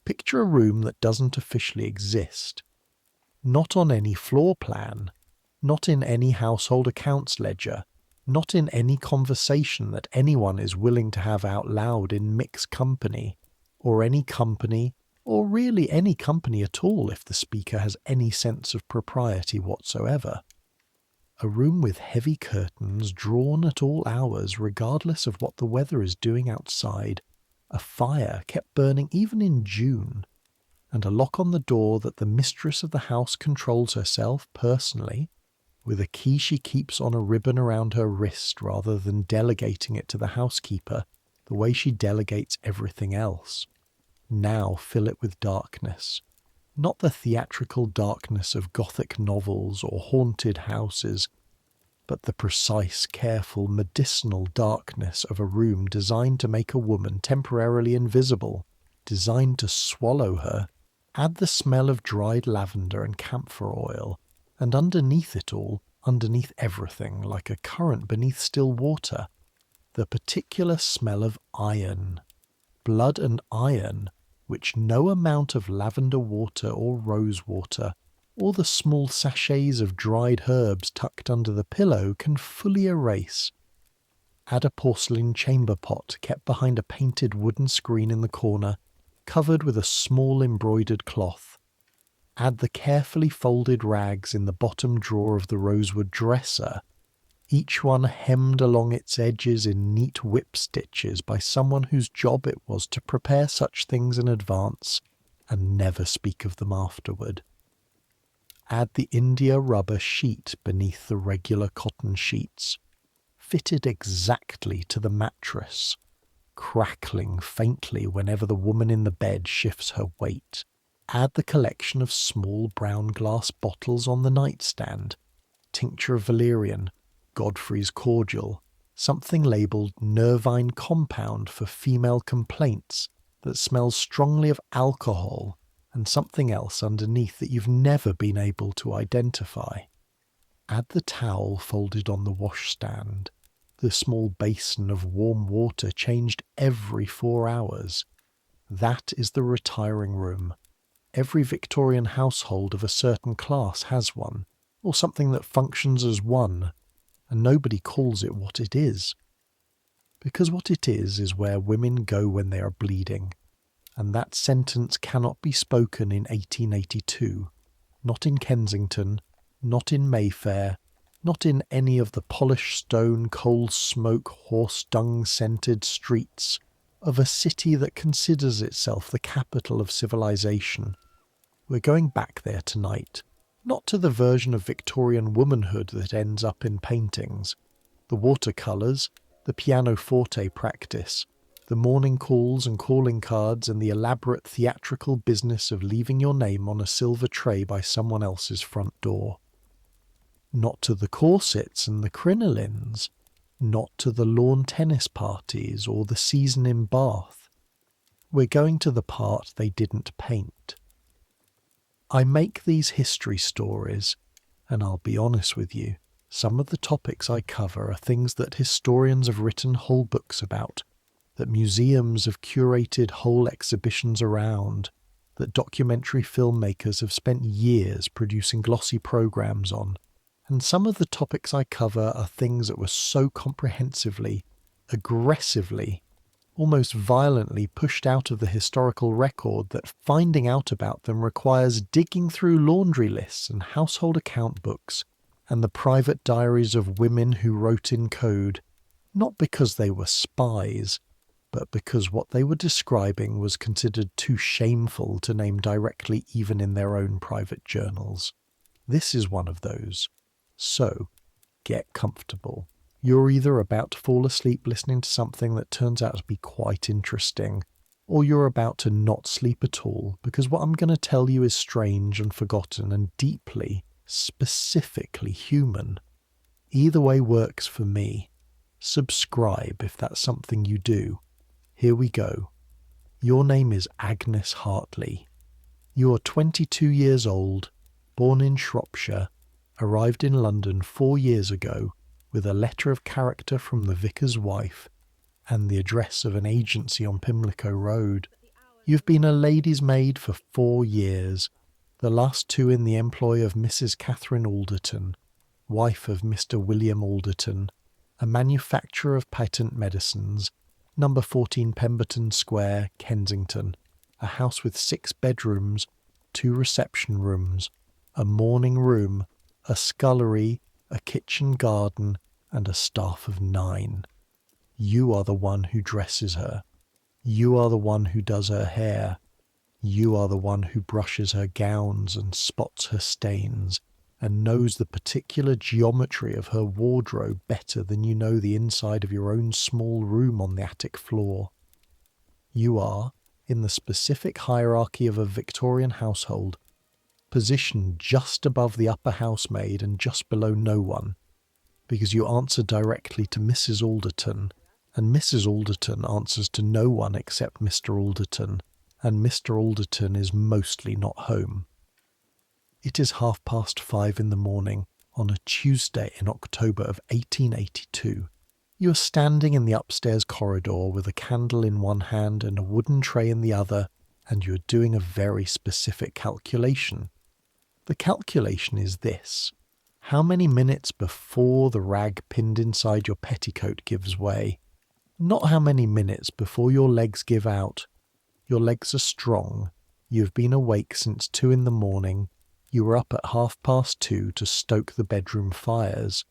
Picture a room that doesn't officially exist. Not on any floor plan, not in any household accounts ledger, not in any conversation that anyone is willing to have out loud in mixed company, or really any company at all if the speaker has any sense of propriety whatsoever. A room with heavy curtains drawn at all hours regardless of what the weather is doing outside, a fire kept burning even in June, and a lock on the door that the mistress of the house controls herself personally, with a key she keeps on a ribbon around her wrist rather than delegating it to the housekeeper the way she delegates everything else. Now fill it with darkness. Not the theatrical darkness of Gothic novels or haunted houses, but the precise, careful, medicinal darkness of a room designed to make a woman temporarily invisible, designed to swallow her. Add the smell of dried lavender and camphor oil, and underneath it all, underneath everything, like a current beneath still water, the particular smell of iron. Blood and iron, which no amount of lavender water or rose water, or the small sachets of dried herbs tucked under the pillow can fully erase. Add a porcelain chamber pot kept behind a painted wooden screen in the corner, covered with a small embroidered cloth. Add the carefully folded rags in the bottom drawer of the rosewood dresser, each one hemmed along its edges in neat whip stitches by someone whose job it was to prepare such things in advance and never speak of them afterward. Add the India rubber sheet beneath the regular cotton sheets, fitted exactly to the mattress, crackling faintly whenever the woman in the bed shifts her weight. Add the collection of small brown glass bottles on the nightstand, tincture of valerian, Godfrey's cordial, something labelled nervine compound for female complaints that smells strongly of alcohol, and something else underneath that you've never been able to identify. Add the towel folded on the washstand, the small basin of warm water changed every 4 hours. That is the retiring room. Every Victorian household of a certain class has one, or something that functions as one, and nobody calls it what it is. Because what it is where women go when they are bleeding, and that sentence cannot be spoken in 1882, not in Kensington, not in Mayfair, not in any of the polished stone, coal smoke, horse dung-scented streets of a city that considers itself the capital of civilization. We're going back there tonight, not to the version of Victorian womanhood that ends up in paintings, the watercolours, the pianoforte practice, the morning calls and calling cards, and the elaborate theatrical business of leaving your name on a silver tray by someone else's front door. Not to the corsets and the crinolines, not to the lawn tennis parties or the season in Bath. We're going to the part they didn't paint. I make these history stories, and I'll be honest with you, some of the topics I cover are things that historians have written whole books about, that museums have curated whole exhibitions around, that documentary filmmakers have spent years producing glossy programs on, and some of the topics I cover are things that were so comprehensively, aggressively, almost violently pushed out of the historical record that finding out about them requires digging through laundry lists and household account books and the private diaries of women who wrote in code, not because they were spies, but because what they were describing was considered too shameful to name directly even in their own private journals. This is one of those. So, get comfortable. You're either about to fall asleep listening to something that turns out to be quite interesting, or you're about to not sleep at all, because what I'm going to tell you is strange and forgotten and deeply, specifically human. Either way works for me. Subscribe if that's something you do. Here we go. Your name is Agnes Hartley. You are 22 years old, born in Shropshire, arrived in London 4 years ago, with a letter of character from the vicar's wife and the address of an agency on Pimlico Road. You've been a lady's maid for 4 years, the last 2 in the employ of Mrs. Catherine Alderton, wife of Mr. William Alderton, a manufacturer of patent medicines, number 14 Pemberton Square, Kensington, a house with 6 bedrooms, 2 reception rooms, a morning room, a scullery, a kitchen garden, and a staff of 9. You are the one who dresses her. You are the one who does her hair. You are the one who brushes her gowns and spots her stains, and knows the particular geometry of her wardrobe better than you know the inside of your own small room on the attic floor. You are, in the specific hierarchy of a Victorian household, positioned just above the upper housemaid and just below no one, because you answer directly to Mrs. Alderton, and Mrs. Alderton answers to no one except Mr. Alderton, and Mr. Alderton is mostly not home. It is 5:30 in the morning on a Tuesday in October of 1882. You are standing in the upstairs corridor with a candle in one hand and a wooden tray in the other, and you are doing a very specific calculation. The calculation is this: how many minutes before the rag pinned inside your petticoat gives way? Not how many minutes before your legs give out. Your legs are strong. You have been awake since 2 in the morning. You were up at 2:30 to stoke the bedroom fires,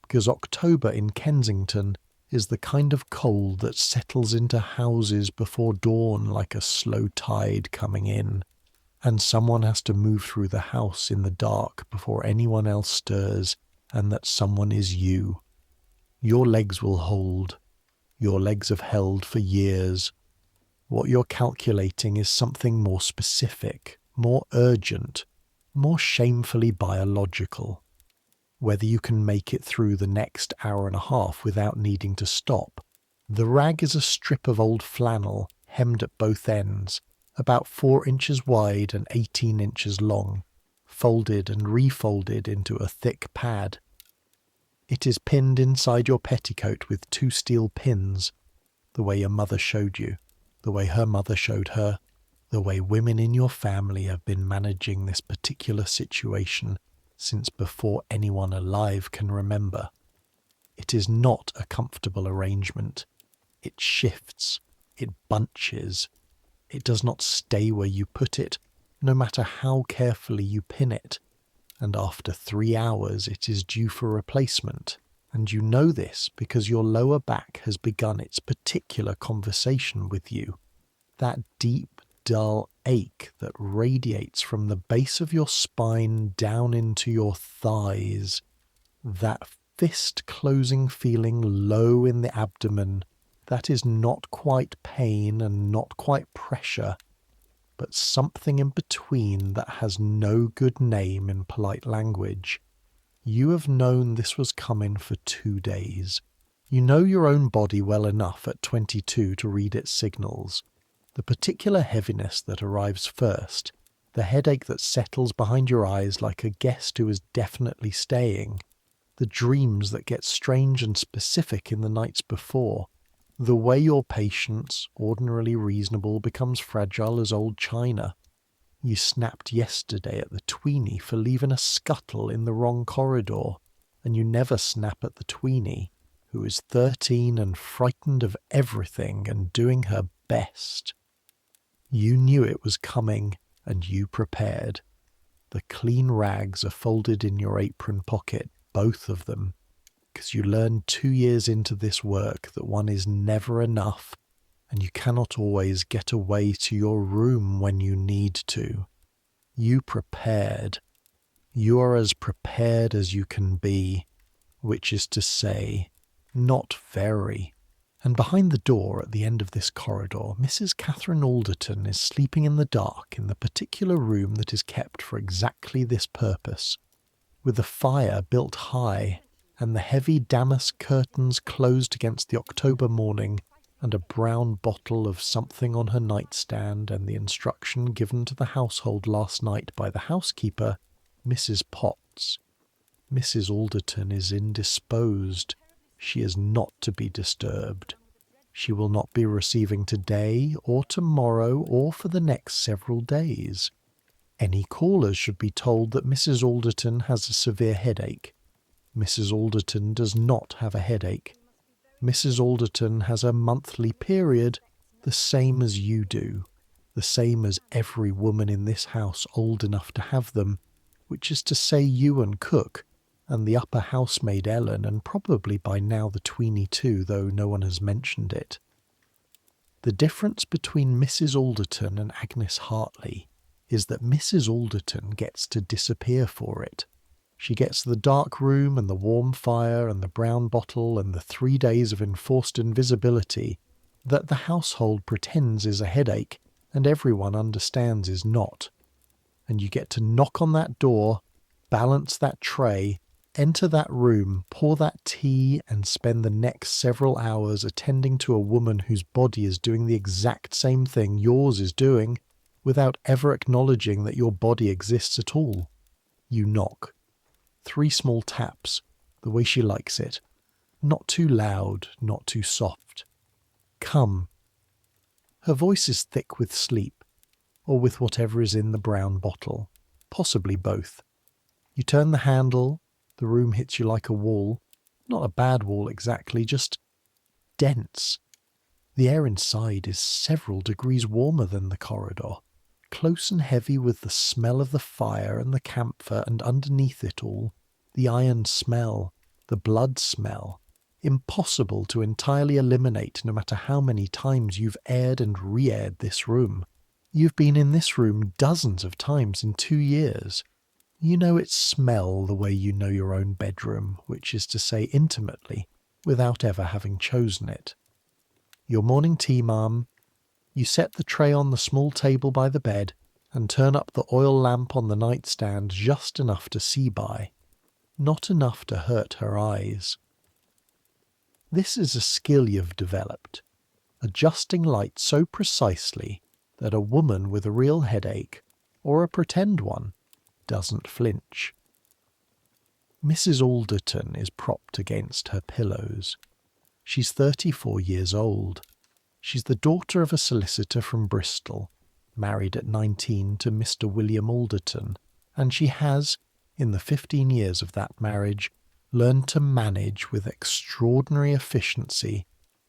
because October in Kensington is the kind of cold that settles into houses before dawn like a slow tide coming in, and someone has to move through the house in the dark before anyone else stirs, and that someone is you. Your legs will hold. Your legs have held for years. What you're calculating is something more specific, more urgent, more shamefully biological. Whether you can make it through the next hour and a half without needing to stop. The rag is a strip of old flannel, hemmed at both ends, about 4 inches wide and 18 inches long, folded and refolded into a thick pad. It is pinned inside your petticoat with 2 steel pins, the way your mother showed you, the way her mother showed her, the way women in your family have been managing this particular situation since before anyone alive can remember. It is not a comfortable arrangement. It shifts, it bunches, it does not stay where you put it, no matter how carefully you pin it, and after 3 hours it is due for replacement, and you know this because your lower back has begun its particular conversation with you. That deep, dull ache that radiates from the base of your spine down into your thighs, that fist-closing feeling low in the abdomen, that is not quite pain and not quite pressure, but something in between that has no good name in polite language. You have known this was coming for 2 days. You know your own body well enough at 22 to read its signals. The particular heaviness that arrives first, the headache that settles behind your eyes like a guest who is definitely staying, the dreams that get strange and specific in the nights before, the way your patience, ordinarily reasonable, becomes fragile as old china. You snapped yesterday at the tweenie for leaving a scuttle in the wrong corridor, and you never snap at the tweenie, who is 13 and frightened of everything and doing her best. You knew it was coming, and you prepared. The clean rags are folded in your apron pocket, both of them, because you learned 2 years into this work that one is never enough, and you cannot always get away to your room when you need to. You prepared. You are as prepared as you can be, which is to say, not very. And behind the door at the end of this corridor, Mrs. Catherine Alderton is sleeping in the dark in the particular room that is kept for exactly this purpose, with the fire built high, and the heavy damask curtains closed against the October morning, and a brown bottle of something on her nightstand, and the instruction given to the household last night by the housekeeper, Mrs. Potts. Mrs. Alderton is indisposed. She is not to be disturbed. She will not be receiving today or tomorrow or for the next several days. Any callers should be told that Mrs. Alderton has a severe headache. Mrs. Alderton does not have a headache. Mrs. Alderton has a monthly period, the same as you do, the same as every woman in this house old enough to have them, which is to say you and cook, and the upper housemaid Ellen, and probably by now the tweenie too, though no one has mentioned it. The difference between Mrs. Alderton and Agnes Hartley is that Mrs. Alderton gets to disappear for it. She gets the dark room and the warm fire and the brown bottle and the 3 days of enforced invisibility that the household pretends is a headache and everyone understands is not. And you get to knock on that door, balance that tray, enter that room, pour that tea, and spend the next several hours attending to a woman whose body is doing the exact same thing yours is doing, without ever acknowledging that your body exists at all. You knock. 3 small taps, the way she likes it. Not too loud, not too soft. Come. Her voice is thick with sleep, or with whatever is in the brown bottle, possibly both. You turn the handle, the room hits you like a wall. Not a bad wall exactly, just dense. The air inside is several degrees warmer than the corridor, close and heavy with the smell of the fire and the camphor, and underneath it all, the iron smell, the blood smell, impossible to entirely eliminate no matter how many times you've aired and re-aired this room. You've been in this room dozens of times in 2 years. You know its smell the way you know your own bedroom, which is to say intimately, without ever having chosen it. Your morning tea, ma'am. You set the tray on the small table by the bed, and turn up the oil lamp on the nightstand just enough to see by, not enough to hurt her eyes. This is a skill you've developed, adjusting light so precisely that a woman with a real headache, or a pretend one, doesn't flinch. Mrs. Alderton is propped against her pillows. She's 34 years old. She's the daughter of a solicitor from Bristol, married at 19 to Mr. William Alderton, and she has, in the 15 years of that marriage, learned to manage with extraordinary efficiency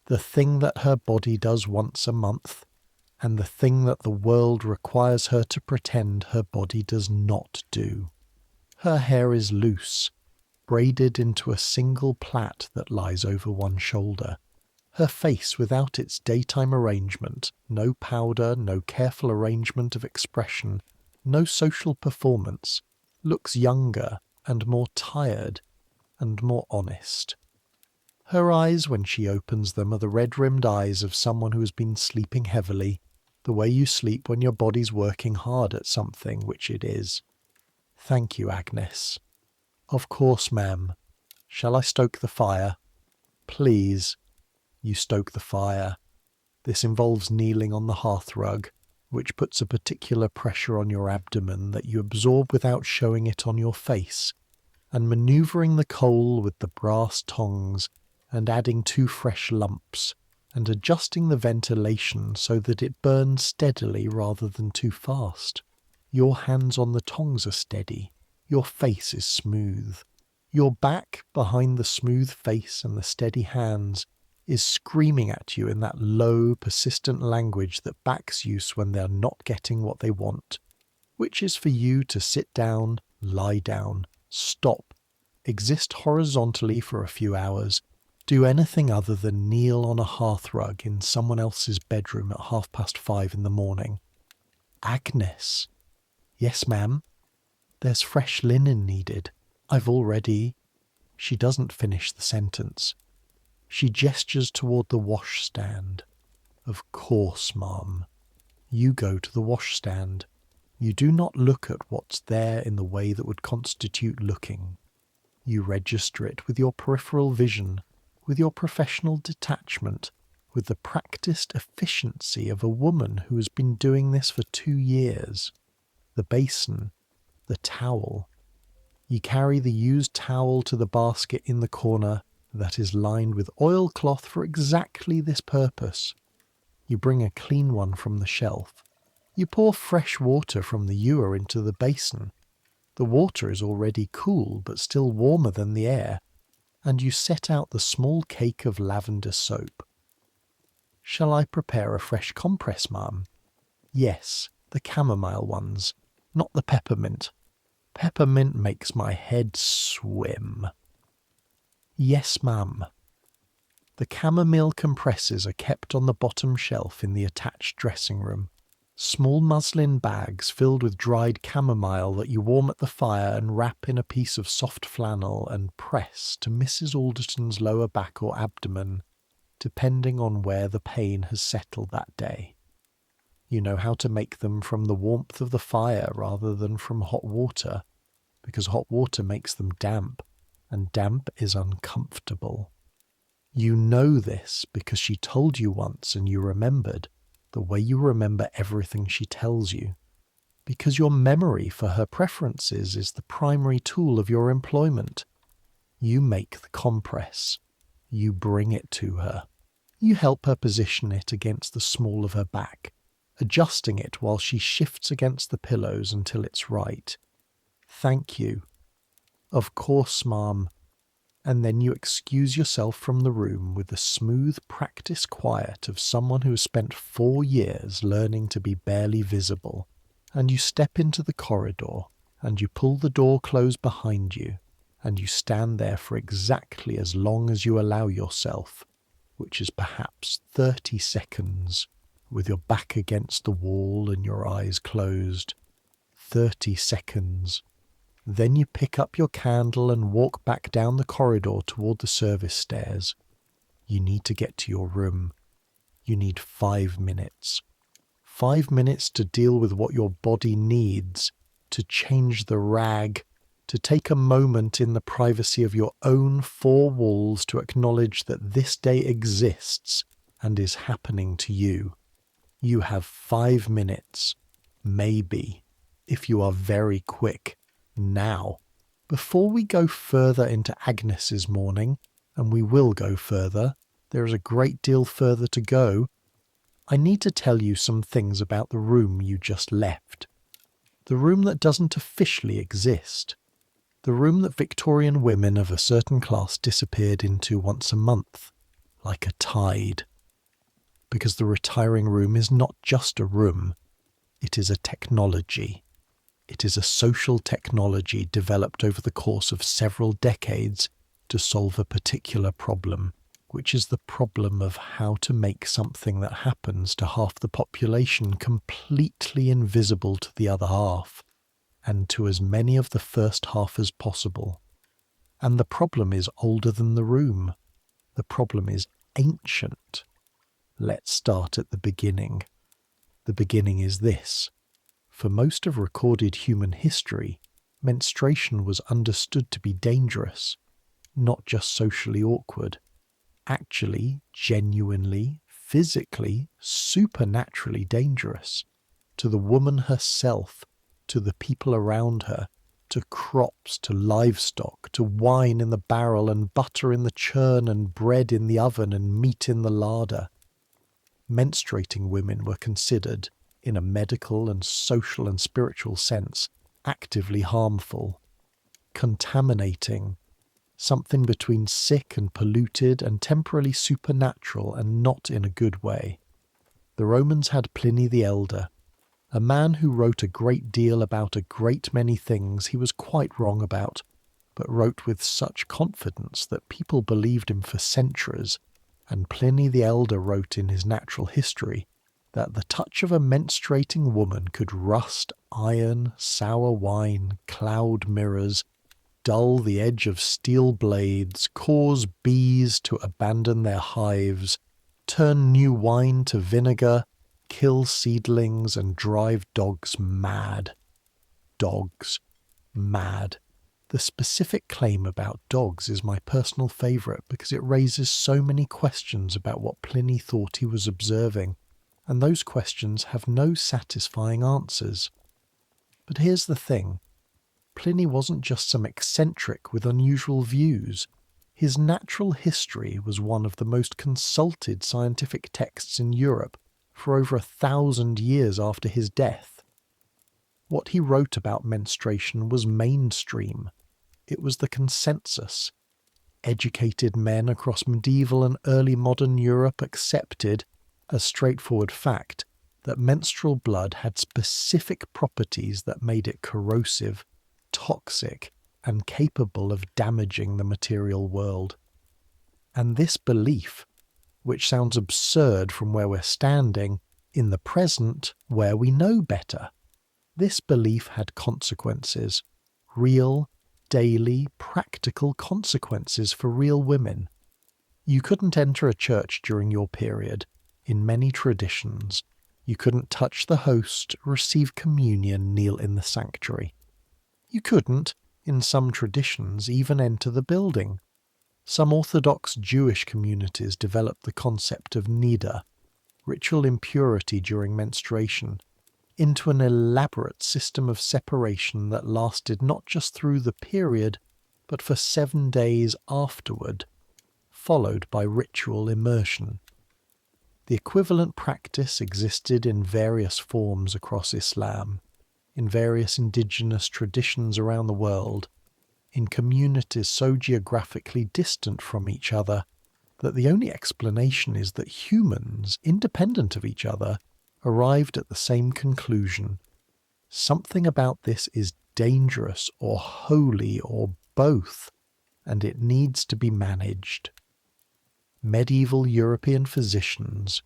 the thing that her body does once a month, and the thing that the world requires her to pretend her body does not do. Her hair is loose, braided into a single plait that lies over one shoulder. Her face without its daytime arrangement, no powder, no careful arrangement of expression, no social performance, looks younger and more tired and more honest. Her eyes, when she opens them, are the red-rimmed eyes of someone who has been sleeping heavily, the way you sleep when your body's working hard at something, which it is. Thank you, Agnes. Of course, ma'am. Shall I stoke the fire? Please. You stoke the fire. This involves kneeling on the hearthrug, which puts a particular pressure on your abdomen that you absorb without showing it on your face, and manoeuvring the coal with the brass tongs, and adding 2 fresh lumps, and adjusting the ventilation so that it burns steadily rather than too fast. Your hands on the tongs are steady. Your face is smooth. Your back, behind the smooth face and the steady hands, is screaming at you in that low, persistent language that backs use when they're not getting what they want, which is for you to sit down, lie down, stop, exist horizontally for a few hours, do anything other than kneel on a hearthrug in someone else's bedroom at 5:30 in the morning. Agnes. Yes, ma'am. There's fresh linen needed. I've already... She doesn't finish the sentence. She gestures toward the washstand. Of course, ma'am. You go to the washstand. You do not look at what's there in the way that would constitute looking. You register it with your peripheral vision, with your professional detachment, with the practiced efficiency of a woman who has been doing this for 2 years. The basin, the towel. You carry the used towel to the basket in the corner, that is lined with oilcloth for exactly this purpose. You bring a clean one from the shelf. You pour fresh water from the ewer into the basin. The water is already cool but still warmer than the air, and you set out the small cake of lavender soap. Shall I prepare a fresh compress, ma'am? Yes, the chamomile ones, not the peppermint. Peppermint makes my head swim. Yes, ma'am. The chamomile compresses are kept on the bottom shelf in the attached dressing room. Small muslin bags filled with dried chamomile that you warm at the fire and wrap in a piece of soft flannel and press to Mrs. Alderton's lower back or abdomen, depending on where the pain has settled that day. You know how to make them from the warmth of the fire rather than from hot water, because hot water makes them damp, and damp is uncomfortable. You know this because she told you once and you remembered, the way you remember everything she tells you, because your memory for her preferences is the primary tool of your employment. You make the compress. You bring it to her. You help her position it against the small of her back, adjusting it while she shifts against the pillows until it's right. Thank you. Of course, ma'am. And then you excuse yourself from the room with the smooth practiced quiet of someone who has spent 4 years learning to be barely visible, and you step into the corridor, and you pull the door close behind you, and you stand there for exactly as long as you allow yourself, which is perhaps 30 seconds, with your back against the wall and your eyes closed. 30 seconds. Then you pick up your candle and walk back down the corridor toward the service stairs. You need to get to your room. You need 5 minutes. 5 minutes to deal with what your body needs, to change the rag, to take a moment in the privacy of your own 4 walls to acknowledge that this day exists and is happening to you. You have 5 minutes, maybe, if you are very quick. Now, before we go further into Agnes's morning, and we will go further, there is a great deal further to go, I need to tell you some things about the room you just left. The room that doesn't officially exist. The room that Victorian women of a certain class disappeared into once a month, like a tide. Because the retiring room is not just a room, it is a technology. It is a social technology developed over the course of several decades to solve a particular problem, which is the problem of how to make something that happens to half the population completely invisible to the other half, and to as many of the first half as possible. And the problem is older than the room. The problem is ancient. Let's start at the beginning. The beginning is this. For most of recorded human history, menstruation was understood to be dangerous, not just socially awkward. Actually, genuinely, physically, supernaturally dangerous. To the woman herself, to the people around her, to crops, to livestock, to wine in the barrel and butter in the churn and bread in the oven and meat in the larder. Menstruating women were considered, in a medical and social and spiritual sense, actively harmful, contaminating, something between sick and polluted and temporarily supernatural and not in a good way. The Romans had Pliny the Elder, a man who wrote a great deal about a great many things he was quite wrong about, but wrote with such confidence that people believed him for centuries, and Pliny the Elder wrote in his Natural History that the touch of a menstruating woman could rust iron, sour wine, cloud mirrors, dull the edge of steel blades, cause bees to abandon their hives, turn new wine to vinegar, kill seedlings, and drive dogs mad. Dogs mad. The specific claim about dogs is my personal favourite because it raises so many questions about what Pliny thought he was observing, and those questions have no satisfying answers. But here's the thing. Pliny wasn't just some eccentric with unusual views. His Natural History was one of the most consulted scientific texts in Europe for over 1,000 years after his death. What he wrote about menstruation was mainstream. It was the consensus. Educated men across medieval and early modern Europe accepted, as straightforward fact, that menstrual blood had specific properties that made it corrosive, toxic, and capable of damaging the material world. And this belief, which sounds absurd from where we're standing, in the present, where we know better, this belief had consequences, real, daily, practical consequences for real women. You couldn't enter a church during your period. In many traditions, you couldn't touch the host, receive communion, kneel in the sanctuary. You couldn't, in some traditions, even enter the building. Some Orthodox Jewish communities developed the concept of nida, ritual impurity during menstruation, into an elaborate system of separation that lasted not just through the period, but for 7 days afterward, followed by ritual immersion. The equivalent practice existed in various forms across Islam, in various indigenous traditions around the world, in communities so geographically distant from each other that the only explanation is that humans, independent of each other, arrived at the same conclusion. Something about this is dangerous or holy or both, and it needs to be managed. Medieval European physicians,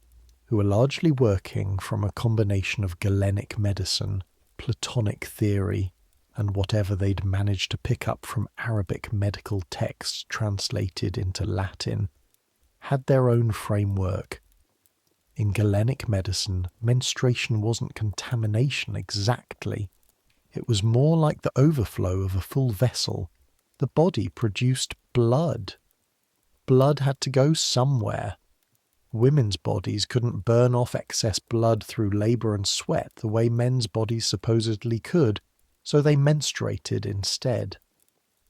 who were largely working from a combination of Galenic medicine, Platonic theory, and whatever they'd managed to pick up from Arabic medical texts translated into Latin, had their own framework. In Galenic medicine, menstruation wasn't contamination exactly. It was more like the overflow of a full vessel. The body produced blood. Blood had to go somewhere. Women's bodies couldn't burn off excess blood through labour and sweat the way men's bodies supposedly could, so they menstruated instead.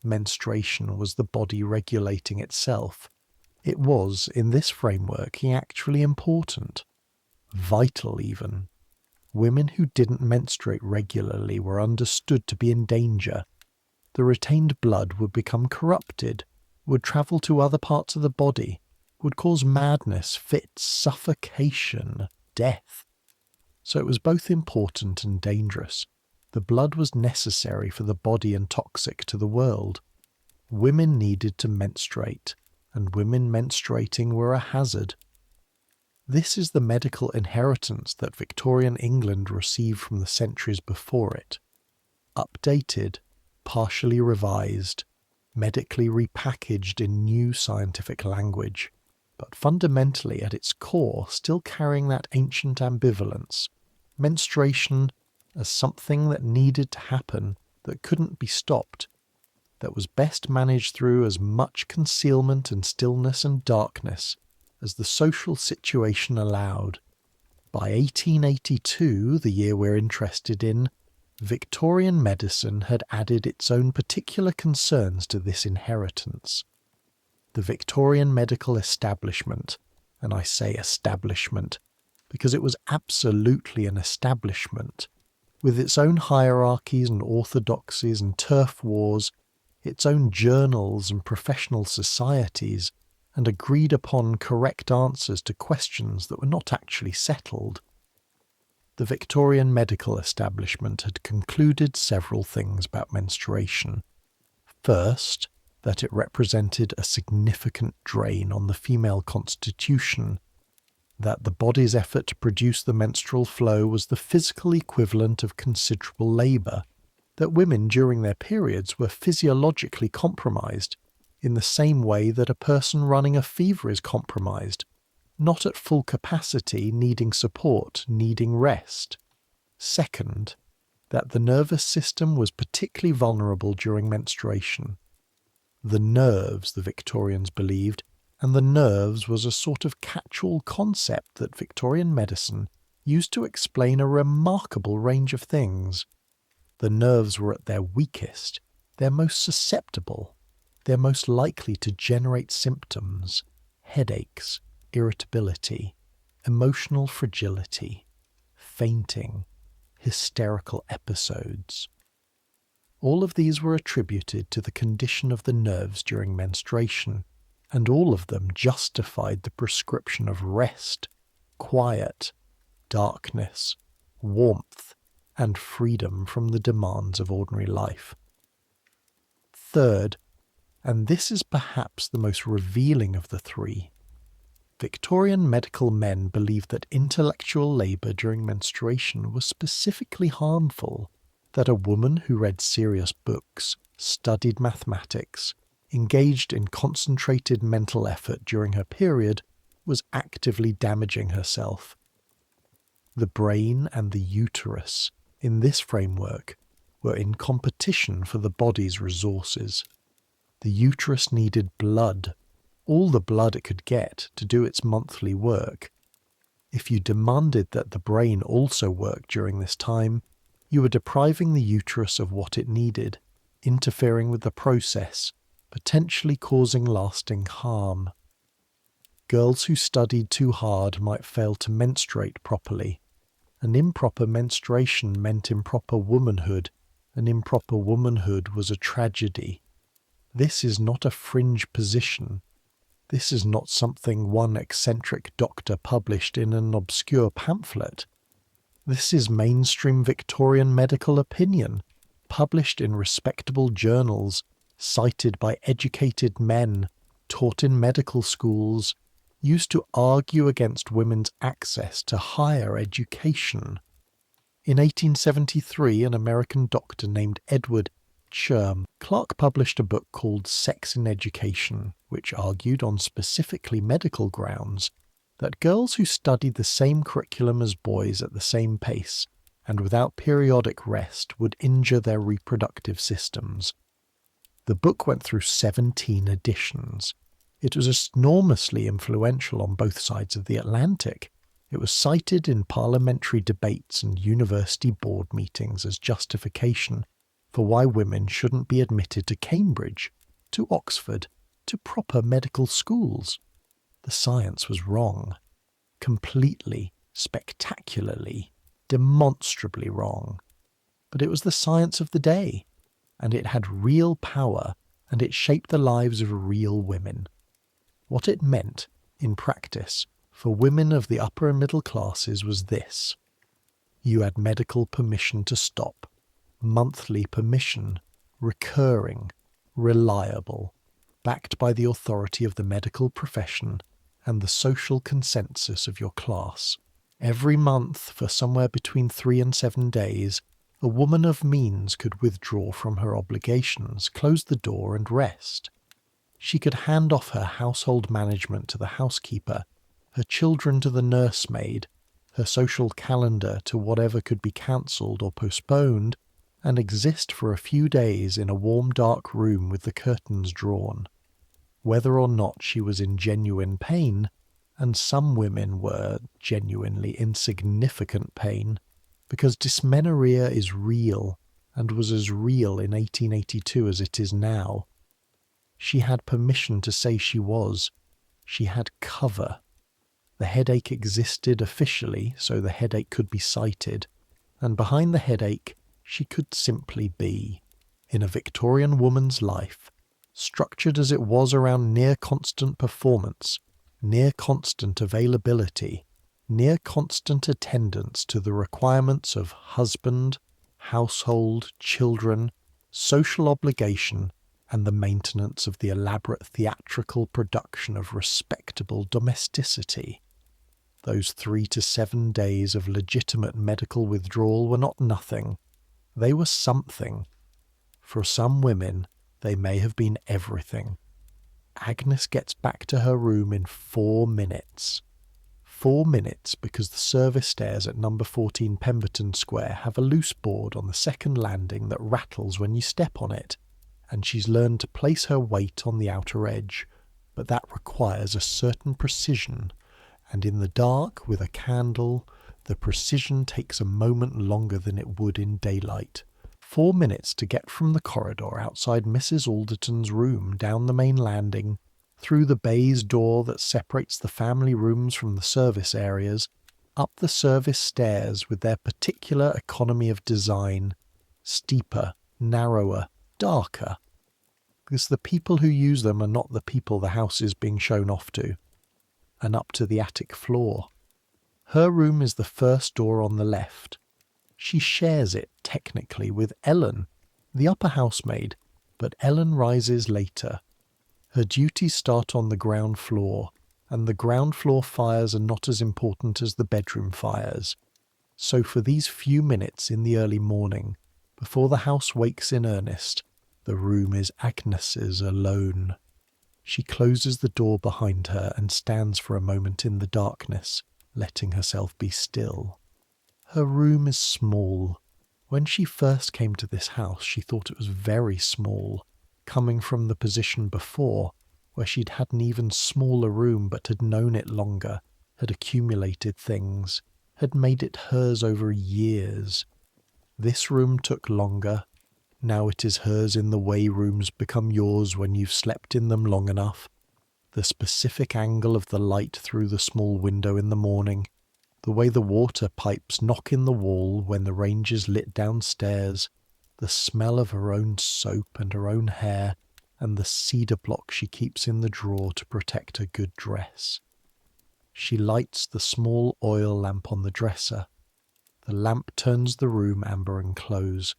Menstruation was the body regulating itself. It was, in this framework, actually important. Vital, even. Women who didn't menstruate regularly were understood to be in danger. The retained blood would become corrupted, would travel to other parts of the body, would cause madness, fits, suffocation, death. So it was both important and dangerous. The blood was necessary for the body and toxic to the world. Women needed to menstruate, and women menstruating were a hazard. This is the medical inheritance that Victorian England received from the centuries before it. Updated, partially revised, medically repackaged in new scientific language, but fundamentally at its core still carrying that ancient ambivalence. Menstruation as something that needed to happen, that couldn't be stopped, that was best managed through as much concealment and stillness and darkness as the social situation allowed. By 1882, the year we're interested in, Victorian medicine had added its own particular concerns to this inheritance. The Victorian medical establishment, and I say establishment because it was absolutely an establishment, with its own hierarchies and orthodoxies and turf wars, its own journals and professional societies, and agreed upon correct answers to questions that were not actually settled. The Victorian medical establishment had concluded several things about menstruation. First, that it represented a significant drain on the female constitution, that the body's effort to produce the menstrual flow was the physical equivalent of considerable labour, that women during their periods were physiologically compromised, in the same way that a person running a fever is compromised, not at full capacity, needing support, needing rest. Second, that the nervous system was particularly vulnerable during menstruation. The nerves, the Victorians believed, and the nerves was a sort of catch-all concept that Victorian medicine used to explain a remarkable range of things. The nerves were at their weakest, their most susceptible. they're most likely to generate symptoms: headaches, irritability, emotional fragility, fainting, hysterical episodes. All of these were attributed to the condition of the nerves during menstruation, and all of them justified the prescription of rest, quiet, darkness, warmth, and freedom from the demands of ordinary life. Third, and this is perhaps the most revealing of the three, Victorian medical men believed that intellectual labour during menstruation was specifically harmful, that a woman who read serious books, studied mathematics, engaged in concentrated mental effort during her period was actively damaging herself. The brain and the uterus, in this framework, were in competition for the body's resources. The uterus needed blood, all the blood it could get, to do its monthly work. If you demanded that the brain also work during this time, you were depriving the uterus of what it needed, interfering with the process, potentially causing lasting harm. Girls who studied too hard might fail to menstruate properly. An improper menstruation meant improper womanhood. An improper womanhood was a tragedy. This is not a fringe position. This is not something one eccentric doctor published in an obscure pamphlet. This is mainstream Victorian medical opinion, published in respectable journals, cited by educated men, taught in medical schools, used to argue against women's access to higher education. In 1873, an American doctor named Edward Clark published a book called Sex in Education, which argued on specifically medical grounds that girls who studied the same curriculum as boys at the same pace and without periodic rest would injure their reproductive systems. The book went through 17 editions. It was enormously influential on both sides of the Atlantic. It was cited in parliamentary debates and university board meetings as justification for why women shouldn't be admitted to Cambridge, to Oxford, to proper medical schools. The science was wrong. Completely, spectacularly, demonstrably wrong. But it was the science of the day, and it had real power, and it shaped the lives of real women. What it meant, in practice, for women of the upper and middle classes was this: you had medical permission to stop, monthly permission, recurring, reliable, backed by the authority of the medical profession and the social consensus of your class. Every month, for somewhere between 3 and 7 days, a woman of means could withdraw from her obligations, close the door and rest. She could hand off her household management to the housekeeper, her children to the nursemaid, her social calendar to whatever could be cancelled or postponed, and exist for a few days in a warm dark room with the curtains drawn. Whether or not she was in genuine pain, and some women were genuinely insignificant pain, because dysmenorrhea is real, and was as real in 1882 as it is now. She had permission to say she was. She had cover. The headache existed officially, so the headache could be cited, and behind the headache she could simply be. In a Victorian woman's life, structured as it was around near constant performance, near constant availability, near constant attendance to the requirements of husband, household, children, social obligation, and the maintenance of the elaborate theatrical production of respectable domesticity. Those 3 to 7 days of legitimate medical withdrawal were not nothing. They were something. For some women, they may have been everything. Agnes gets back to her room in 4 minutes. 4 minutes because the service stairs at number 14 Pemberton Square have a loose board on the second landing that rattles when you step on it, and she's learned to place her weight on the outer edge, but that requires a certain precision, and in the dark with a candle, the precision takes a moment longer than it would in daylight. 4 minutes to get from the corridor outside Mrs. Alderton's room down the main landing, through the baize door that separates the family rooms from the service areas, up the service stairs with their particular economy of design, steeper, narrower, darker, because the people who use them are not the people the house is being shown off to, and up to the attic floor. Her room is the first door on the left. She shares it, technically, with Ellen, the upper housemaid, but Ellen rises later. Her duties start on the ground floor, and the ground floor fires are not as important as the bedroom fires. So for these few minutes in the early morning, before the house wakes in earnest, the room is Agnes's alone. She closes the door behind her and stands for a moment in the darkness, letting herself be still. Her room is small. When she first came to this house, she thought it was very small, coming from the position before, where she'd had an even smaller room but had known it longer, had accumulated things, had made it hers over years. This room took longer. Now it is hers in the way rooms become yours when you've slept in them long enough. The specific angle of the light through the small window in the morning, the way the water pipes knock in the wall when the range is lit downstairs, the smell of her own soap and her own hair, and the cedar block she keeps in the drawer to protect a good dress. She lights the small oil lamp on the dresser. The lamp turns the room amber and close.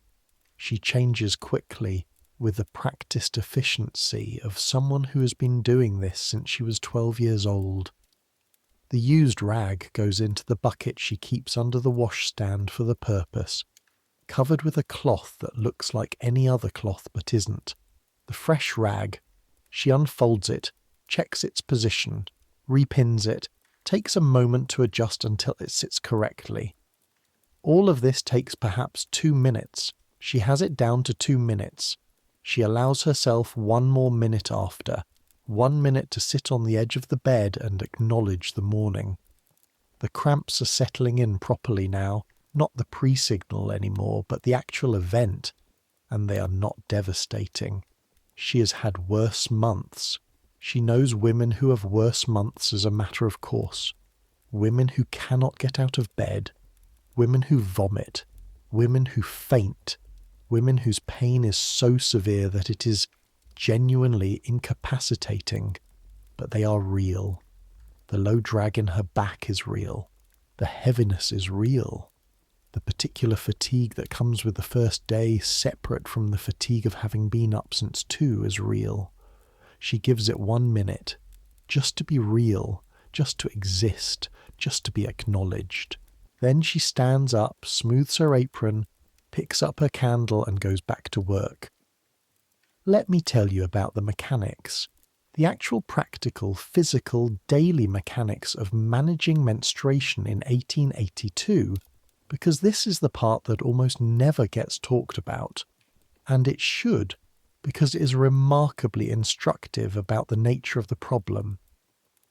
She changes quickly, with the practiced efficiency of someone who has been doing this since she was 12 years old. The used rag goes into the bucket she keeps under the washstand for the purpose, covered with a cloth that looks like any other cloth but isn't. The fresh rag. She unfolds it, checks its position, repins it, takes a moment to adjust until it sits correctly. All of this takes perhaps 2 minutes. She has it down to 2 minutes. She allows herself 1 more minute after, 1 minute to sit on the edge of the bed and acknowledge the morning. The cramps are settling in properly now, not the pre-signal anymore, but the actual event, and they are not devastating. She has had worse months. She knows women who have worse months as a matter of course. Women who cannot get out of bed, women who vomit, women who faint, women whose pain is so severe that it is genuinely incapacitating, but they are real. The low drag in her back is real. The heaviness is real. The particular fatigue that comes with the first day, separate from the fatigue of having been up since 2, is real. She gives it 1 minute, just to be real, just to exist, just to be acknowledged. Then she stands up, smooths her apron, picks up her candle and goes back to work. Let me tell you about the mechanics, the actual practical, physical, daily mechanics of managing menstruation in 1882, because this is the part that almost never gets talked about, and it should, because it is remarkably instructive about the nature of the problem.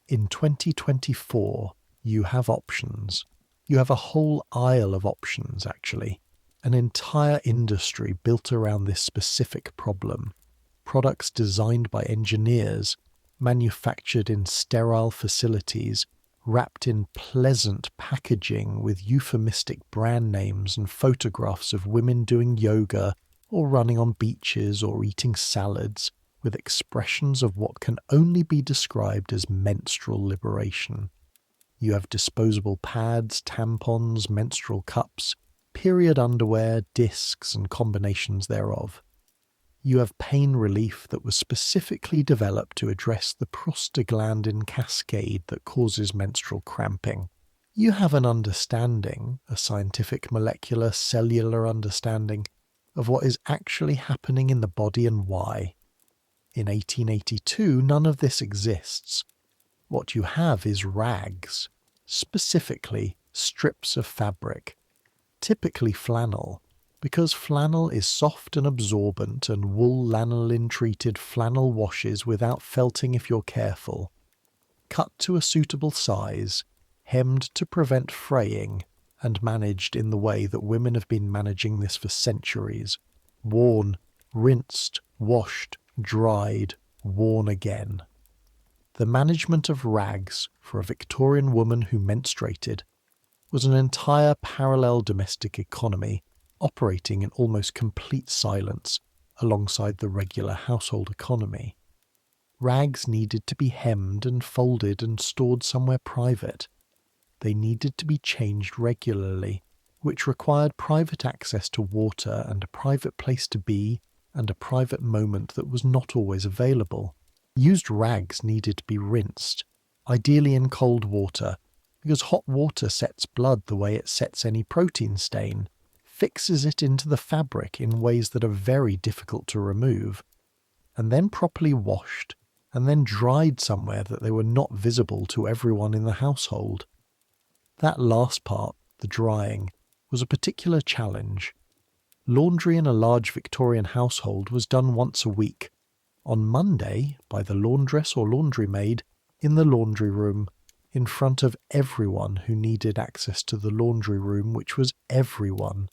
In 2024, you have options. You have a whole aisle of options, actually. An entire industry built around this specific problem. Products designed by engineers, manufactured in sterile facilities, wrapped in pleasant packaging with euphemistic brand names and photographs of women doing yoga or running on beaches or eating salads, with expressions of what can only be described as menstrual liberation. You have disposable pads, tampons, menstrual cups, period underwear, discs, and combinations thereof. You have pain relief that was specifically developed to address the prostaglandin cascade that causes menstrual cramping. You have an understanding, a scientific molecular cellular understanding, of what is actually happening in the body and why. In 1882, none of this exists. What you have is rags, specifically strips of fabric, typically flannel, because flannel is soft and absorbent and wool lanolin-treated flannel washes without felting if you're careful. Cut to a suitable size, hemmed to prevent fraying, and managed in the way that women have been managing this for centuries, worn, rinsed, washed, dried, worn again. The management of rags for a Victorian woman who menstruated was an entire parallel domestic economy operating in almost complete silence alongside the regular household economy. Rags needed to be hemmed and folded and stored somewhere private. They needed to be changed regularly, which required private access to water and a private place to be and a private moment that was not always available. Used rags needed to be rinsed, ideally in cold water, because hot water sets blood the way it sets any protein stain, fixes it into the fabric in ways that are very difficult to remove, and then properly washed, and then dried somewhere that they were not visible to everyone in the household. That last part, the drying, was a particular challenge. Laundry in a large Victorian household was done once a week, on Monday by the laundress or laundry maid in the laundry room, in front of everyone who needed access to the laundry room, which was everyone.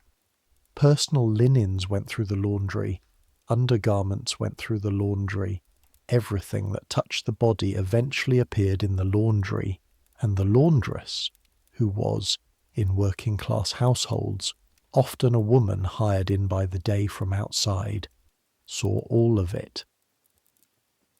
Personal linens went through the laundry, undergarments went through the laundry, everything that touched the body eventually appeared in the laundry, and the laundress, who was, in working-class households, often a woman hired in by the day from outside, saw all of it.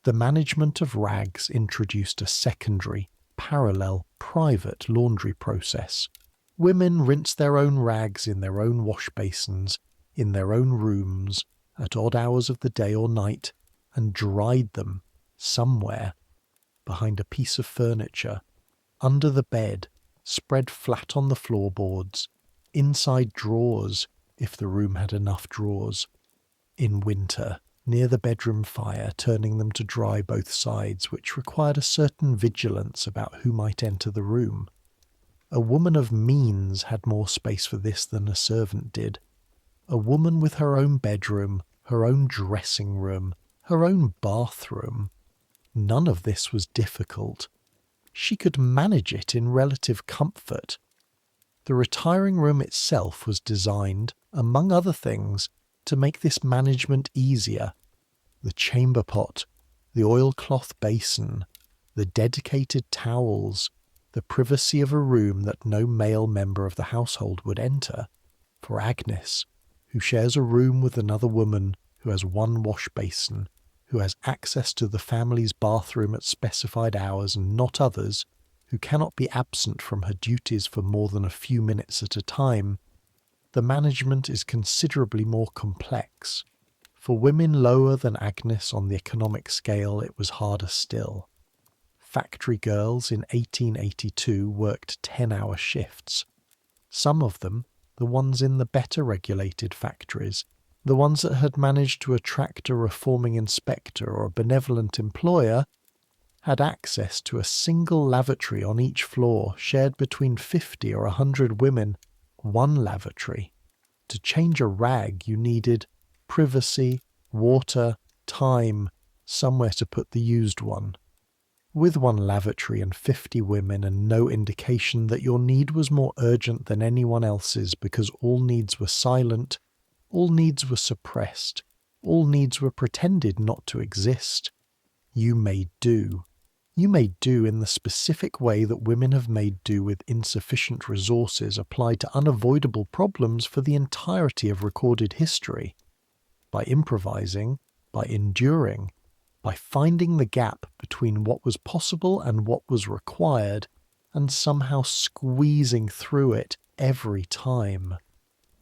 The management of rags introduced a secondary, parallel, private laundry process. Women rinsed their own rags in their own wash basins, in their own rooms, at odd hours of the day or night, and dried them somewhere, behind a piece of furniture, under the bed, spread flat on the floorboards, inside drawers, if the room had enough drawers, in winter, near the bedroom fire, turning them to dry both sides, which required a certain vigilance about who might enter the room. A woman of means had more space for this than a servant did. A woman with her own bedroom, her own dressing room, her own bathroom. None of this was difficult. She could manage it in relative comfort. The retiring room itself was designed, among other things, to make this management easier. The chamber pot, the oilcloth basin, the dedicated towels, the privacy of a room that no male member of the household would enter. For Agnes, who shares a room with another woman who has one wash basin, who has access to the family's bathroom at specified hours and not others, who cannot be absent from her duties for more than a few minutes at a time, the management is considerably more complex. For women lower than Agnes on the economic scale, it was harder still. Factory girls in 1882 worked 10-hour shifts. Some of them, the ones in the better regulated factories, the ones that had managed to attract a reforming inspector or a benevolent employer, had access to a single lavatory on each floor shared between 50 or 100 women, one lavatory. To change a rag you needed privacy, water, time, somewhere to put the used one. With one lavatory and 50 women and no indication that your need was more urgent than anyone else's because all needs were silent, all needs were suppressed, all needs were pretended not to exist, you made do. You made do in the specific way that women have made do with insufficient resources applied to unavoidable problems for the entirety of recorded history. By improvising, by enduring, by finding the gap between what was possible and what was required, and somehow squeezing through it every time.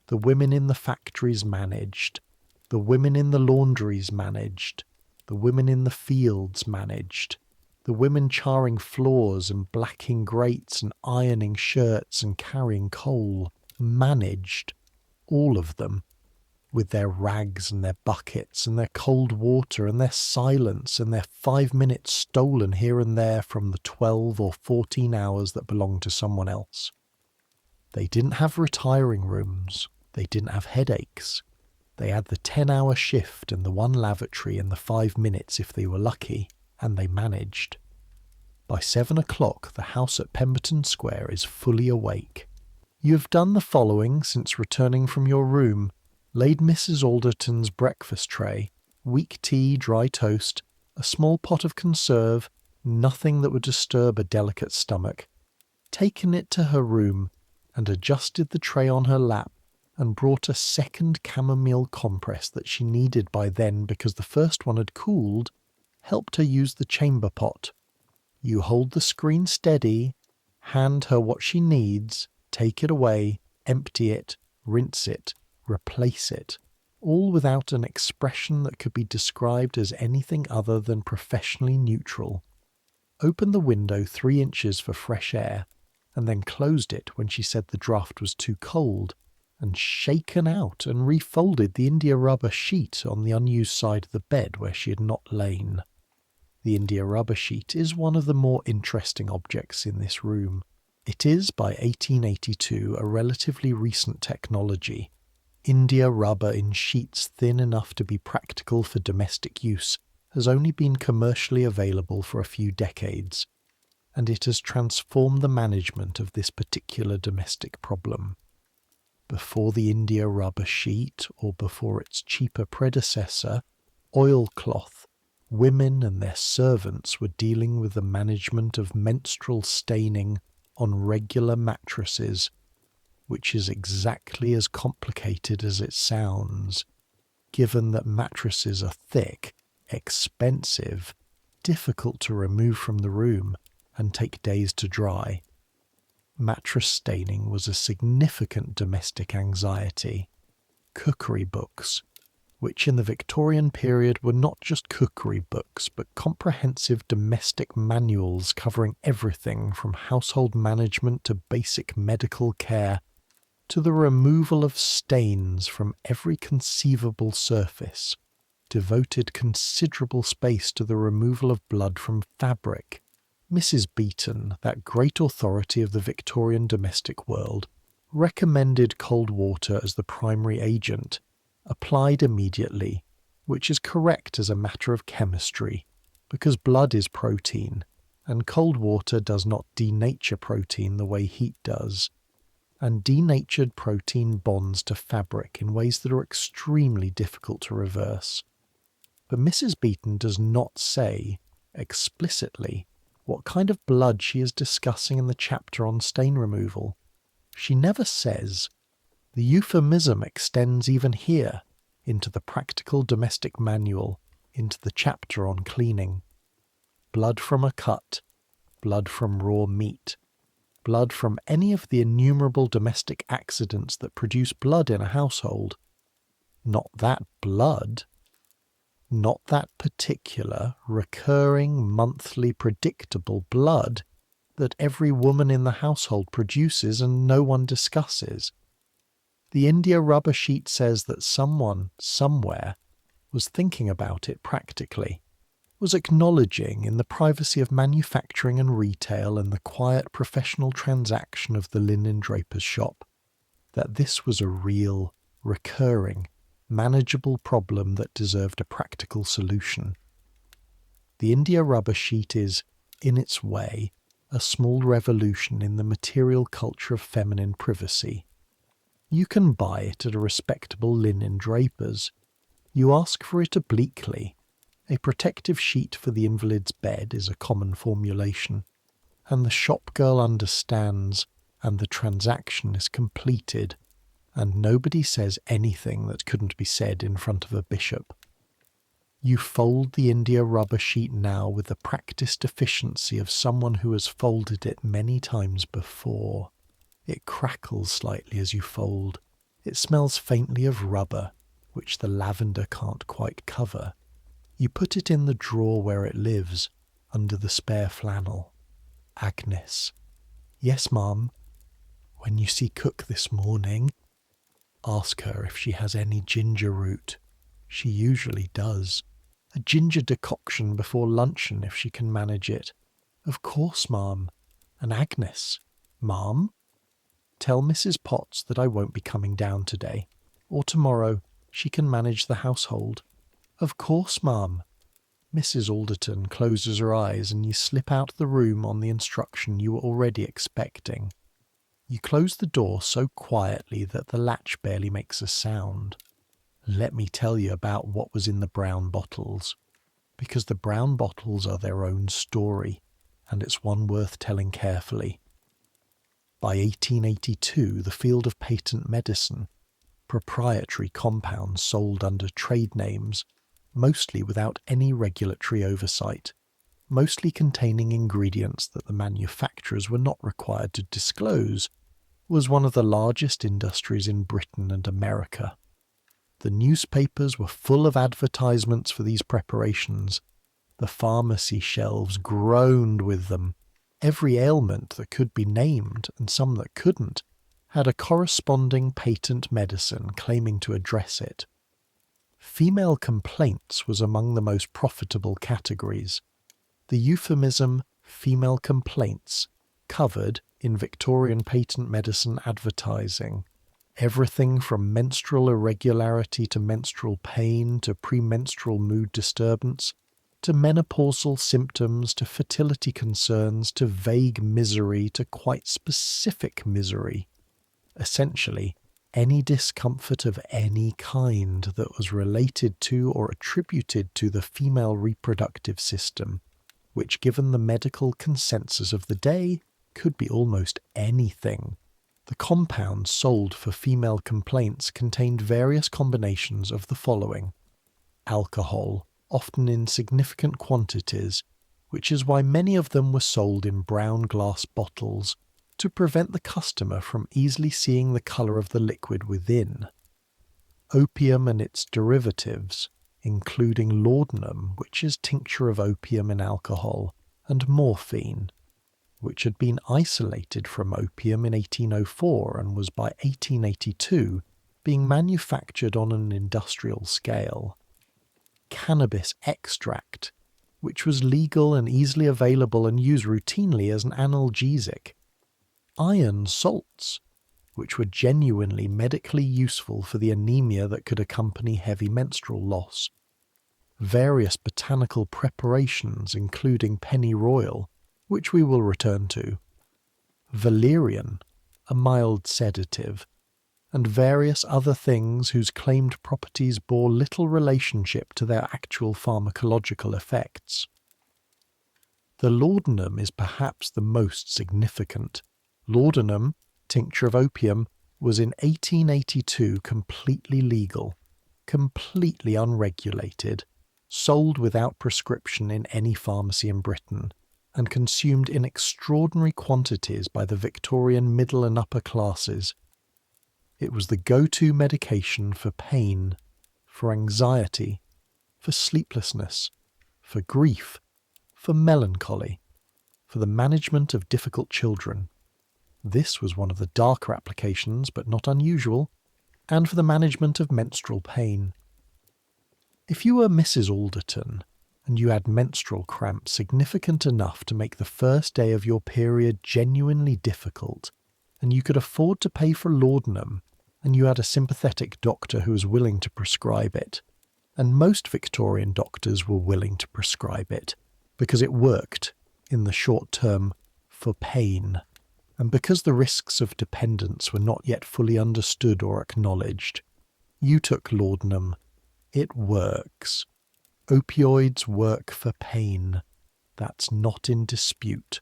The women in the factories managed. The women in the laundries managed. The women in the fields managed. The women charring floors and blacking grates and ironing shirts and carrying coal managed. All of them. With their rags and their buckets and their cold water and their silence and their 5 minutes stolen here and there from the 12 or 14 hours that belonged to someone else. They didn't have retiring rooms. They didn't have headaches. They had the 10-hour shift and the one lavatory and the 5 minutes if they were lucky, and they managed. By 7 o'clock the house at Pemberton Square is fully awake. You have done the following since returning from your room. laid Mrs. Alderton's breakfast tray, weak tea, dry toast, a small pot of conserve, nothing that would disturb a delicate stomach, taken it to her room and adjusted the tray on her lap, and brought a second chamomile compress that she needed by then because the first one had cooled, helped her use the chamber pot. You hold the screen steady, hand her what she needs, take it away, empty it, rinse it, replace it, all without an expression that could be described as anything other than professionally neutral. Opened the window 3 inches for fresh air, and then closed it when she said the draught was too cold, and shaken out and refolded the India rubber sheet on the unused side of the bed where she had not lain. The India rubber sheet is one of the more interesting objects in this room. It is, by 1882, a relatively recent technology. India rubber in sheets thin enough to be practical for domestic use has only been commercially available for a few decades, and it has transformed the management of this particular domestic problem. Before the India rubber sheet, or before its cheaper predecessor, oilcloth, women and their servants were dealing with the management of menstrual staining on regular mattresses, which is exactly as complicated as it sounds, given that mattresses are thick, expensive, difficult to remove from the room, and take days to dry. Mattress staining was a significant domestic anxiety. Cookery books, which in the Victorian period were not just cookery books, but comprehensive domestic manuals covering everything from household management to basic medical care, to the removal of stains from every conceivable surface, devoted considerable space to the removal of blood from fabric. Mrs. Beeton, that great authority of the Victorian domestic world, recommended cold water as the primary agent, applied immediately, which is correct as a matter of chemistry, because blood is protein, and cold water does not denature protein the way heat does, and denatured protein bonds to fabric in ways that are extremely difficult to reverse. But Mrs. Beeton does not say, explicitly, what kind of blood she is discussing in the chapter on stain removal. She never says. The euphemism extends even here, into the practical domestic manual, into the chapter on cleaning. Blood from a cut, blood from raw meat, blood from any of the innumerable domestic accidents that produce blood in a household. Not that blood. Not that particular, recurring, monthly, predictable blood that every woman in the household produces and no one discusses. The India rubber sheet says that someone, somewhere, was thinking about it practically, was acknowledging in the privacy of manufacturing and retail and the quiet professional transaction of the linen draper's shop, that this was a real, recurring, manageable problem that deserved a practical solution. The India rubber sheet is, in its way, a small revolution in the material culture of feminine privacy. You can buy it at a respectable linen draper's. You ask for it obliquely. A protective sheet for the invalid's bed is a common formulation, and the shop girl understands, and the transaction is completed, and nobody says anything that couldn't be said in front of a bishop. You fold the India rubber sheet now with the practiced efficiency of someone who has folded it many times before. It crackles slightly as you fold. It smells faintly of rubber, which the lavender can't quite cover. You put it in the drawer where it lives, under the spare flannel. Agnes. Yes, ma'am. When you see cook this morning, ask her if she has any ginger root. She usually does. A ginger decoction before luncheon if she can manage it. Of course, ma'am. And Agnes. Ma'am? Tell Mrs. Potts that I won't be coming down today, or tomorrow. She can manage the household. Of course, ma'am. Mrs. Alderton closes her eyes and you slip out of the room on the instruction you were already expecting. You close the door so quietly that the latch barely makes a sound. Let me tell you about what was in the brown bottles, because the brown bottles are their own story, and it's one worth telling carefully. By 1882, the field of patent medicine, proprietary compounds sold under trade names, mostly without any regulatory oversight, mostly containing ingredients that the manufacturers were not required to disclose, was one of the largest industries in Britain and America. The newspapers were full of advertisements for these preparations. The pharmacy shelves groaned with them. Every ailment that could be named, and some that couldn't, had a corresponding patent medicine claiming to address it. Female complaints was among the most profitable categories. The euphemism female complaints covered, in Victorian patent medicine advertising, everything from menstrual irregularity to menstrual pain to premenstrual mood disturbance, to menopausal symptoms to fertility concerns to vague misery to quite specific misery. Essentially, any discomfort of any kind that was related to or attributed to the female reproductive system, which, given the medical consensus of the day, could be almost anything. The compounds sold for female complaints contained various combinations of the following: alcohol, often in significant quantities, which is why many of them were sold in brown glass bottles, to prevent the customer from easily seeing the colour of the liquid within. Opium and its derivatives, including laudanum, which is tincture of opium in alcohol, and morphine, which had been isolated from opium in 1804 and was by 1882 being manufactured on an industrial scale. Cannabis extract, which was legal and easily available and used routinely as an analgesic. Iron salts, which were genuinely medically useful for the anemia that could accompany heavy menstrual loss. Various botanical preparations, including pennyroyal, which we will return to. Valerian, a mild sedative, and various other things whose claimed properties bore little relationship to their actual pharmacological effects. The laudanum is perhaps the most significant. Laudanum, tincture of opium, was in 1882 completely legal, completely unregulated, sold without prescription in any pharmacy in Britain, and consumed in extraordinary quantities by the Victorian middle and upper classes. It was the go-to medication for pain, for anxiety, for sleeplessness, for grief, for melancholy, for the management of difficult children. This was one of the darker applications, but not unusual, and for the management of menstrual pain. If you were Mrs. Alderton, and you had menstrual cramps significant enough to make the first day of your period genuinely difficult, and you could afford to pay for laudanum, and you had a sympathetic doctor who was willing to prescribe it, and most Victorian doctors were willing to prescribe it, because it worked, in the short term, for pain, and because the risks of dependence were not yet fully understood or acknowledged. You took laudanum. It works. Opioids work for pain. That's not in dispute.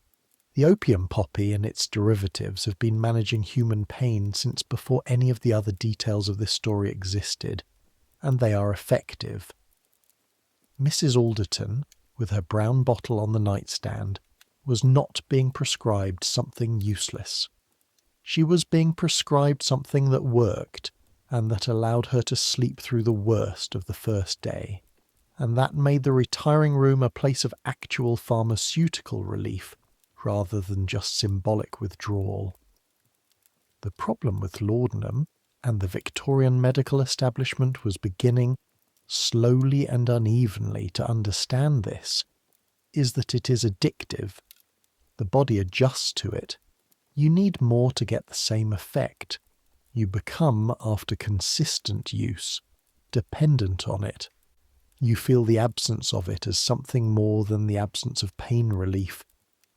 The opium poppy and its derivatives have been managing human pain since before any of the other details of this story existed, and they are effective. Mrs. Alderton, with her brown bottle on the nightstand, was not being prescribed something useless. She was being prescribed something that worked, and that allowed her to sleep through the worst of the first day. And that made the retiring room a place of actual pharmaceutical relief, rather than just symbolic withdrawal. The problem with laudanum, and the Victorian medical establishment was beginning, slowly and unevenly, to understand this, is that it is addictive. The body adjusts to it. You need more to get the same effect. You become, after consistent use, dependent on it. You feel the absence of it as something more than the absence of pain relief.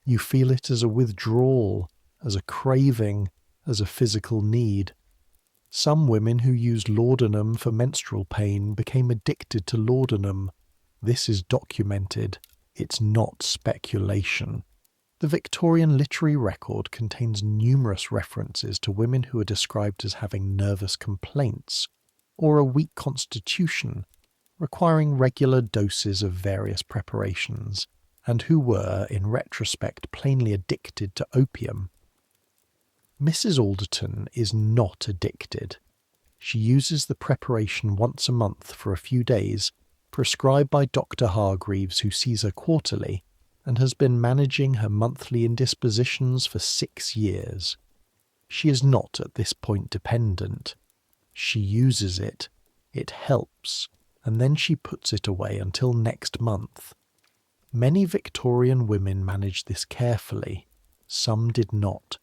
You feel it as a withdrawal, as a craving, as a physical need. Some women who used laudanum for menstrual pain became addicted to laudanum. This is documented. It's not speculation. The Victorian literary record contains numerous references to women who are described as having nervous complaints or a weak constitution, requiring regular doses of various preparations, and who were, in retrospect, plainly addicted to opium. Mrs. Alderton is not addicted. She uses the preparation once a month for a few days, prescribed by Dr. Hargreaves, who sees her quarterly, and has been managing her monthly indispositions for 6 years. She is not at this point dependent. She uses it, it helps, and then she puts it away until next month. Many Victorian women managed this carefully. Some did not.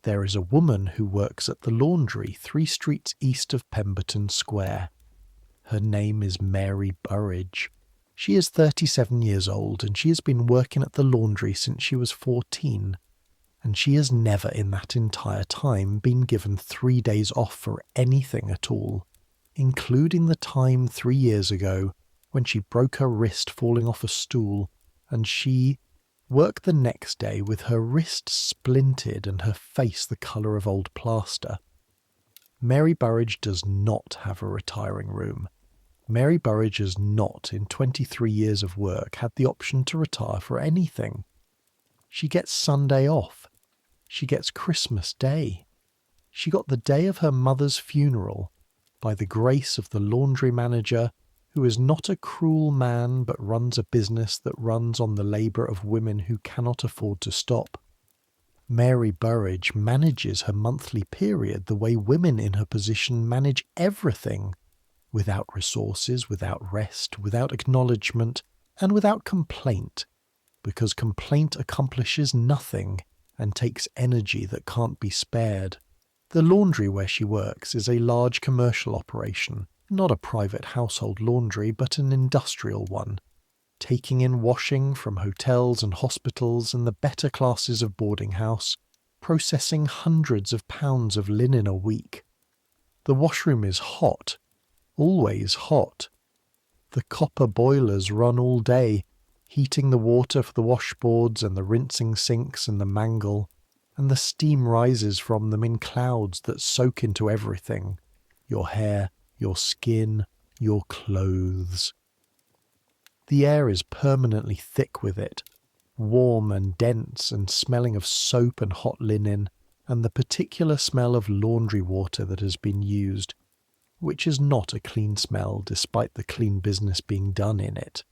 There is a woman who works at the laundry 3 streets east of Pemberton Square. Her name is Mary Burridge. She is 37 years old, and she has been working at the laundry since she was 14. And she has never in that entire time been given 3 days off for anything at all, including the time 3 years ago when she broke her wrist falling off a stool, and she worked the next day with her wrist splintered and her face the colour of old plaster. Mary Burridge does not have a retiring room. Mary Burridge has not, in 23 years of work, had the option to retire for anything. She gets Sunday off. She gets Christmas Day. She got the day of her mother's funeral, by the grace of the laundry manager, who is not a cruel man but runs a business that runs on the labour of women who cannot afford to stop. Mary Burridge manages her monthly period the way women in her position manage everything, without resources, without rest, without acknowledgement, and without complaint, because complaint accomplishes nothing and takes energy that can't be spared. The laundry where she works is a large commercial operation, not a private household laundry, but an industrial one, taking in washing from hotels and hospitals and the better classes of boarding house, processing hundreds of pounds of linen a week. The washroom is hot, always hot. The copper boilers run all day, heating the water for the washboards and the rinsing sinks and the mangle, and the steam rises from them in clouds that soak into everything, your hair, your skin, your clothes. The air is permanently thick with it, warm and dense and smelling of soap and hot linen, and the particular smell of laundry water that has been used, which is not a clean smell despite the clean business being done in it.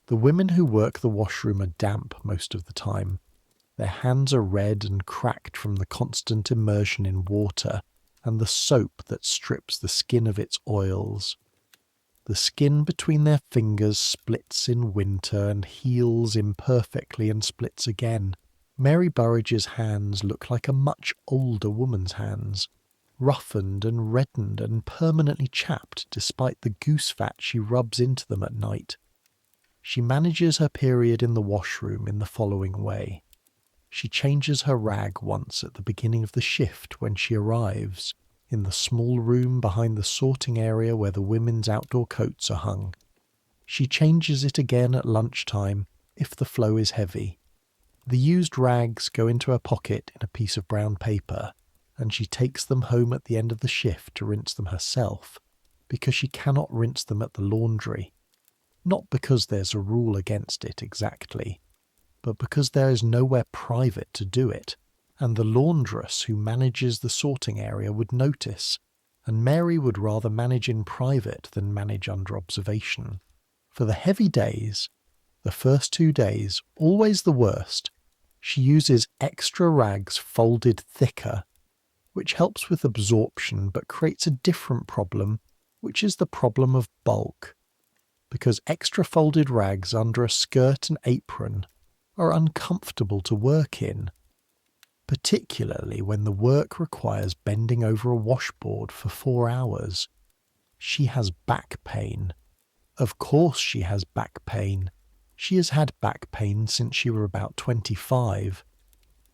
The women who work the washroom are damp most of the time. Their hands are red and cracked from the constant immersion in water and the soap that strips the skin of its oils. The skin between their fingers splits in winter and heals imperfectly and splits again. Mary Burridge's hands look like a much older woman's hands, roughened and reddened and permanently chapped despite the goose fat she rubs into them at night. She manages her period in the washroom in the following way. She changes her rag once at the beginning of the shift when she arrives, in the small room behind the sorting area where the women's outdoor coats are hung. She changes it again at lunchtime if the flow is heavy. The used rags go into her pocket in a piece of brown paper, and she takes them home at the end of the shift to rinse them herself, because she cannot rinse them at the laundry. Not because there's a rule against it exactly, but because there is nowhere private to do it, and the laundress who manages the sorting area would notice, and Mary would rather manage in private than manage under observation. For the heavy days, the first 2 days, always the worst, she uses extra rags folded thicker, which helps with absorption but creates a different problem, which is the problem of bulk, because extra folded rags under a skirt and apron are uncomfortable to work in, particularly when the work requires bending over a washboard for 4 hours. She has back pain. Of course she has back pain. She has had back pain since she was about 25.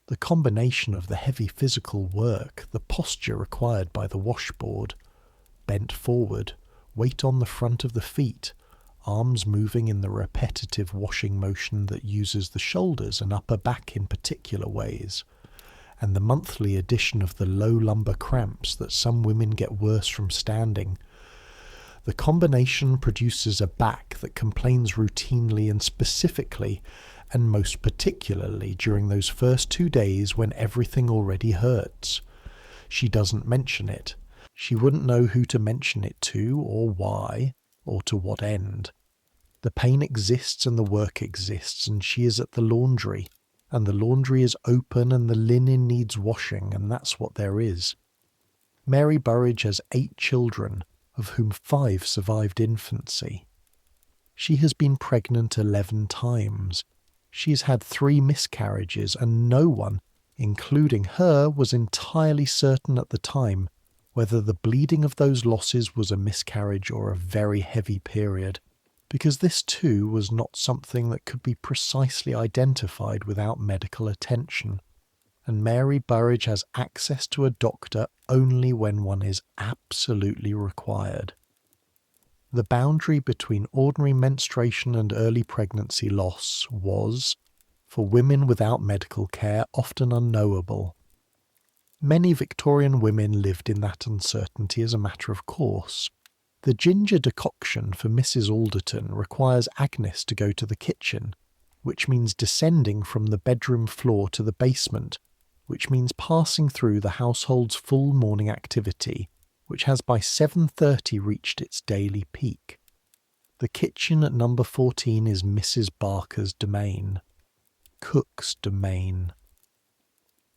The combination of the heavy physical work, the posture required by the washboard, bent forward, weight on the front of the feet, arms moving in the repetitive washing motion that uses the shoulders and upper back in particular ways, and the monthly addition of the low lumbar cramps that some women get worse from standing. The combination produces a back that complains routinely and specifically, and most particularly during those first 2 days when everything already hurts. She doesn't mention it. She wouldn't know who to mention it to, or why, or to what end. The pain exists and the work exists, and she is at the laundry, and the laundry is open and the linen needs washing, and that's what there is. Mary Burridge has 8 children, of whom 5 survived infancy. She has been pregnant 11 times. She has had 3 miscarriages, and no one, including her, was entirely certain at the time whether the bleeding of those losses was a miscarriage or a very heavy period, because this too was not something that could be precisely identified without medical attention, and Mary Burridge has access to a doctor only when one is absolutely required. The boundary between ordinary menstruation and early pregnancy loss was, for women without medical care, often unknowable. Many Victorian women lived in that uncertainty as a matter of course. The ginger decoction for Mrs. Alderton requires Agnes to go to the kitchen, which means descending from the bedroom floor to the basement, which means passing through the household's full morning activity, which has by 7:30 reached its daily peak. The kitchen at number 14 is Mrs. Barker's domain. Cook's domain.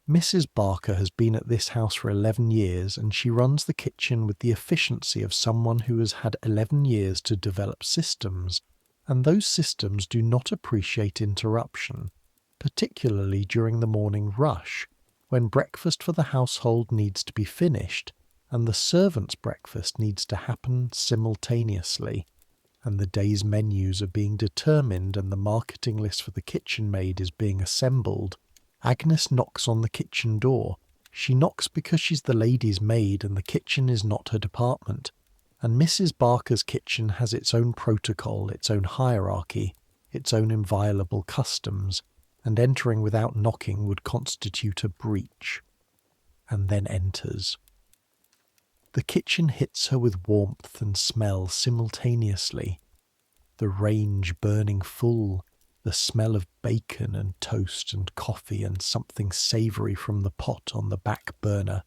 Mrs. Barker has been at this house for 11 years, and she runs the kitchen with the efficiency of someone who has had 11 years to develop systems, and those systems do not appreciate interruption, particularly during the morning rush, when breakfast for the household needs to be finished, and the servants' breakfast needs to happen simultaneously, and the day's menus are being determined and the marketing list for the kitchen maid is being assembled. Agnes knocks on the kitchen door. She knocks because she's the lady's maid and the kitchen is not her department, and Mrs. Barker's kitchen has its own protocol, its own hierarchy, its own inviolable customs, and entering without knocking would constitute a breach. And then enters. The kitchen hits her with warmth and smell simultaneously. The range burning full, the smell of bacon and toast and coffee and something savoury from the pot on the back burner,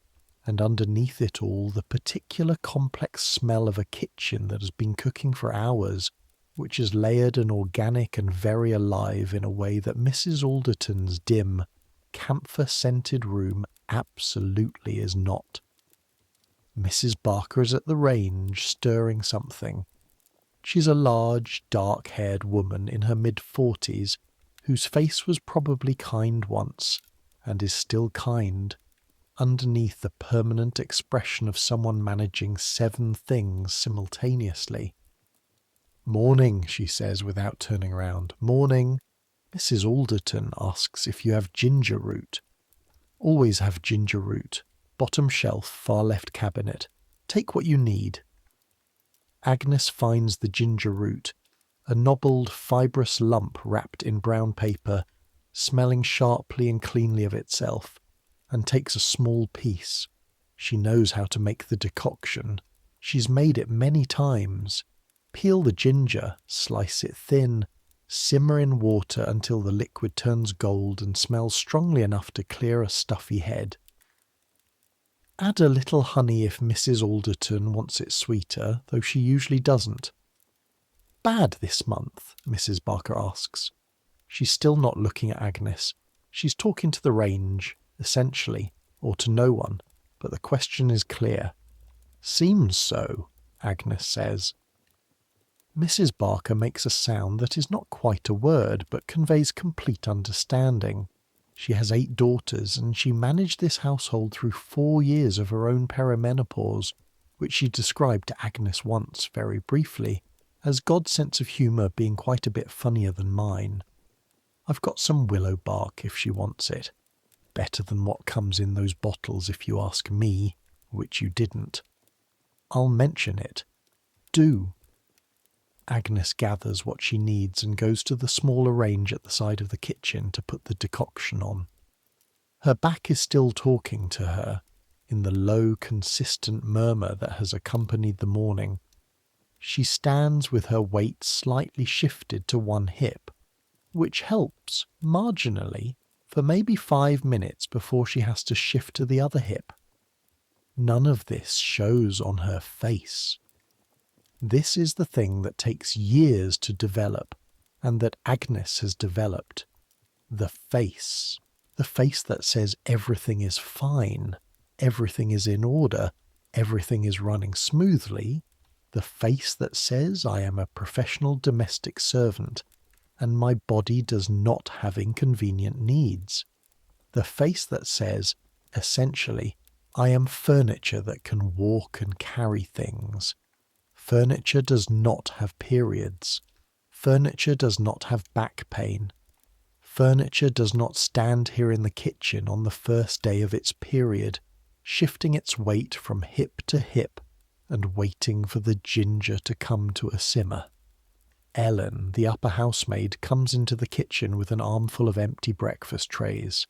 and underneath it all the particular complex smell of a kitchen that has been cooking for hours, which is layered and organic and very alive in a way that Mrs. Alderton's dim, camphor-scented room absolutely is not. Mrs. Barker is at the range, stirring something. She's a large, dark-haired woman in her mid-40s, whose face was probably kind once, and is still kind, underneath the permanent expression of someone managing 7 things simultaneously. "Morning," she says without turning round. "Morning." Mrs. Alderton asks if you have ginger root. "Always have ginger root. Bottom shelf, far left cabinet. Take what you need." Agnes finds the ginger root, a nobbled, fibrous lump wrapped in brown paper, smelling sharply and cleanly of itself, and takes a small piece. She knows how to make the decoction. She's made it many times. Peel the ginger, slice it thin, simmer in water until the liquid turns gold and smells strongly enough to clear a stuffy head. Add a little honey if Mrs. Alderton wants it sweeter, though she usually doesn't. "Bad this month?" Mrs. Barker asks. She's still not looking at Agnes. She's talking to the range, essentially, or to no one, but the question is clear. "Seems so," Agnes says. Mrs. Barker makes a sound that is not quite a word, but conveys complete understanding. She has 8 daughters, and she managed this household through 4 years of her own perimenopause, which she described to Agnes once, very briefly, as God's sense of humour being quite a bit funnier than mine. "I've got some willow bark if she wants it." Better than what comes in those bottles if you ask me, which you didn't. I'll mention it. Do. Agnes gathers what she needs and goes to the smaller range at the side of the kitchen to put the decoction on. Her back is still talking to her, in the low, consistent murmur that has accompanied the morning. She stands with her weight slightly shifted to one hip, which helps, marginally, for maybe 5 minutes before she has to shift to the other hip. None of this shows on her face. This is the thing that takes years to develop, and that Agnes has developed. The face. The face that says everything is fine, everything is in order, everything is running smoothly. The face that says I am a professional domestic servant, and my body does not have inconvenient needs. The face that says, essentially, I am furniture that can walk and carry things. Furniture does not have periods. Furniture does not have back pain. Furniture does not stand here in the kitchen on the first day of its period, shifting its weight from hip to hip and waiting for the ginger to come to a simmer. Ellen, the upper housemaid, comes into the kitchen with an armful of empty breakfast trays.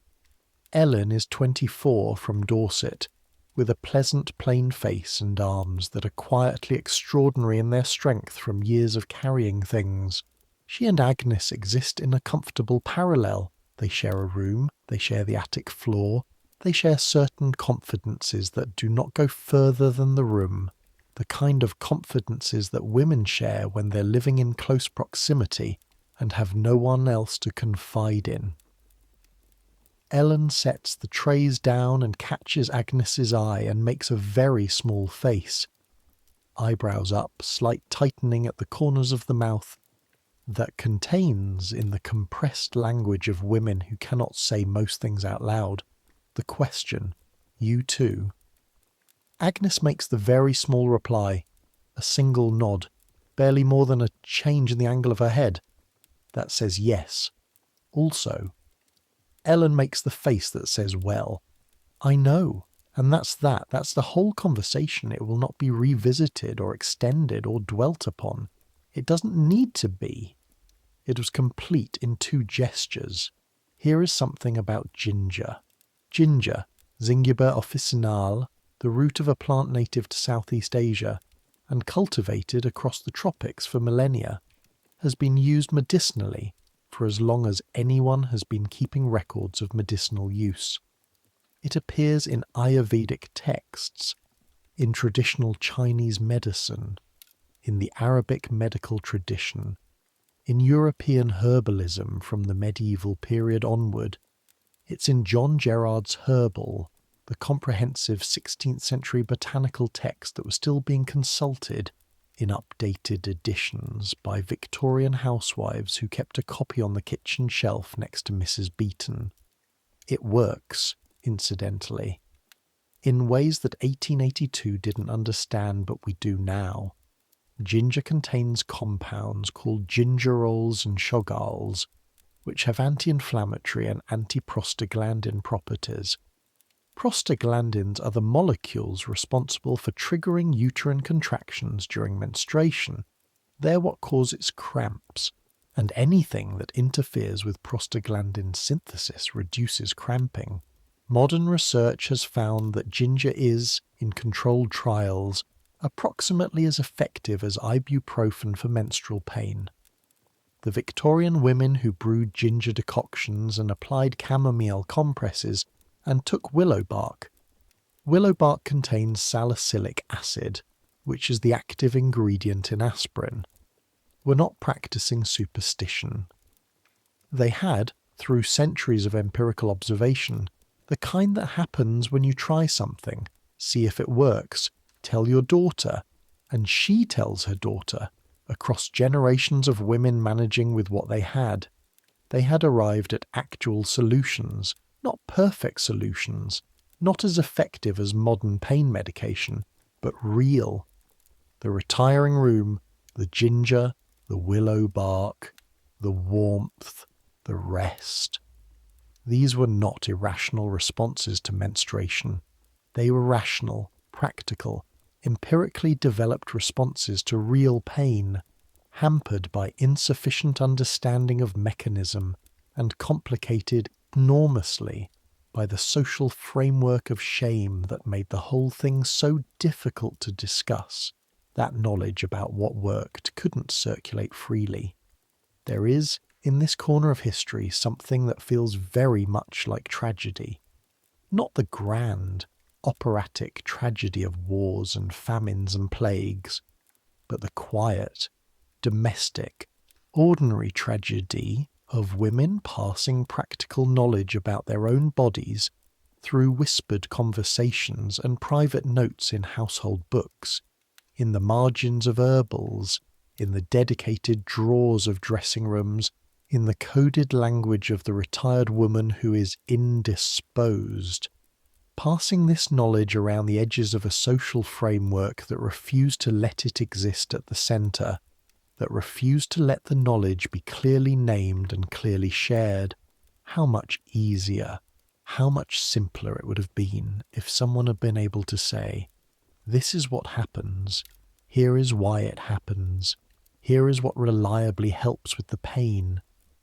Ellen is 24 from Dorset, with a pleasant plain face and arms that are quietly extraordinary in their strength from years of carrying things. She and Agnes exist in a comfortable parallel. They share a room, they share the attic floor, they share certain confidences that do not go further than the room. The kind of confidences that women share when they're living in close proximity and have no one else to confide in. Ellen sets the trays down and catches Agnes's eye and makes a very small face. Eyebrows up, slight tightening at the corners of the mouth, that contains, in the compressed language of women who cannot say most things out loud, the question, "You too?" Agnes makes the very small reply, a single nod, barely more than a change in the angle of her head. That says yes. Also, Ellen makes the face that says, well, I know, and that's that. That's the whole conversation. It will not be revisited or extended or dwelt upon. It doesn't need to be. It was complete in 2 gestures. Here is something about ginger. Ginger, Zingiber officinale, the root of a plant native to Southeast Asia, and cultivated across the tropics for millennia, has been used medicinally for as long as anyone has been keeping records of medicinal use. It appears in Ayurvedic texts, in traditional Chinese medicine, in the Arabic medical tradition, in European herbalism from the medieval period onward. It's in John Gerard's Herbal, the comprehensive 16th century botanical text that was still being consulted in updated editions by Victorian housewives who kept a copy on the kitchen shelf next to Mrs. Beeton. It works, incidentally, in ways that 1882 didn't understand but we do now. Ginger contains compounds called gingerols and shoggols, which have anti-inflammatory and anti-prostaglandin properties. Prostaglandins are the molecules responsible for triggering uterine contractions during menstruation. They're what causes cramps, and anything that interferes with prostaglandin synthesis reduces cramping. Modern research has found that ginger is, in controlled trials, approximately as effective as ibuprofen for menstrual pain. The Victorian women who brewed ginger decoctions and applied chamomile compresses and took willow bark. Willow bark contains salicylic acid, which is the active ingredient in aspirin. Were not practicing superstition. They had, through centuries of empirical observation, the kind that happens when you try something, see if it works, tell your daughter, and she tells her daughter, across generations of women managing with what they had. They had arrived at actual solutions, not perfect solutions, not as effective as modern pain medication, but real. The retiring room, the ginger, the willow bark, the warmth, the rest. These were not irrational responses to menstruation. They were rational, practical, empirically developed responses to real pain, hampered by insufficient understanding of mechanism and complicated enormously by the social framework of shame that made the whole thing so difficult to discuss. That knowledge about what worked couldn't circulate freely. There is, in this corner of history, something that feels very much like tragedy. Not the grand, operatic tragedy of wars and famines and plagues, but the quiet, domestic, ordinary tragedy of women passing practical knowledge about their own bodies through whispered conversations and private notes in household books, in the margins of herbals, in the dedicated drawers of dressing rooms, in the coded language of the retired woman who is indisposed, passing this knowledge around the edges of a social framework that refused to let it exist at the centre, that refused to let the knowledge be clearly named and clearly shared. How much easier, how much simpler it would have been if someone had been able to say, "This is what happens, here is why it happens, here is what reliably helps with the pain,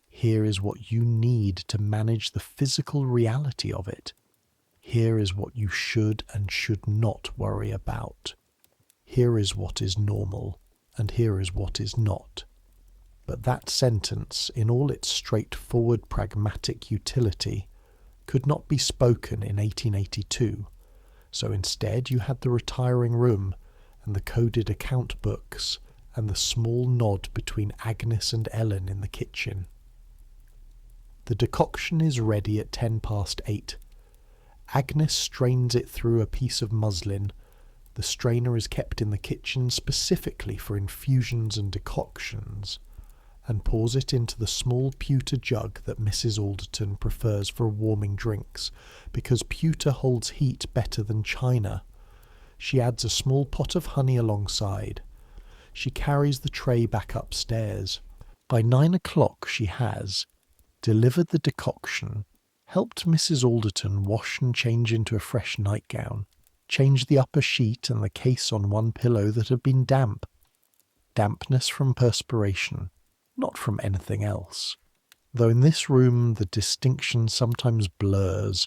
here is what you need to manage the physical reality of it, here is what you should and should not worry about, here is what is normal, and here is what is not." But that sentence, in all its straightforward pragmatic utility, could not be spoken in 1882, so instead you had the retiring room and the coded account books and the small nod between Agnes and Ellen in the kitchen. The decoction is ready at 8:10. Agnes strains it through a piece of muslin. The strainer is kept in the kitchen specifically for infusions and decoctions, and pours it into the small pewter jug that Mrs. Alderton prefers for warming drinks, because pewter holds heat better than china. She adds a small pot of honey alongside. She carries the tray back upstairs. By 9 o'clock she has delivered the decoction, helped Mrs. Alderton wash and change into a fresh nightgown, changed the upper sheet and the case on one pillow that had been damp. Dampness from perspiration, not from anything else. Though in this room the distinction sometimes blurs,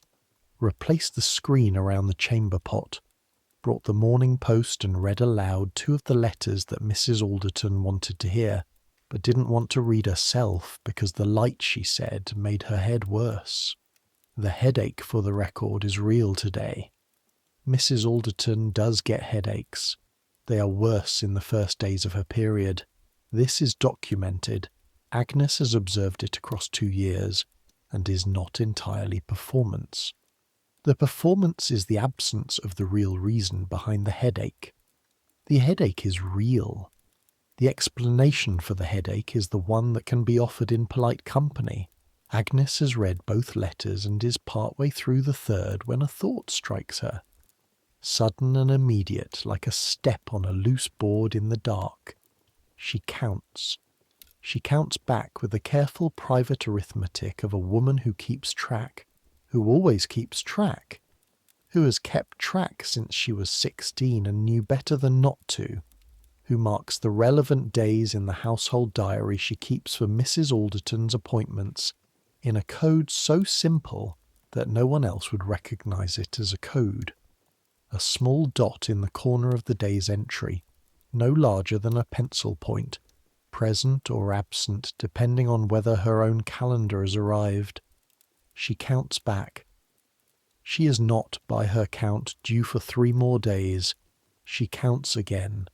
replaced the screen around the chamber pot, brought the Morning Post and read aloud 2 of the letters that Mrs. Alderton wanted to hear, but didn't want to read herself because the light, she said, made her head worse. The headache, for the record, is real today. Mrs. Alderton does get headaches. They are worse in the first days of her period. This is documented. Agnes has observed it across 2 years, and is not entirely performance. The performance is the absence of the real reason behind the headache. The headache is real. The explanation for the headache is the one that can be offered in polite company. Agnes has read both letters and is partway through the third when a thought strikes her. Sudden and immediate, like a step on a loose board in the dark. She counts. She counts back with the careful private arithmetic of a woman who keeps track, who always keeps track, who has kept track since she was 16 and knew better than not to, who marks the relevant days in the household diary she keeps for Mrs. Alderton's appointments in a code so simple that no one else would recognise it as a code. A small dot in the corner of the day's entry, no larger than a pencil point, present or absent depending on whether her own calendar has arrived. She counts back. She is not, by her count, due for 3 more days. She counts again.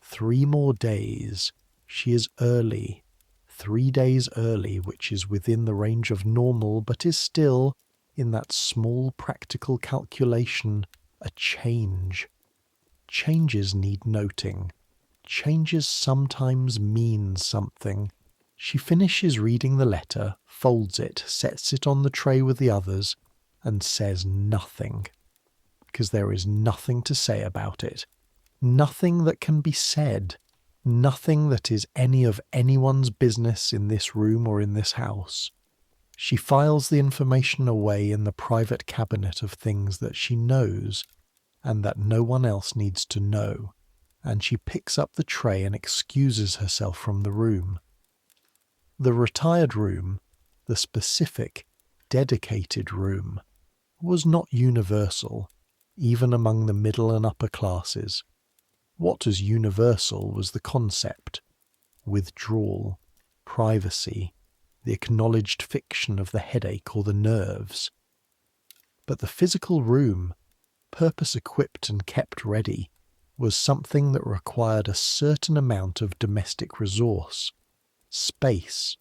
3 more days. She is early. 3 days early, which is within the range of normal, but is still, in that small practical calculation, a change. Changes need noting. Changes sometimes mean something. She finishes reading the letter, folds it, sets it on the tray with the others, and says nothing. Because there is nothing to say about it. Nothing that can be said. Nothing that is any of anyone's business in this room or in this house. She files the information away in the private cabinet of things that she knows and that no one else needs to know, and she picks up the tray and excuses herself from the room. The retired room, the specific, dedicated room, was not universal, even among the middle and upper classes. What was universal was the concept: withdrawal, privacy, the acknowledged fiction of the headache or the nerves. But the physical room, purpose-equipped and kept ready, was something that required a certain amount of domestic resource, space,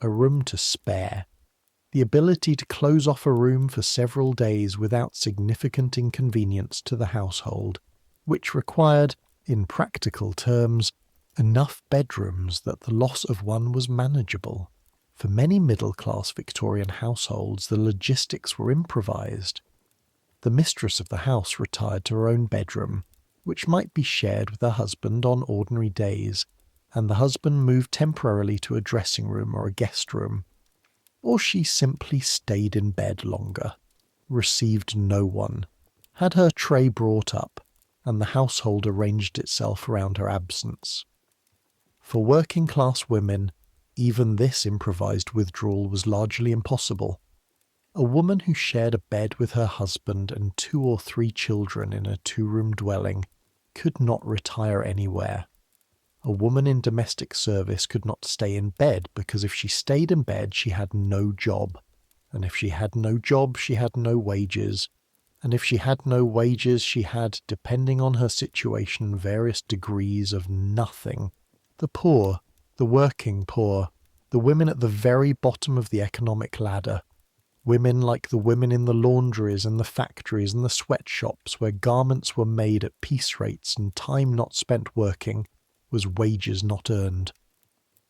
a room to spare, the ability to close off a room for several days without significant inconvenience to the household, which required, in practical terms, enough bedrooms that the loss of one was manageable. For many middle-class Victorian households, the logistics were improvised. The mistress of the house retired to her own bedroom, which might be shared with her husband on ordinary days, and the husband moved temporarily to a dressing room or a guest room. Or she simply stayed in bed longer, received no one, had her tray brought up, and the household arranged itself around her absence. For working-class women, even this improvised withdrawal was largely impossible. A woman who shared a bed with her husband and 2 or 3 children in a 2-room dwelling could not retire anywhere. A woman in domestic service could not stay in bed because if she stayed in bed she had no job, and if she had no job she had no wages, and if she had no wages she had, depending on her situation, various degrees of nothing. The poor, the working poor, the women at the very bottom of the economic ladder, women like the women in the laundries and the factories and the sweatshops where garments were made at piece rates and time not spent working was wages not earned.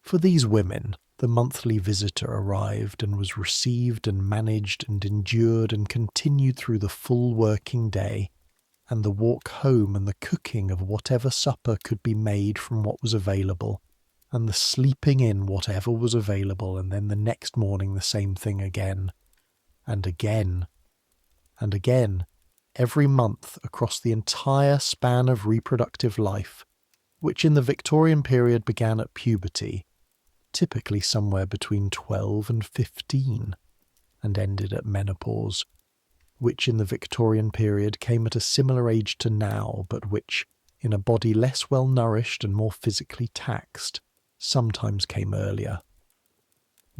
For these women, the monthly visitor arrived and was received and managed and endured and continued through the full working day, and the walk home and the cooking of whatever supper could be made from what was available, and the sleeping in whatever was available, and then the next morning the same thing again, and again, and again, every month across the entire span of reproductive life, which in the Victorian period began at puberty, typically somewhere between 12 and 15, and ended at menopause, which in the Victorian period came at a similar age to now, but which, in a body less well nourished and more physically taxed, sometimes came earlier.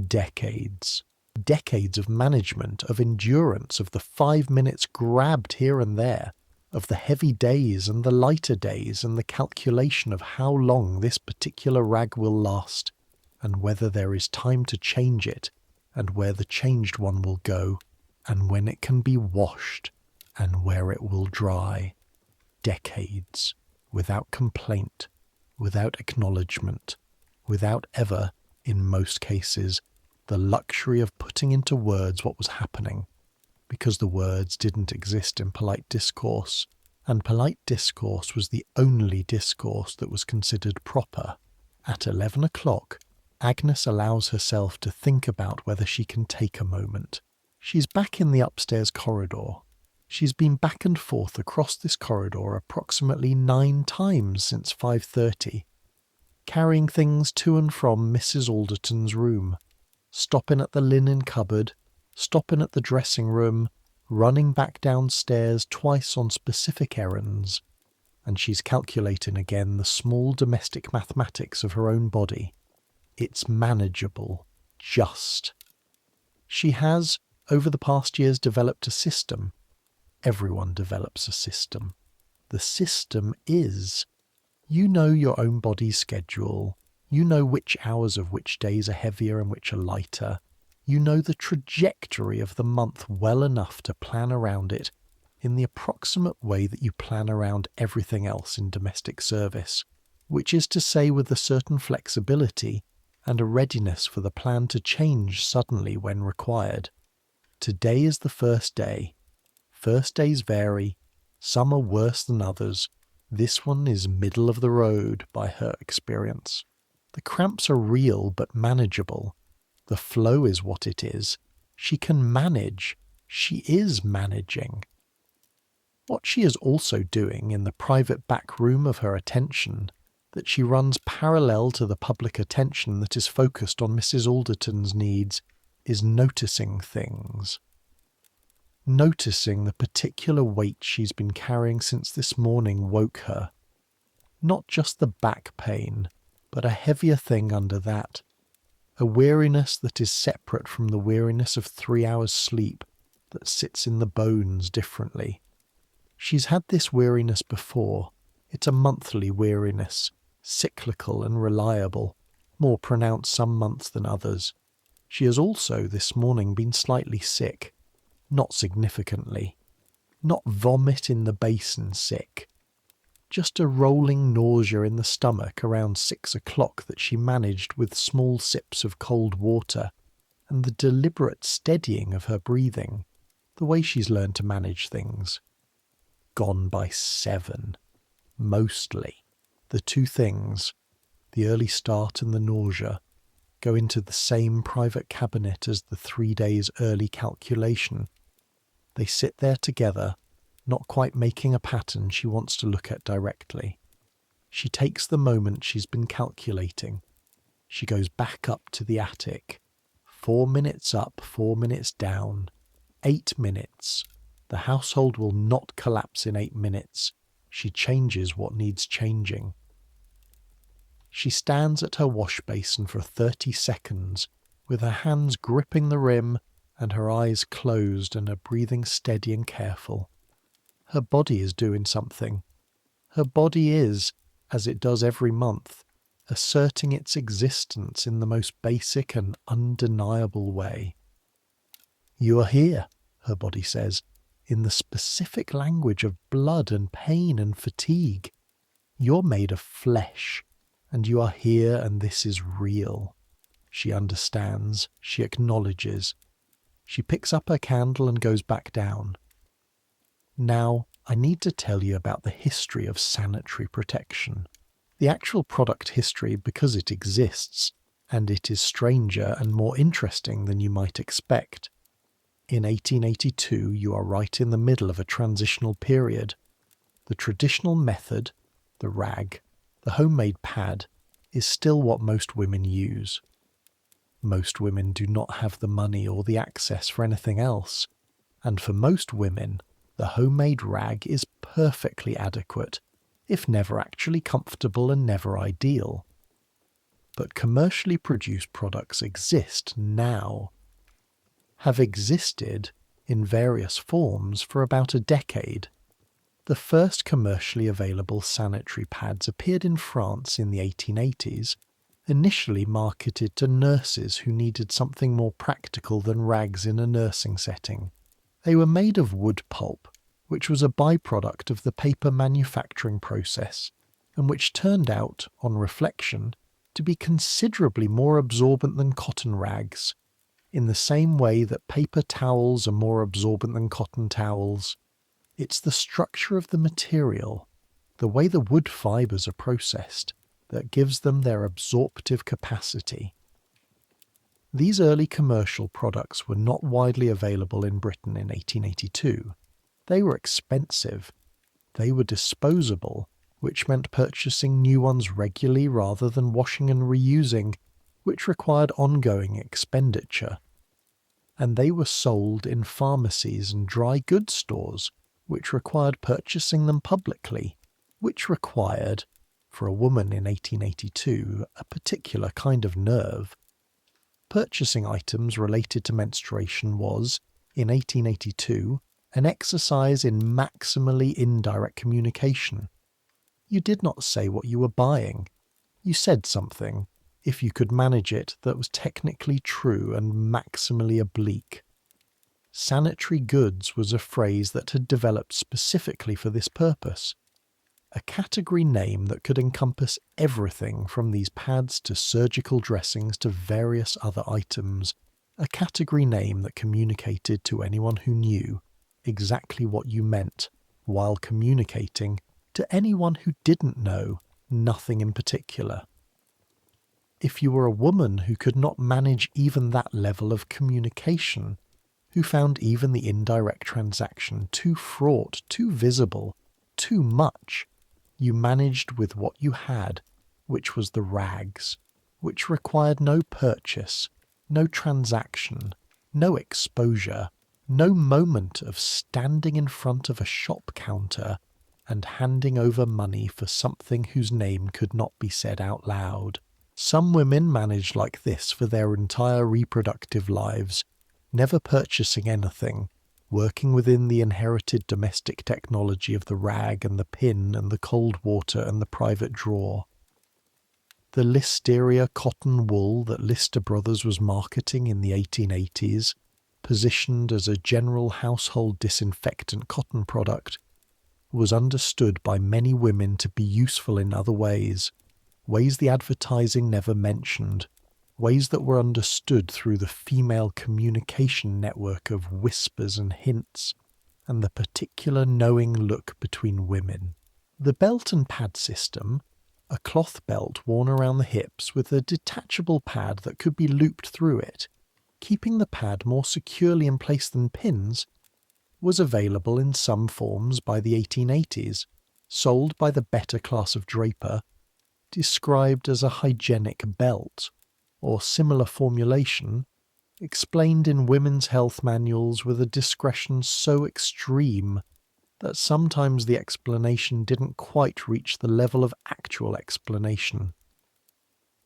Decades. Decades of management, of endurance, of the 5 minutes grabbed here and there, of the heavy days and the lighter days, and the calculation of how long this particular rag will last, and whether there is time to change it, and where the changed one will go, and when it can be washed, and where it will dry. Decades, without complaint, without acknowledgement, without ever, in most cases, the luxury of putting into words what was happening, because the words didn't exist in polite discourse, and polite discourse was the only discourse that was considered proper. At 11 o'clock, Agnes allows herself to think about whether she can take a moment. She's back in the upstairs corridor. She's been back and forth across this corridor approximately 9 times since 5:30, carrying things to and from Mrs. Alderton's room, stopping at the linen cupboard, stopping at the dressing room, running back downstairs twice on specific errands, and she's calculating again the small domestic mathematics of her own body. It's manageable, just. She has, over the past years, developed a system. Everyone develops a system. The system is, you know your own body's schedule. You know which hours of which days are heavier and which are lighter. You know the trajectory of the month well enough to plan around it in the approximate way that you plan around everything else in domestic service, which is to say with a certain flexibility and a readiness for the plan to change suddenly when required. Today is the first day. First days vary. Some are worse than others. This one is middle of the road by her experience. The cramps are real but manageable. The flow is what it is. She can manage. She is managing. What she is also doing in the private back room of her attention, that she runs parallel to the public attention that is focused on Mrs. Alderton's needs, is noticing things. Noticing the particular weight she's been carrying since this morning woke her. Not just the back pain, but a heavier thing under that. A weariness that is separate from the weariness of 3 hours' sleep that sits in the bones differently. She's had this weariness before. It's a monthly weariness, cyclical and reliable, more pronounced some months than others. She has also this morning been slightly sick, not significantly. Not vomit in the basin sick. Just a rolling nausea in the stomach around 6 o'clock that she managed with small sips of cold water and the deliberate steadying of her breathing, the way she's learned to manage things. Gone by 7. Mostly. The two things, the early start and the nausea, go into the same private cabinet as the 3 days early calculation. They sit there together, not quite making a pattern she wants to look at directly. She takes the moment she's been calculating. She goes back up to the attic. 4 minutes up, 4 minutes down. 8 minutes. The household will not collapse in 8 minutes. She changes what needs changing. She stands at her wash basin for 30 seconds, with her hands gripping the rim and her eyes closed and her breathing steady and careful. Her body is doing something. Her body is, as it does every month, asserting its existence in the most basic and undeniable way. "You are here," her body says, in the specific language of blood and pain and fatigue. "You're made of flesh, and you are here, and this is real." She understands. She acknowledges. She picks up her candle and goes back down. Now, I need to tell you about the history of sanitary protection. The actual product history, because it exists, and it is stranger and more interesting than you might expect. In 1882, you are right in the middle of a transitional period. The traditional method, the rag, the homemade pad, is still what most women use. Most women do not have the money or the access for anything else, and for most women, the homemade rag is perfectly adequate, if never actually comfortable and never ideal. But commercially produced products exist now, have existed in various forms for about a decade. The first commercially available sanitary pads appeared in France in the 1880s, initially marketed to nurses who needed something more practical than rags in a nursing setting. They were made of wood pulp, which was a byproduct of the paper manufacturing process, and which turned out, on reflection, to be considerably more absorbent than cotton rags, in the same way that paper towels are more absorbent than cotton towels. It's the structure of the material, the way the wood fibres are processed, that gives them their absorptive capacity. These early commercial products were not widely available in Britain in 1882. They were expensive. They were disposable, which meant purchasing new ones regularly rather than washing and reusing, which required ongoing expenditure. And they were sold in pharmacies and dry goods stores, which required purchasing them publicly, which required, for a woman in 1882, a particular kind of nerve. Purchasing items related to menstruation was, in 1882, an exercise in maximally indirect communication. You did not say what you were buying. You said something, if you could manage it, that was technically true and maximally oblique. Sanitary goods was a phrase that had developed specifically for this purpose. A category name that could encompass everything from these pads to surgical dressings to various other items. A category name that communicated to anyone who knew exactly what you meant, while communicating to anyone who didn't know nothing in particular. If you were a woman who could not manage even that level of communication, who found even the indirect transaction too fraught, too visible, too much, you managed with what you had, which was the rags, which required no purchase, no transaction, no exposure, no moment of standing in front of a shop counter and handing over money for something whose name could not be said out loud. Some women managed like this for their entire reproductive lives, never purchasing anything, working within the inherited domestic technology of the rag and the pin and the cold water and the private drawer. The Listeria cotton wool that Lister Brothers was marketing in the 1880s, positioned as a general household disinfectant cotton product, was understood by many women to be useful in other ways the advertising never mentioned, ways that were understood through the female communication network of whispers and hints, and the particular knowing look between women. The belt and pad system, a cloth belt worn around the hips with a detachable pad that could be looped through it, keeping the pad more securely in place than pins, was available in some forms by the 1880s, sold by the better class of draper, described as a hygienic belt, or similar formulation, explained in women's health manuals with a discretion so extreme that sometimes the explanation didn't quite reach the level of actual explanation.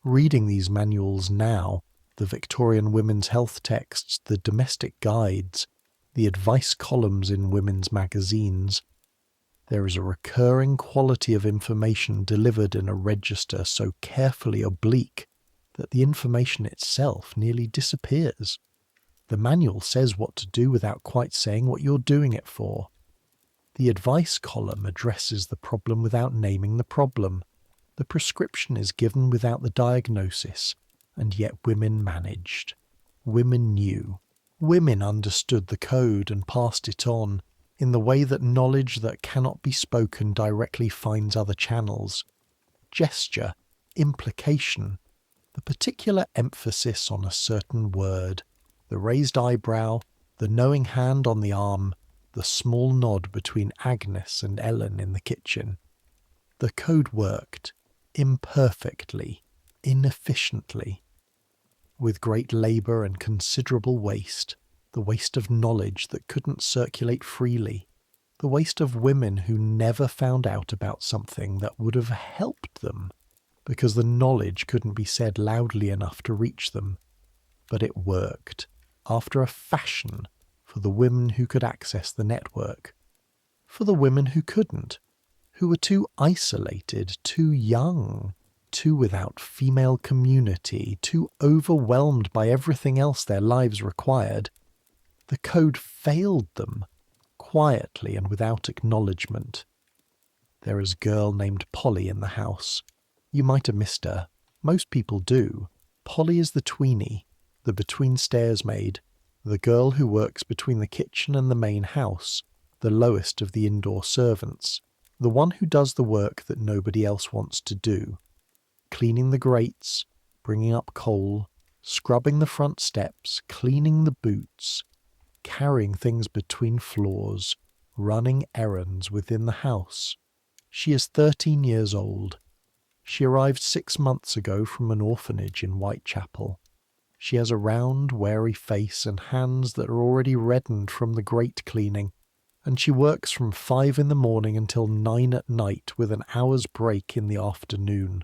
Reading these manuals now, the Victorian women's health texts, the domestic guides, the advice columns in women's magazines, there is a recurring quality of information delivered in a register so carefully oblique that the information itself nearly disappears. The manual says what to do without quite saying what you're doing it for. The advice column addresses the problem without naming the problem. The prescription is given without the diagnosis, and yet women managed. Women knew. Women understood the code and passed it on, in the way that knowledge that cannot be spoken directly finds other channels. Gesture, implication, the particular emphasis on a certain word, the raised eyebrow, the knowing hand on the arm, the small nod between Agnes and Ellen in the kitchen. The code worked, imperfectly, inefficiently, with great labour and considerable waste, the waste of knowledge that couldn't circulate freely, the waste of women who never found out about something that would have helped them, because the knowledge couldn't be said loudly enough to reach them. But it worked, after a fashion, for the women who could access the network. For the women who couldn't, who were too isolated, too young, too without female community, too overwhelmed by everything else their lives required, the code failed them, quietly and without acknowledgement. There is a girl named Polly in the house. You might have missed her. Most people do. Polly is the tweenie, the between-stairs maid, the girl who works between the kitchen and the main house, the lowest of the indoor servants, the one who does the work that nobody else wants to do. Cleaning the grates, bringing up coal, scrubbing the front steps, cleaning the boots, carrying things between floors, running errands within the house. She is 13 years old. She arrived 6 months ago from an orphanage in Whitechapel. She has a round, wary face and hands that are already reddened from the grate cleaning, and she works from 5 in the morning until 9 at night with an hour's break in the afternoon.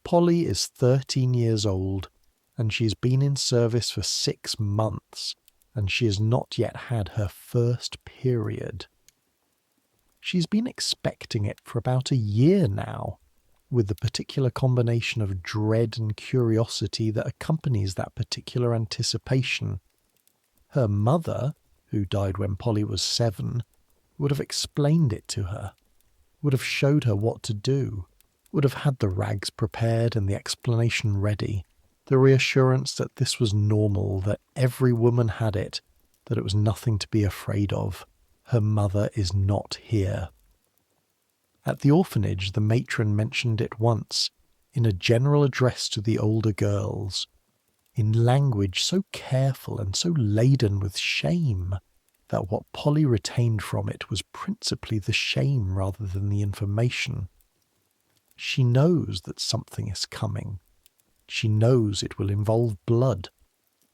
Polly is 13 years old, and she's been in service for 6 months, and she has not yet had her first period. She's been expecting it for about a year now, with the particular combination of dread and curiosity that accompanies that particular anticipation. Her mother, who died when Polly was 7, would have explained it to her, would have showed her what to do, would have had the rags prepared and the explanation ready, the reassurance that this was normal, that every woman had it, that it was nothing to be afraid of. Her mother is not here. At the orphanage, the matron mentioned it once. in a general address to the older girls, in language so careful and so laden with shame that what Polly retained from it was principally the shame rather than the information. She knows that something is coming. She knows it will involve blood.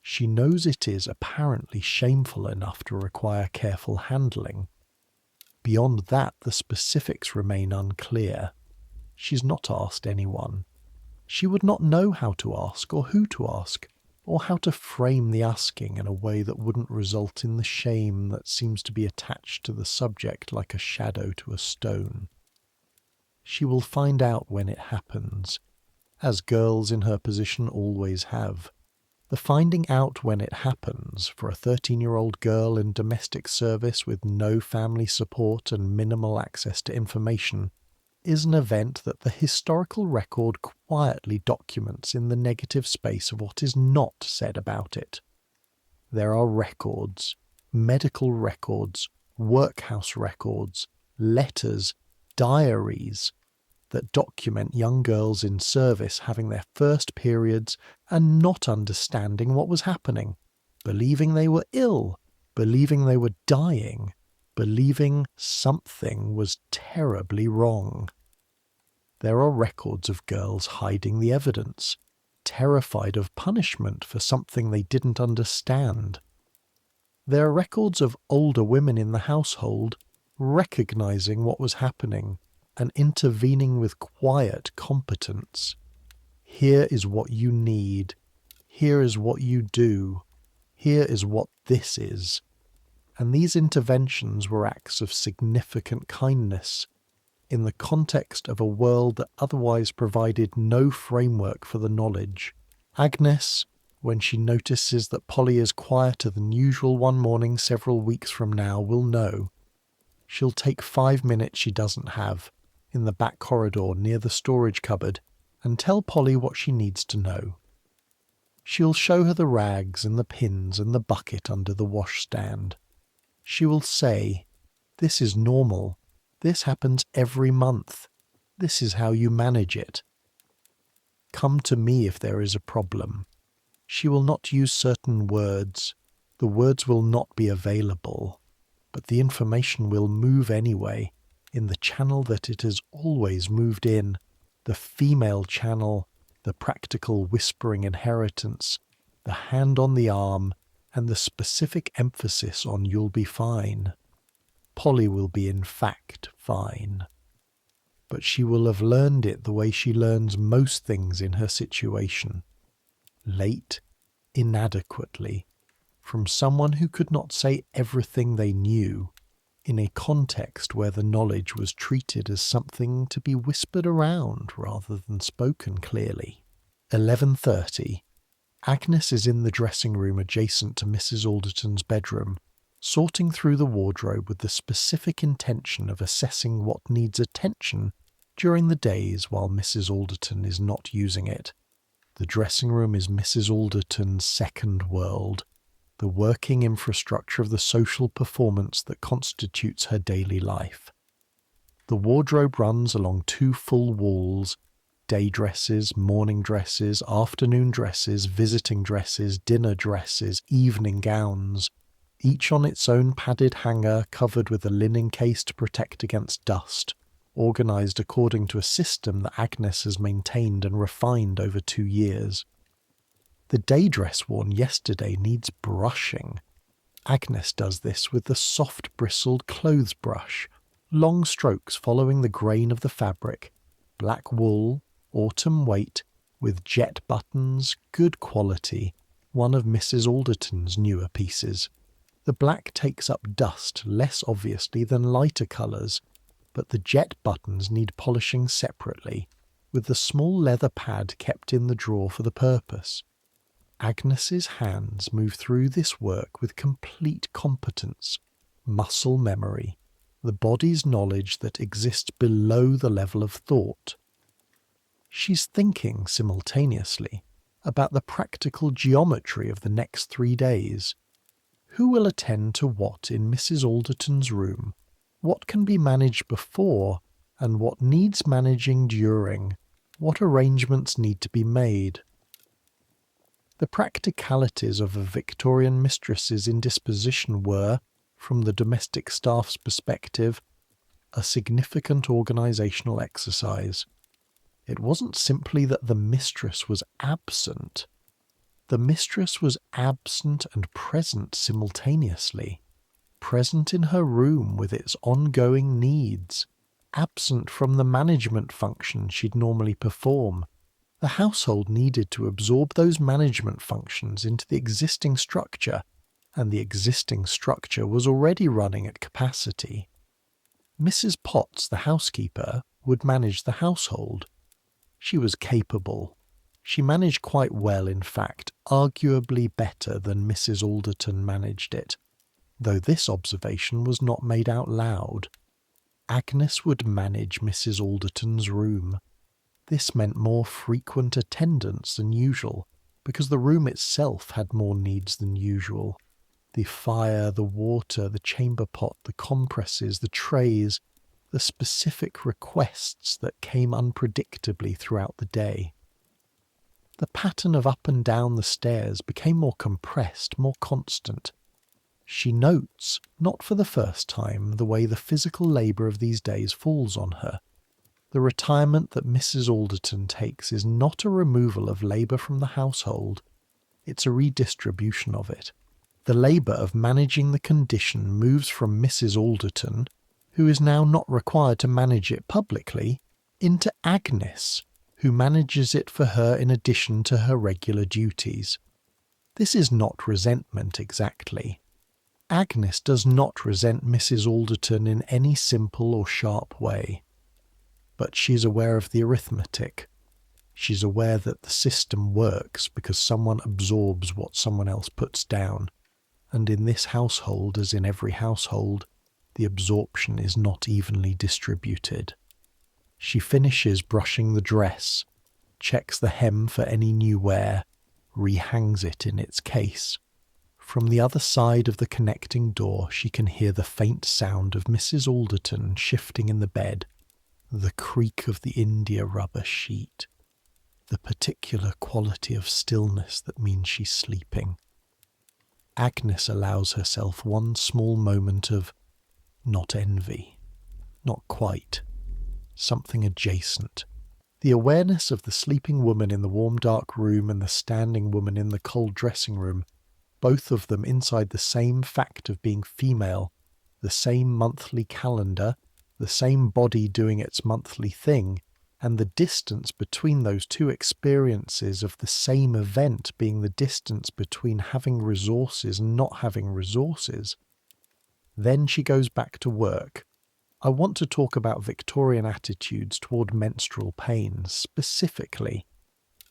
She knows it is apparently shameful enough to require careful handling. Beyond that, the specifics remain unclear. She's not asked anyone. She would not know how to ask, or who to ask, or how to frame the asking in a way that wouldn't result in the shame that seems to be attached to the subject like a shadow to a stone. She will find out when it happens, as girls in her position always have. The finding out when it happens, for a 13-year-old girl in domestic service with no family support and minimal access to information, is an event that the historical record quietly documents in the negative space of what is not said about it. There are records, medical records, workhouse records, letters, diaries, that document young girls in service having their first periods and not understanding what was happening, believing they were ill, believing they were dying, believing something was terribly wrong. There are records of girls hiding the evidence, terrified of punishment for something they didn't understand. There are records of older women in the household recognizing what was happening and intervening with quiet competence. Here is what you need. Here is what you do. Here is what this is. And these interventions were acts of significant kindness in the context of a world that otherwise provided no framework for the knowledge. Agnes, when she notices that Polly is quieter than usual one morning several weeks from now, will know. She'll take 5 minutes she doesn't have, in the back corridor near the storage cupboard, and tell Polly what she needs to know. She'll show her the rags and the pins and the bucket under the washstand. She will say, "This is normal. This happens every month. This is how you manage it. Come to me if there is a problem." She will not use certain words. The words will not be available, but the information will move anyway, in the channel that it has always moved in, the female channel, the practical whispering inheritance, the hand on the arm, and the specific emphasis on "you'll be fine." Polly will be in fact fine. But she will have learned it the way she learns most things in her situation. Late, inadequately, from someone who could not say everything they knew, in a context where the knowledge was treated as something to be whispered around rather than spoken clearly. 11:30. Agnes is in the dressing room adjacent to Mrs. Alderton's bedroom, sorting through the wardrobe with the specific intention of assessing what needs attention during the days while Mrs. Alderton is not using it. The dressing room is Mrs. Alderton's second world, the working infrastructure of the social performance that constitutes her daily life. The wardrobe runs along 2 full walls: day dresses, morning dresses, afternoon dresses, visiting dresses, dinner dresses, evening gowns, each on its own padded hanger covered with a linen case to protect against dust, organised according to a system that Agnes has maintained and refined over 2 years. The day dress worn yesterday needs brushing. Agnes does this with the soft bristled clothes brush, long strokes following the grain of the fabric, black wool, autumn weight, with jet buttons, good quality, one of Mrs. Alderton's newer pieces. The black takes up dust less obviously than lighter colours, but the jet buttons need polishing separately, with the small leather pad kept in the drawer for the purpose. Agnes's hands move through this work with complete competence, muscle memory, the body's knowledge that exists below the level of thought. She's thinking simultaneously about the practical geometry of the next 3 days. Who will attend to what in Mrs. Alderton's room? What can be managed before, and what needs managing during? What arrangements need to be made? The practicalities of a Victorian mistress's indisposition were, from the domestic staff's perspective, a significant organisational exercise. It wasn't simply that the mistress was absent. The mistress was absent and present simultaneously. Present in her room with its ongoing needs. Absent from the management function she'd normally perform. The household needed to absorb those management functions into the existing structure, and the existing structure was already running at capacity. Mrs. Potts, the housekeeper, would manage the household. She was capable. She managed quite well, in fact, arguably better than Mrs. Alderton managed it, though this observation was not made out loud. Agnes would manage Mrs. Alderton's room. This meant more frequent attendance than usual, because the room itself had more needs than usual. The fire, the water, the chamber pot, the compresses, the trays, the specific requests that came unpredictably throughout the day. The pattern of up and down the stairs became more compressed, more constant. She notes, not for the first time, the way the physical labour of these days falls on her. The retirement that Mrs. Alderton takes is not a removal of labour from the household, it's a redistribution of it. The labour of managing the condition moves from Mrs. Alderton, who is now not required to manage it publicly, into Agnes, who manages it for her in addition to her regular duties. This is not resentment exactly. Agnes does not resent Mrs. Alderton in any simple or sharp way. But she's aware of the arithmetic. She's aware that the system works because someone absorbs what someone else puts down. And in this household, as in every household, the absorption is not evenly distributed. She finishes brushing the dress, checks the hem for any new wear, rehangs it in its case. From the other side of the connecting door she can hear the faint sound of Mrs. Alderton shifting in the bed, the creak of the India rubber sheet, the particular quality of stillness that means she's sleeping. Agnes allows herself one small moment of not envy, not quite, something adjacent. The awareness of the sleeping woman in the warm dark room and the standing woman in the cold dressing room, both of them inside the same fact of being female, the same monthly calendar, the same body doing its monthly thing, and the distance between those two experiences of the same event being the distance between having resources and not having resources. Then she goes back to work. I want to talk about Victorian attitudes toward menstrual pain specifically,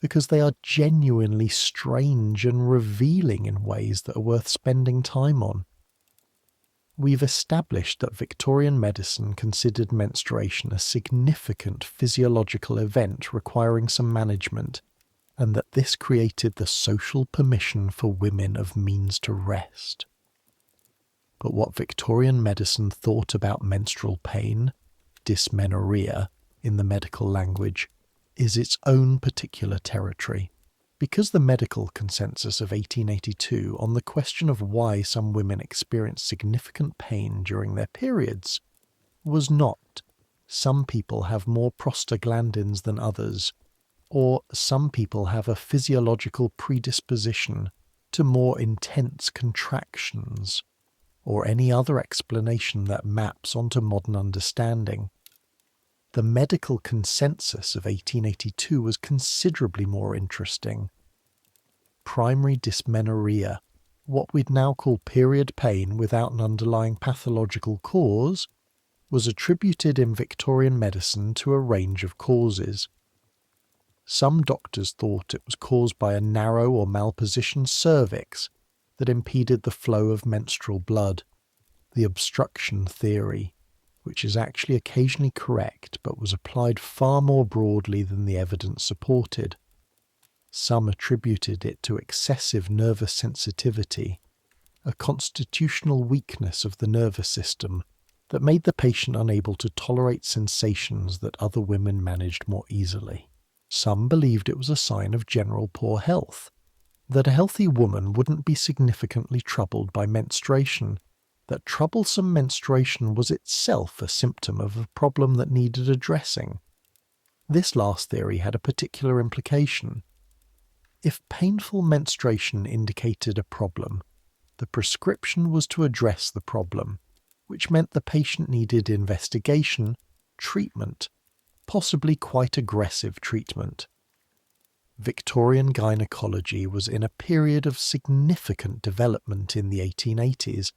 because they are genuinely strange and revealing in ways that are worth spending time on. We've established that Victorian medicine considered menstruation a significant physiological event requiring some management, and that this created the social permission for women of means to rest. But what Victorian medicine thought about menstrual pain, dysmenorrhea in the medical language, is its own particular territory. Because the medical consensus of 1882 on the question of why some women experience significant pain during their periods was not, some people have more prostaglandins than others, or some people have a physiological predisposition to more intense contractions, or any other explanation that maps onto modern understanding. The medical consensus of 1882 was considerably more interesting. Primary dysmenorrhea, what we'd now call period pain without an underlying pathological cause, was attributed in Victorian medicine to a range of causes. Some doctors thought it was caused by a narrow or malpositioned cervix that impeded the flow of menstrual blood, the obstruction theory, which is actually occasionally correct but was applied far more broadly than the evidence supported. Some attributed it to excessive nervous sensitivity, a constitutional weakness of the nervous system that made the patient unable to tolerate sensations that other women managed more easily. Some believed it was a sign of general poor health, that a healthy woman wouldn't be significantly troubled by menstruation, that troublesome menstruation was itself a symptom of a problem that needed addressing. This last theory had a particular implication. If painful menstruation indicated a problem, the prescription was to address the problem, which meant the patient needed investigation, treatment, possibly quite aggressive treatment. Victorian gynecology was in a period of significant development in the 1880s,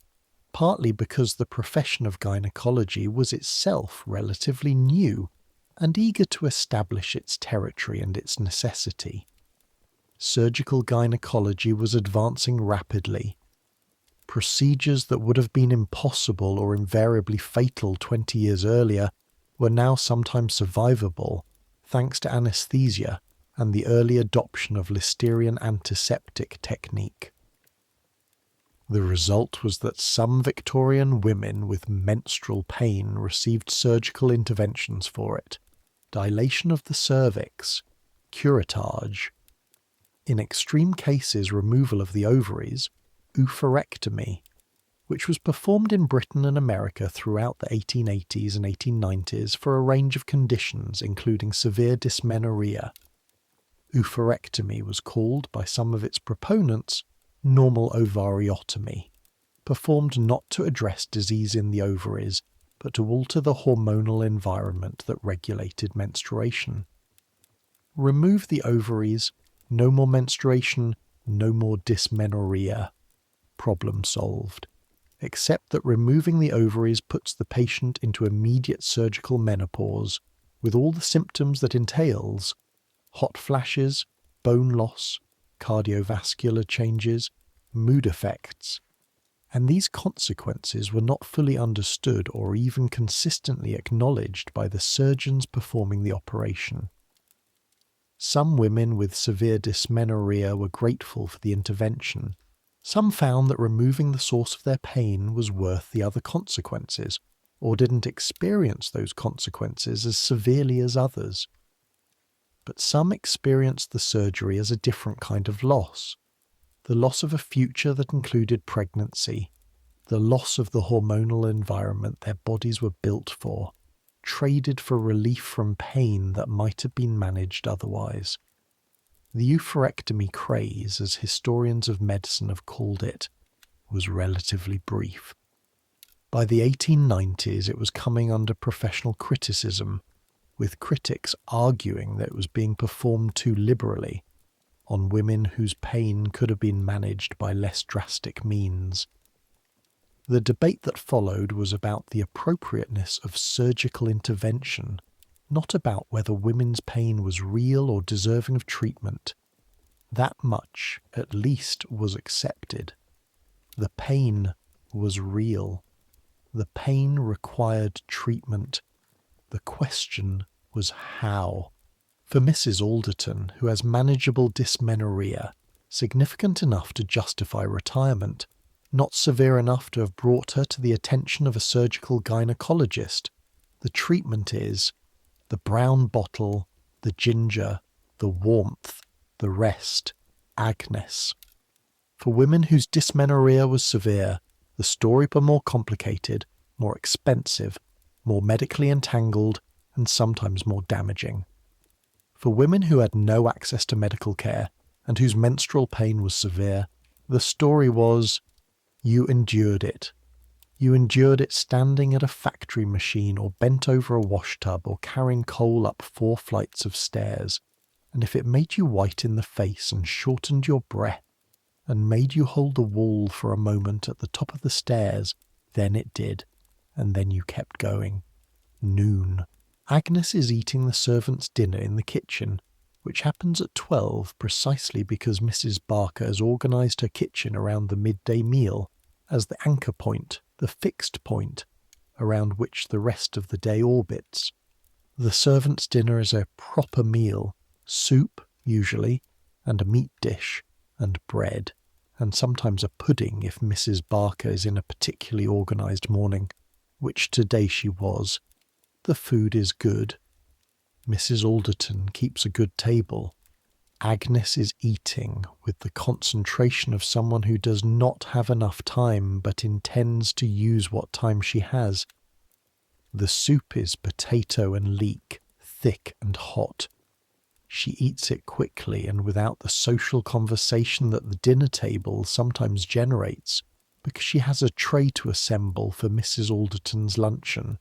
partly because the profession of gynecology was itself relatively new and eager to establish its territory and its necessity. Surgical gynecology was advancing rapidly. Procedures that would have been impossible or invariably fatal 20 years earlier were now sometimes survivable thanks to anesthesia and the early adoption of Listerian antiseptic technique. The result was that some Victorian women with menstrual pain received surgical interventions for it, dilation of the cervix, curettage, in extreme cases removal of the ovaries, oophorectomy, which was performed in Britain and America throughout the 1880s and 1890s for a range of conditions including severe dysmenorrhea. Oophorectomy was called by some of its proponents normal ovariotomy, performed not to address disease in the ovaries, but to alter the hormonal environment that regulated menstruation. Remove the ovaries, no more menstruation, no more dysmenorrhea. Problem solved. Except that removing the ovaries puts the patient into immediate surgical menopause, with all the symptoms that entails: hot flashes, bone loss, cardiovascular changes, mood effects, and these consequences were not fully understood or even consistently acknowledged by the surgeons performing the operation. Some women with severe dysmenorrhea were grateful for the intervention. Some found that removing the source of their pain was worth the other consequences, or didn't experience those consequences as severely as others. But some experienced the surgery as a different kind of loss. The loss of a future that included pregnancy, the loss of the hormonal environment their bodies were built for, traded for relief from pain that might have been managed otherwise. The oophorectomy craze, as historians of medicine have called it, was relatively brief. By the 1890s it was coming under professional criticism, with critics arguing that it was being performed too liberally on women whose pain could have been managed by less drastic means. The debate that followed was about the appropriateness of surgical intervention, not about whether women's pain was real or deserving of treatment. That much, at least, was accepted. The pain was real. The pain required treatment. The question was how. For Mrs. Alderton, who has manageable dysmenorrhea, significant enough to justify retirement, not severe enough to have brought her to the attention of a surgical gynecologist, the treatment is the brown bottle, the ginger, the warmth, the rest, Agnes. For women whose dysmenorrhea was severe, the story was more complicated, more expensive, more medically entangled, and sometimes more damaging. For women who had no access to medical care and whose menstrual pain was severe, the story was, you endured it. You endured it standing at a factory machine or bent over a washtub or carrying coal up 4 flights of stairs, and if it made you white in the face and shortened your breath and made you hold the wall for a moment at the top of the stairs, then it did, and then you kept going. Noon. Agnes is eating the servants' dinner in the kitchen, which happens at 12 precisely because Mrs. Barker has organised her kitchen around the midday meal as the anchor point, the fixed point, around which the rest of the day orbits. The servants' dinner is a proper meal, soup, usually, and a meat dish, and bread, and sometimes a pudding if Mrs. Barker is in a particularly organised morning, which today she was. The food is good. Mrs. Alderton keeps a good table. Agnes is eating with the concentration of someone who does not have enough time but intends to use what time she has. The soup is potato and leek, thick and hot. She eats it quickly and without the social conversation that the dinner table sometimes generates, because she has a tray to assemble for Mrs. Alderton's luncheon.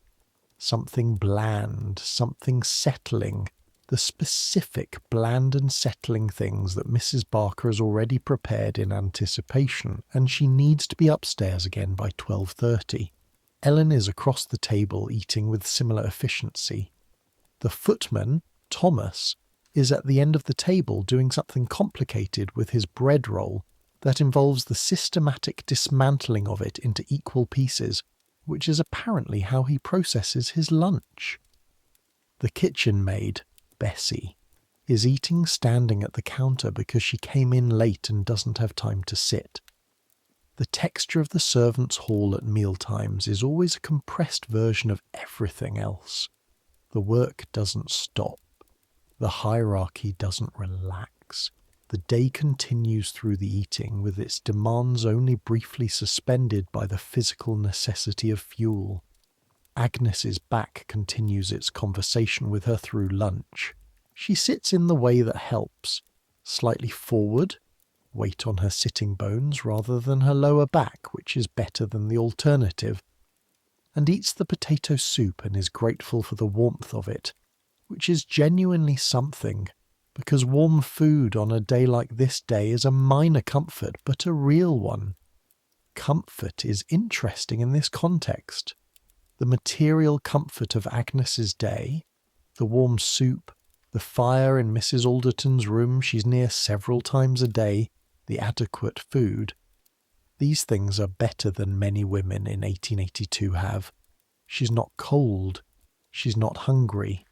Something bland, something settling, the specific bland and settling things that Mrs. Barker has already prepared in anticipation, and she needs to be upstairs again by 12:30. Ellen is across the table eating with similar efficiency. The footman, Thomas, is at the end of the table doing something complicated with his bread roll that involves the systematic dismantling of it into equal pieces, which is apparently how he processes his lunch. The kitchen maid, Bessie, is eating standing at the counter because she came in late and doesn't have time to sit. The texture of the servants' hall at mealtimes is always a compressed version of everything else. The work doesn't stop. The hierarchy doesn't relax. The day continues through the eating, with its demands only briefly suspended by the physical necessity of fuel. Agnes's back continues its conversation with her through lunch. She sits in the way that helps, slightly forward, weight on her sitting bones rather than her lower back, which is better than the alternative, and eats the potato soup and is grateful for the warmth of it, which is genuinely something, because warm food on a day like this day is a minor comfort, but a real one. Comfort is interesting in this context. The material comfort of Agnes's day, the warm soup, the fire in Mrs. Alderton's room she's near several times a day, the adequate food. These things are better than many women in 1882 have. She's not cold. She's not hungry.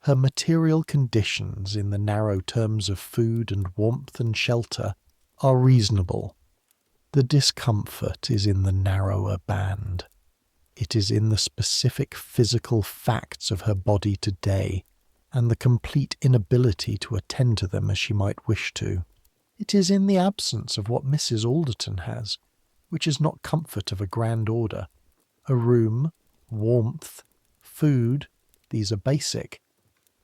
Her material conditions in the narrow terms of food and warmth and shelter are reasonable. The discomfort is in the narrower band. It is in the specific physical facts of her body today and the complete inability to attend to them as she might wish to. It is in the absence of what Mrs. Alderton has, which is not comfort of a grand order. A room, warmth, food, these are basic,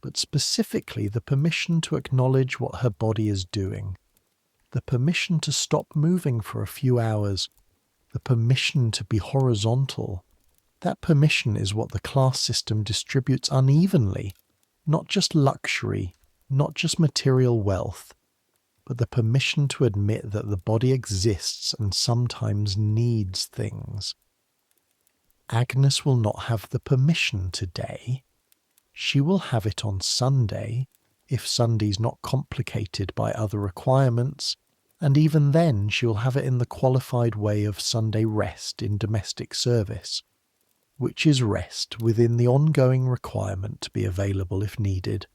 but specifically the permission to acknowledge what her body is doing, the permission to stop moving for a few hours, the permission to be horizontal. That permission is what the class system distributes unevenly, not just luxury, not just material wealth, but the permission to admit that the body exists and sometimes needs things. Agnes will not have the permission today. She will have it on Sunday, if Sunday's not complicated by other requirements, and even then she will have it in the qualified way of Sunday rest in domestic service, which is rest within the ongoing requirement to be available if needed.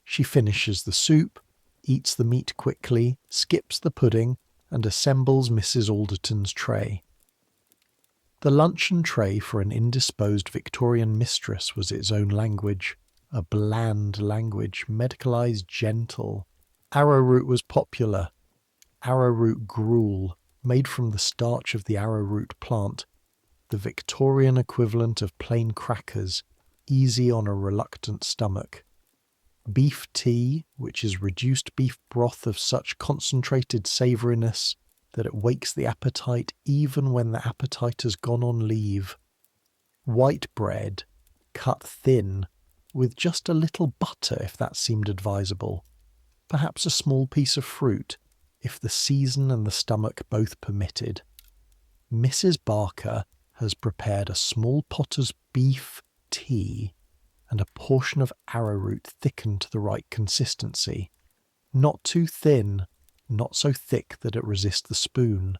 She finishes the soup, eats the meat quickly, skips the pudding, and assembles Mrs. Alderton's tray. The luncheon tray for an indisposed Victorian mistress was its own language, a bland language, medicalised gentle. Arrowroot was popular. Arrowroot gruel, made from the starch of the arrowroot plant, the Victorian equivalent of plain crackers, easy on a reluctant stomach. Beef tea, which is reduced beef broth of such concentrated savouriness that it wakes the appetite even when the appetite has gone on leave. White bread, cut thin, with just a little butter if that seemed advisable. Perhaps a small piece of fruit, if the season and the stomach both permitted. Mrs. Barker has prepared a small potter's beef tea and a portion of arrowroot thickened to the right consistency. Not too thin, not so thick that it resists the spoon.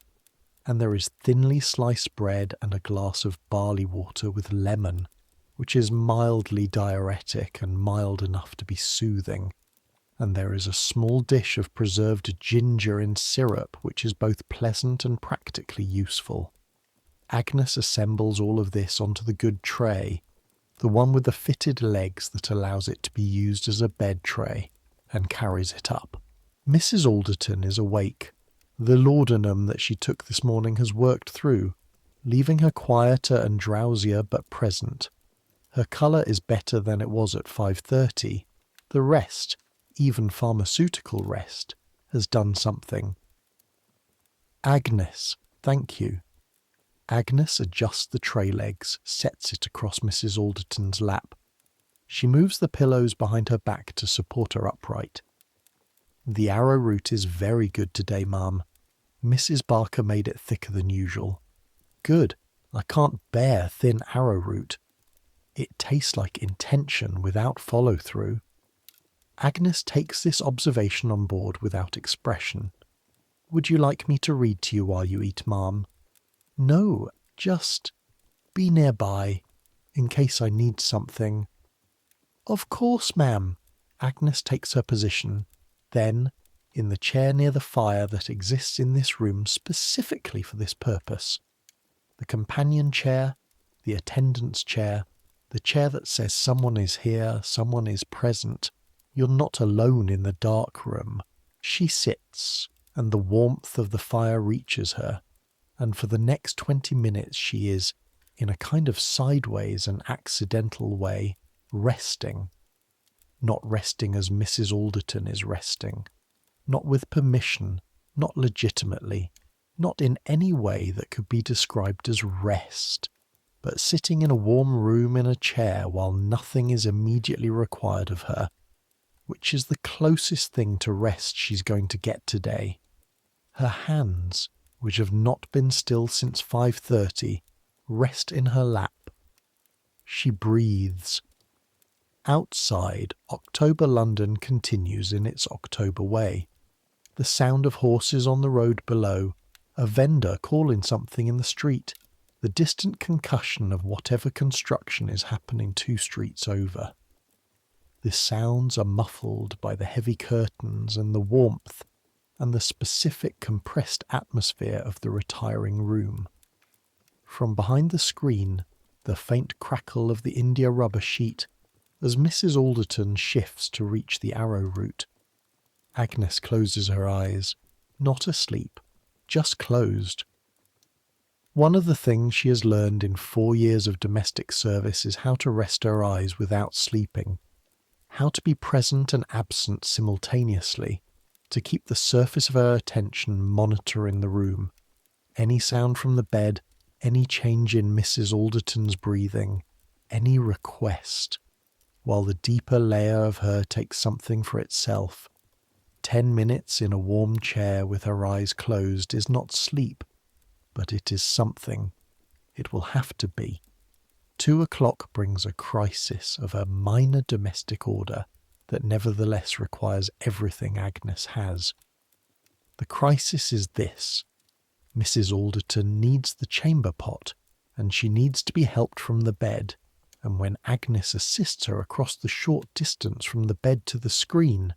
And there is thinly sliced bread and a glass of barley water with lemon, which is mildly diuretic and mild enough to be soothing. And there is a small dish of preserved ginger in syrup, which is both pleasant and practically useful. Agnes assembles all of this onto the good tray, the one with the fitted legs that allows it to be used as a bed tray, and carries it up. Mrs. Alderton is awake. The laudanum that she took this morning has worked through, leaving her quieter and drowsier but present. Her colour is better than it was at 5:30. The rest, even pharmaceutical rest, has done something. Agnes, thank you. Agnes adjusts the tray legs, sets it across Mrs. Alderton's lap. She moves the pillows behind her back to support her upright. The arrowroot is very good today, ma'am. Mrs. Barker made it thicker than usual. Good. I can't bear thin arrowroot. It tastes like intention without follow-through. Agnes takes this observation on board without expression. Would you like me to read to you while you eat, ma'am? No, just be nearby, in case I need something. Of course, ma'am. Agnes takes her position. Then, in the chair near the fire that exists in this room specifically for this purpose, the companion chair, the attendant's chair, the chair that says someone is here, someone is present, you're not alone in the dark room. She sits, and the warmth of the fire reaches her, and for the next 20 minutes she is, in a kind of sideways and accidental way, resting. Not resting as Mrs. Alderton is resting. Not with permission, not legitimately, not in any way that could be described as rest, but sitting in a warm room in a chair while nothing is immediately required of her, which is the closest thing to rest she's going to get today. Her hands, which have not been still since 5:30, rest in her lap. She breathes. Outside, October London continues in its October way. The sound of horses on the road below, a vendor calling something in the street, the distant concussion of whatever construction is happening 2 streets over. The sounds are muffled by the heavy curtains and the warmth and the specific compressed atmosphere of the retiring room. From behind the screen, the faint crackle of the India rubber sheet as Mrs. Alderton shifts to reach the arrowroot. Agnes closes her eyes, not asleep, just closed. One of the things she has learned in 4 years of domestic service is how to rest her eyes without sleeping, how to be present and absent simultaneously, to keep the surface of her attention monitoring the room. Any sound from the bed, any change in Mrs. Alderton's breathing, any request, while the deeper layer of her takes something for itself. 10 minutes in a warm chair with her eyes closed is not sleep, but it is something. It will have to be. 2 o'clock brings a crisis of a minor domestic order that nevertheless requires everything Agnes has. The crisis is this. Mrs. Alderton needs the chamber pot, and she needs to be helped from the bed, and when Agnes assists her across the short distance from the bed to the screen,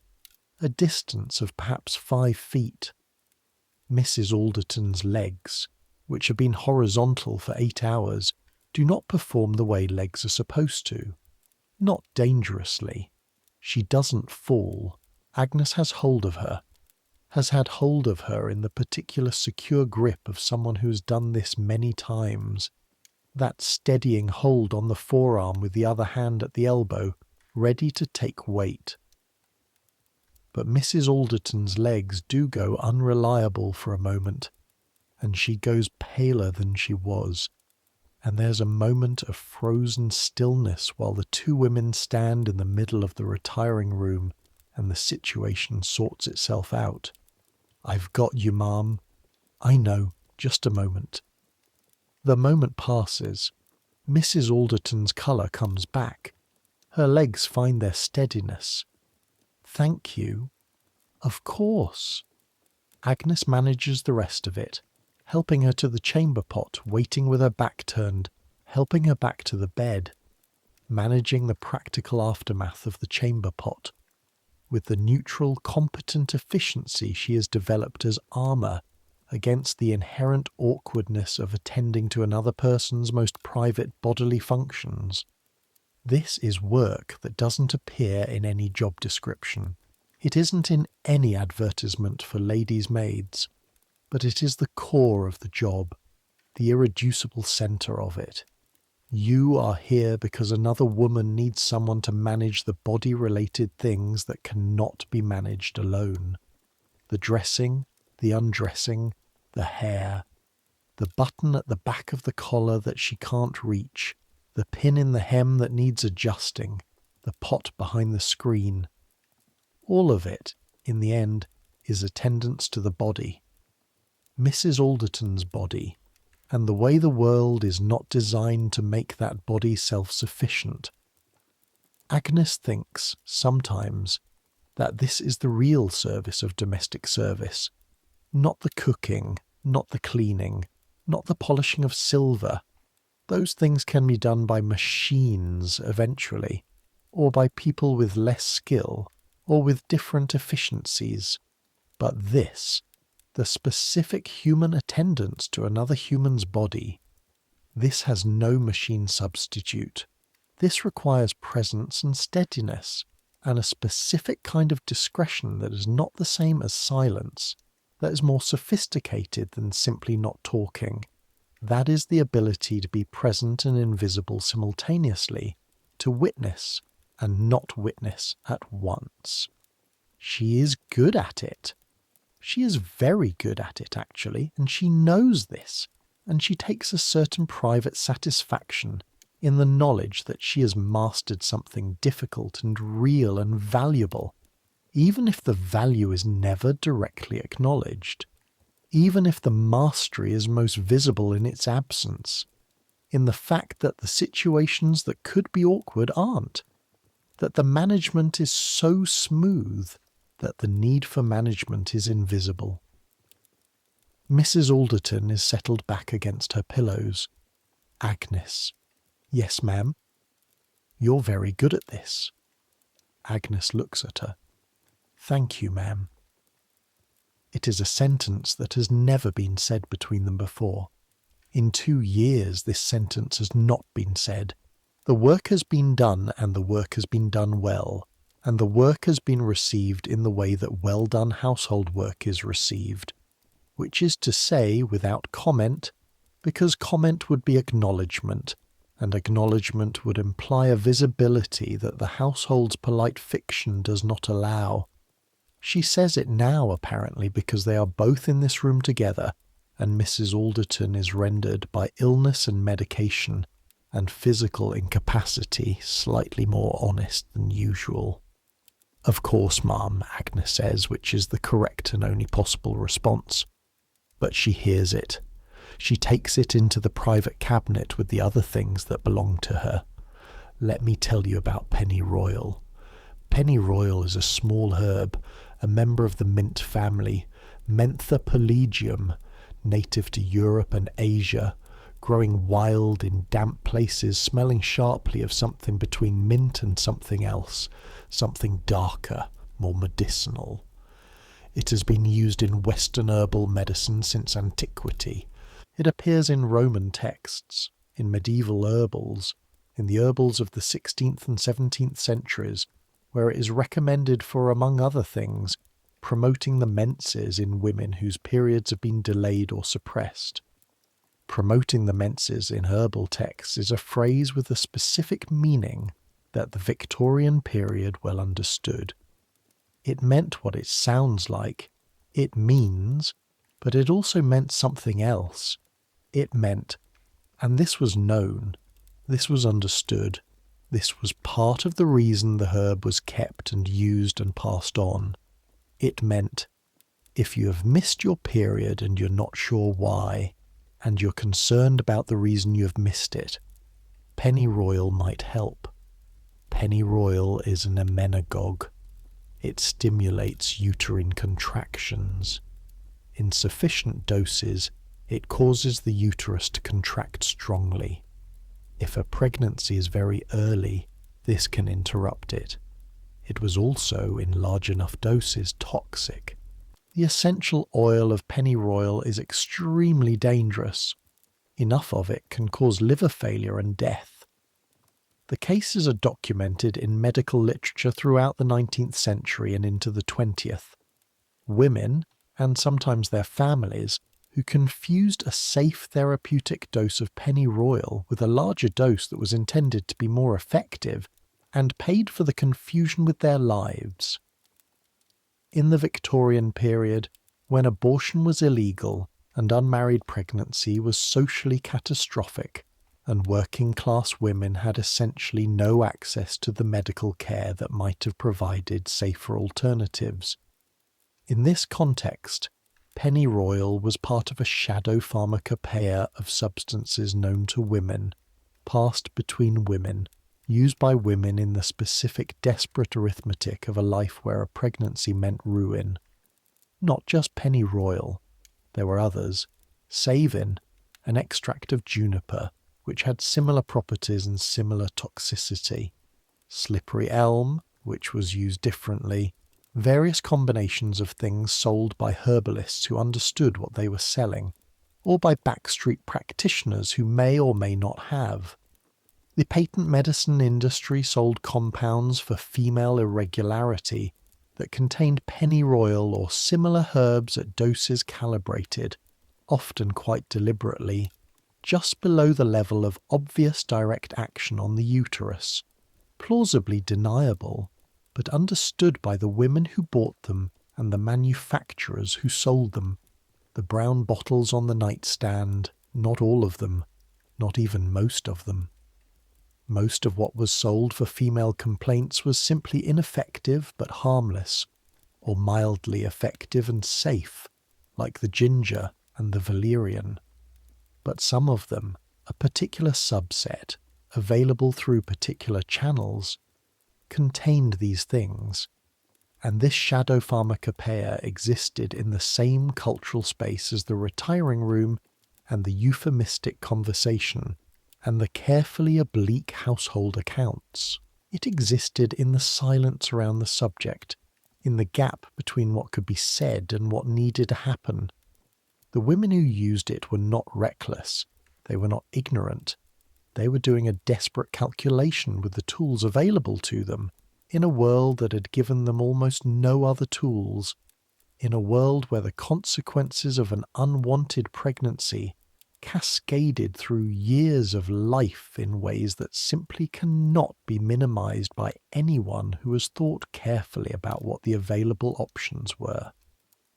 a distance of perhaps 5 feet, Mrs. Alderton's legs, which have been horizontal for 8 hours, do not perform the way legs are supposed to. Not dangerously. She doesn't fall. Agnes has hold of her, has had hold of her in the particular secure grip of someone who has done this many times, that steadying hold on the forearm with the other hand at the elbow, ready to take weight. But Mrs. Alderton's legs do go unreliable for a moment, and she goes paler than she was, and there's a moment of frozen stillness while the 2 women stand in the middle of the retiring room and the situation sorts itself out. I've got you, ma'am. I know, just a moment. The moment passes. Mrs. Alderton's colour comes back. Her legs find their steadiness. Thank you. Of course. Agnes manages the rest of it, helping her to the chamber pot, waiting with her back turned, helping her back to the bed, managing the practical aftermath of the chamber pot, with the neutral, competent efficiency she has developed as armour against the inherent awkwardness of attending to another person's most private bodily functions. This is work that doesn't appear in any job description. It isn't in any advertisement for ladies' maids, but it is the core of the job, the irreducible centre of it. You are here because another woman needs someone to manage the body-related things that cannot be managed alone. The dressing, the undressing, the hair, the button at the back of the collar that she can't reach, the pin in the hem that needs adjusting, the pot behind the screen. All of it, in the end, is attendance to the body. Mrs. Alderton's body, and the way the world is not designed to make that body self-sufficient. Agnes thinks, sometimes, that this is the real service of domestic service, not the cooking, not the cleaning, not the polishing of silver. Those things can be done by machines eventually, or by people with less skill, or with different efficiencies. But this, the specific human attendance to another human's body, this has no machine substitute. This requires presence and steadiness, and a specific kind of discretion that is not the same as silence, that is more sophisticated than simply not talking. That is the ability to be present and invisible simultaneously, to witness and not witness at once. She is good at it. She is very good at it, actually, and she knows this, and she takes a certain private satisfaction in the knowledge that she has mastered something difficult and real and valuable, even if the value is never directly acknowledged, even if the mastery is most visible in its absence, in the fact that the situations that could be awkward aren't, that the management is so smooth that the need for management is invisible. Mrs. Alderton is settled back against her pillows. Agnes. Yes, ma'am. You're very good at this. Agnes looks at her. Thank you, ma'am. It is a sentence that has never been said between them before. In 2 years this sentence has not been said. The work has been done, and the work has been done well, and the work has been received in the way that well-done household work is received, which is to say without comment, because comment would be acknowledgement, and acknowledgement would imply a visibility that the household's polite fiction does not allow. She says it now, apparently, because they are both in this room together, and Mrs. Alderton is rendered by illness and medication and physical incapacity slightly more honest than usual. Of course, ma'am, Agnes says, which is the correct and only possible response. But she hears it. She takes it into the private cabinet with the other things that belong to her. Let me tell you about pennyroyal. Pennyroyal is a small herb, a member of the mint family, Mentha pelagium, native to Europe and Asia, growing wild in damp places, smelling sharply of something between mint and something else, something darker, more medicinal. It has been used in Western herbal medicine since antiquity. It appears in Roman texts, in medieval herbals, in the herbals of the 16th and 17th centuries, where it is recommended for, among other things, promoting the menses in women whose periods have been delayed or suppressed. Promoting the menses in herbal texts is a phrase with a specific meaning that the Victorian period well understood. It meant what it sounds like. It means, but it also meant something else. It meant, and this was known, this was understood, this was part of the reason the herb was kept and used and passed on. It meant, if you have missed your period and you're not sure why, and you're concerned about the reason you have missed it, pennyroyal might help. Pennyroyal is an emmenagogue. It stimulates uterine contractions. In sufficient doses, it causes the uterus to contract strongly. If a pregnancy is very early, this can interrupt it. It was also, in large enough doses, toxic. The essential oil of pennyroyal is extremely dangerous. Enough of it can cause liver failure and death. The cases are documented in medical literature throughout the 19th century and into the 20th. Women, and sometimes their families, who confused a safe therapeutic dose of pennyroyal with a larger dose that was intended to be more effective, and paid for the confusion with their lives. In the Victorian period, when abortion was illegal and unmarried pregnancy was socially catastrophic, and working-class women had essentially no access to the medical care that might have provided safer alternatives. In this context, pennyroyal was part of a shadow pharmacopoeia of substances known to women, passed between women, used by women in the specific desperate arithmetic of a life where a pregnancy meant ruin. Not just pennyroyal, there were others. Savin, an extract of juniper, which had similar properties and similar toxicity. Slippery elm, which was used differently. Various combinations of things sold by herbalists who understood what they were selling, or by backstreet practitioners who may or may not have. The patent medicine industry sold compounds for female irregularity that contained pennyroyal or similar herbs at doses calibrated, often quite deliberately, just below the level of obvious direct action on the uterus, plausibly deniable, but understood by the women who bought them and the manufacturers who sold them. The brown bottles on the nightstand, not all of them, not even most of them. Most of what was sold for female complaints was simply ineffective but harmless, or mildly effective and safe, like the ginger and the valerian. But some of them, a particular subset, available through particular channels, contained these things, and this shadow pharmacopoeia existed in the same cultural space as the retiring room and the euphemistic conversation and the carefully oblique household accounts. It existed in the silence around the subject, in the gap between what could be said and what needed to happen. The women who used it were not reckless, they were not ignorant. They were doing a desperate calculation with the tools available to them, in a world that had given them almost no other tools, in a world where the consequences of an unwanted pregnancy cascaded through years of life in ways that simply cannot be minimized by anyone who has thought carefully about what the available options were.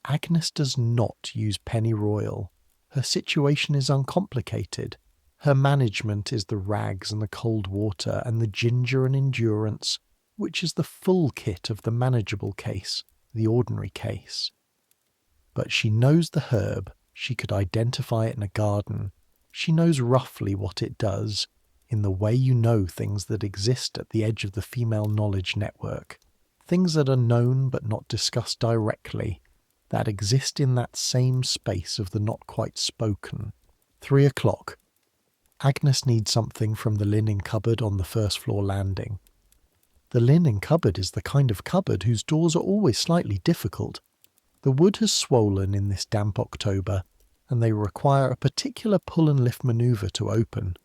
Agnes does not use pennyroyal. Her situation is uncomplicated. Her management is the rags and the cold water and the ginger and endurance, which is the full kit of the manageable case, the ordinary case. But she knows the herb. She could identify it in a garden. She knows roughly what it does, in the way you know things that exist at the edge of the female knowledge network, things that are known but not discussed directly, that exist in that same space of the not quite spoken. 3 o'clock. Agnes needs something from the linen cupboard on the first floor landing. The linen cupboard is the kind of cupboard whose doors are always slightly difficult. The wood has swollen in this damp October, and they require a particular pull and lift manoeuvre to open,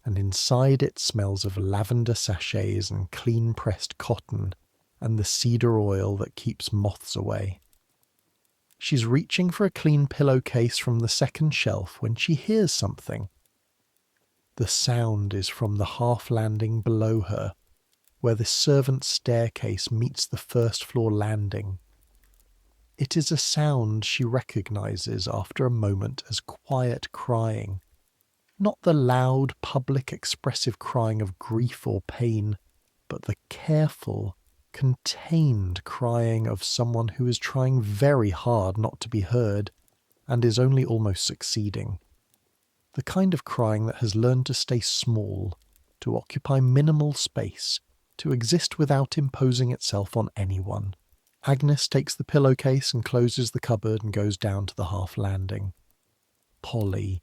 and inside it smells of lavender sachets and clean pressed cotton, and the cedar oil that keeps moths away. She's reaching for a clean pillowcase from the second shelf when she hears something. The sound is from the half landing below her, where the servants' staircase meets the first floor landing. It is a sound she recognizes after a moment as quiet crying, not the loud, public, expressive crying of grief or pain, but the careful, contained crying of someone who is trying very hard not to be heard and is only almost succeeding. The kind of crying that has learned to stay small, to occupy minimal space, to exist without imposing itself on anyone. Agnes takes the pillowcase and closes the cupboard and goes down to the half landing. Polly.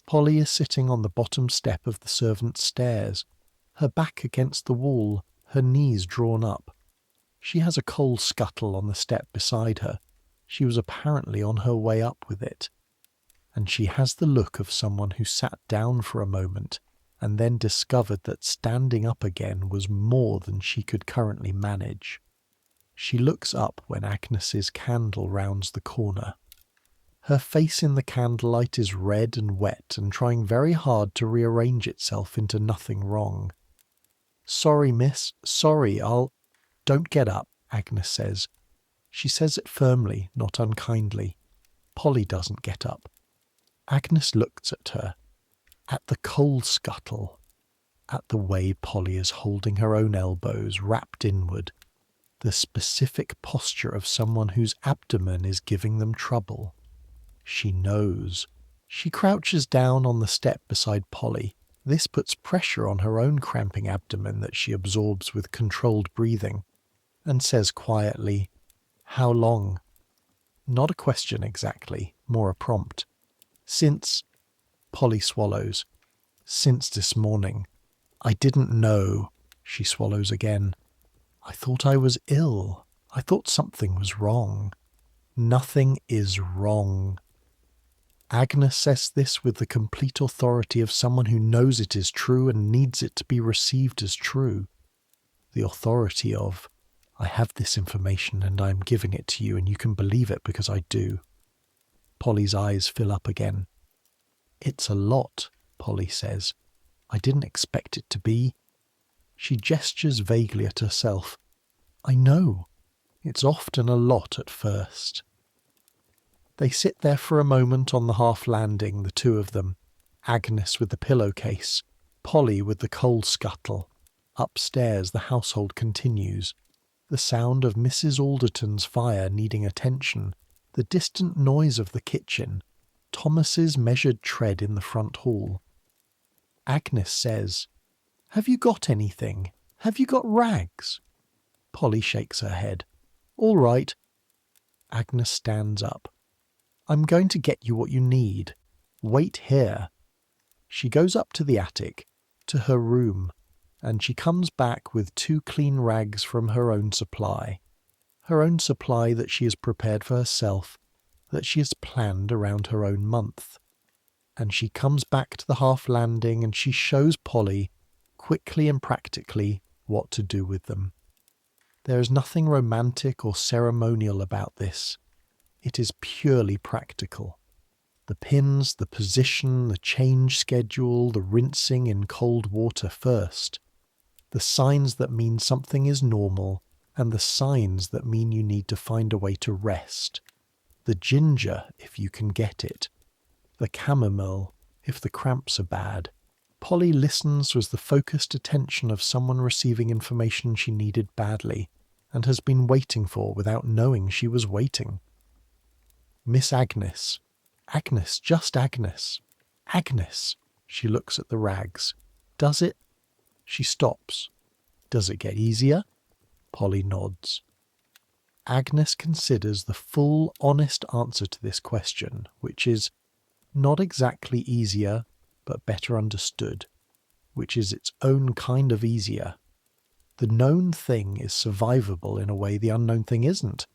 Polly is sitting on the bottom step of the servants' stairs, her back against the wall, her knees drawn up. She has a coal scuttle on the step beside her. She was apparently on her way up with it. And she has the look of someone who sat down for a moment and then discovered that standing up again was more than she could currently manage. She looks up when Agnes's candle rounds the corner. Her face in the candlelight is red and wet and trying very hard to rearrange itself into nothing wrong. "Sorry, miss, sorry, Don't get up," Agnes says. She says it firmly, not unkindly. Polly doesn't get up. Agnes looks at her, at the coal scuttle, at the way Polly is holding her own elbows wrapped inward, the specific posture of someone whose abdomen is giving them trouble. She knows. She crouches down on the step beside Polly. This puts pressure on her own cramping abdomen that she absorbs with controlled breathing, and says quietly, "How long?" Not a question exactly, more a prompt. "Since," Polly swallows, "since this morning. I didn't know," she swallows again. "I thought I was ill. I thought something was wrong." Nothing is wrong. Agnes says this with the complete authority of someone who knows it is true and needs it to be received as true. The authority of, "I have this information and I am giving it to you and you can believe it because I do." Polly's eyes fill up again. "It's a lot," Polly says. "I didn't expect it to be." She gestures vaguely at herself. "I know. It's often a lot at first." They sit there for a moment on the half landing, the two of them, Agnes with the pillowcase, Polly with the coal scuttle. Upstairs the household continues. The sound of Mrs. Alderton's fire needing attention, the distant noise of the kitchen, Thomas's measured tread in the front hall. Agnes says, "Have you got anything? Have you got rags?" Polly shakes her head. "All right." Agnes stands up. "I'm going to get you what you need. Wait here." She goes up to the attic, to her room, and she comes back with 2 clean rags from her own supply. Her own supply that she has prepared for herself, that she has planned around her own month. And she comes back to the half landing and she shows Polly, quickly and practically, what to do with them. There is nothing romantic or ceremonial about this. It is purely practical. The pins, the position, the change schedule, the rinsing in cold water first. The signs that mean something is normal, and the signs that mean you need to find a way to rest. The ginger, if you can get it. The chamomile, if the cramps are bad. Polly listens with the focused attention of someone receiving information she needed badly, and has been waiting for without knowing she was waiting. Miss Agnes. Agnes, just Agnes. Agnes. She looks at the rags. Does it? She stops. Does it get easier? Polly nods. Agnes considers the full, honest answer to this question, which is not exactly easier, but better understood, which is its own kind of easier. The known thing is survivable in a way the unknown thing isn't.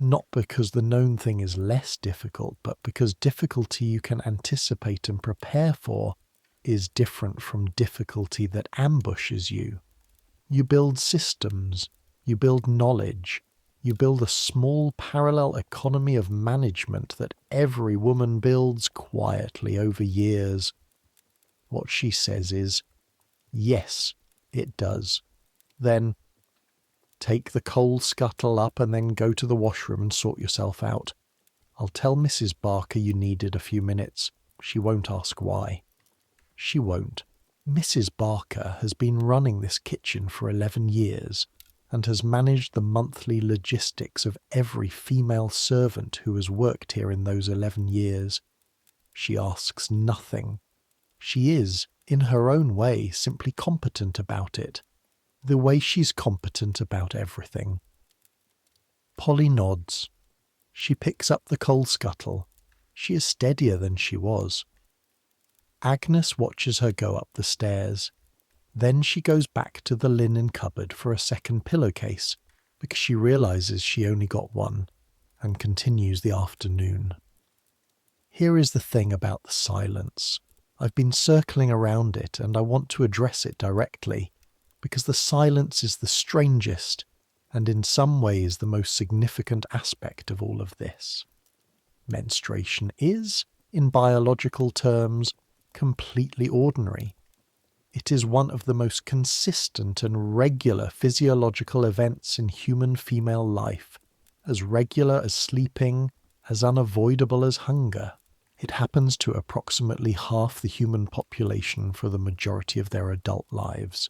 Not because the known thing is less difficult, but because difficulty you can anticipate and prepare for is different from difficulty that ambushes you. You build systems, you build knowledge, you build a small parallel economy of management that every woman builds quietly over years. What she says is, yes, it does. Then, take the coal scuttle up and then go to the washroom and sort yourself out. I'll tell Mrs. Barker you needed a few minutes. She won't ask why. She won't. Mrs. Barker has been running this kitchen for 11 years and has managed the monthly logistics of every female servant who has worked here in those 11 years. She asks nothing. She is, in her own way, simply competent about it. The way she's competent about everything. Polly nods. She picks up the coal scuttle. She is steadier than she was. Agnes watches her go up the stairs. Then she goes back to the linen cupboard for a second pillowcase, because she realizes she only got one, and continues the afternoon. Here is the thing about the silence. I've been circling around it and I want to address it directly, because the silence is the strangest and in some ways the most significant aspect of all of this. Menstruation is, in biological terms, completely ordinary. It is one of the most consistent and regular physiological events in human female life, as regular as sleeping, as unavoidable as hunger. It happens to approximately half the human population for the majority of their adult lives.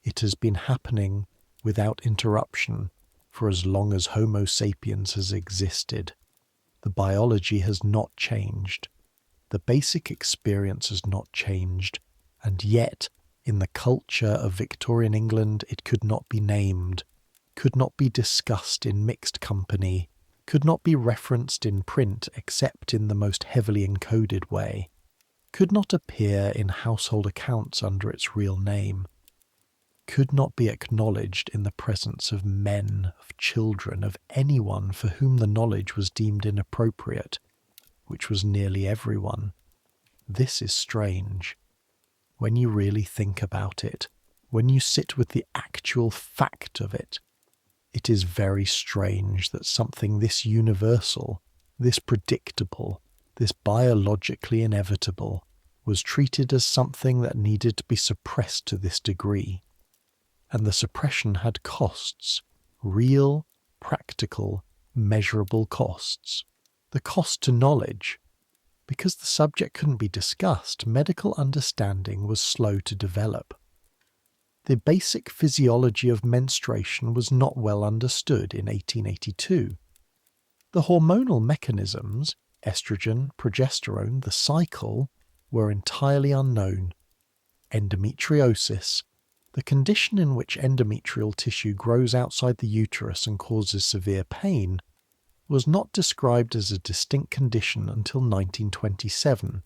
It has been happening without interruption for as long as Homo sapiens has existed. The biology has not changed. The basic experience has not changed, and yet, in the culture of Victorian England, it could not be named, could not be discussed in mixed company, could not be referenced in print except in the most heavily encoded way, could not appear in household accounts under its real name, could not be acknowledged in the presence of men, of children, of anyone for whom the knowledge was deemed inappropriate, which was nearly everyone. This is strange. When you really think about it, when you sit with the actual fact of it, it is very strange that something this universal, this predictable, this biologically inevitable, was treated as something that needed to be suppressed to this degree. And the suppression had costs, real, practical, measurable costs. The cost to knowledge. Because the subject couldn't be discussed, medical understanding was slow to develop. The basic physiology of menstruation was not well understood in 1882. The hormonal mechanisms, estrogen, progesterone, the cycle, were entirely unknown. Endometriosis, the condition in which endometrial tissue grows outside the uterus and causes severe pain, was not described as a distinct condition until 1927.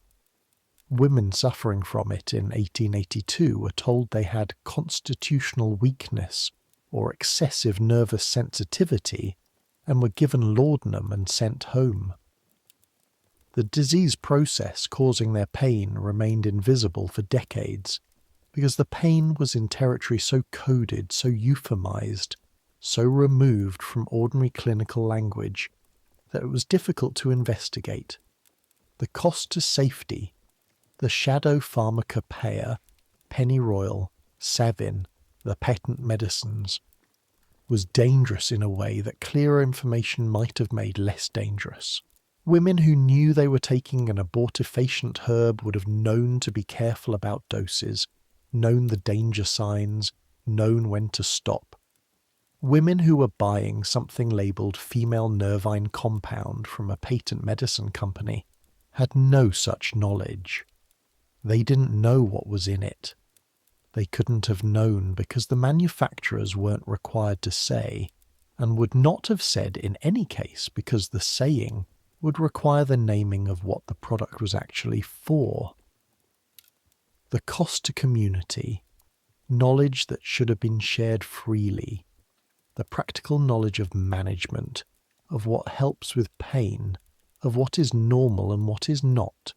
Women suffering from it in 1882 were told they had constitutional weakness or excessive nervous sensitivity and were given laudanum and sent home. The disease process causing their pain remained invisible for decades because the pain was in territory so coded, so euphemized, so removed from ordinary clinical language that it was difficult to investigate. The cost to safety, the shadow pharmacopoeia, pennyroyal, Savin, the patent medicines, was dangerous in a way that clearer information might have made less dangerous. Women who knew they were taking an abortifacient herb would have known to be careful about doses, known the danger signs, known when to stop. Women who were buying something labelled female nervine compound from a patent medicine company had no such knowledge. They didn't know what was in it. They couldn't have known because the manufacturers weren't required to say, and would not have said in any case because the saying would require the naming of what the product was actually for. The cost to community, knowledge that should have been shared freely, the practical knowledge of management, of what helps with pain, of what is normal and what is not,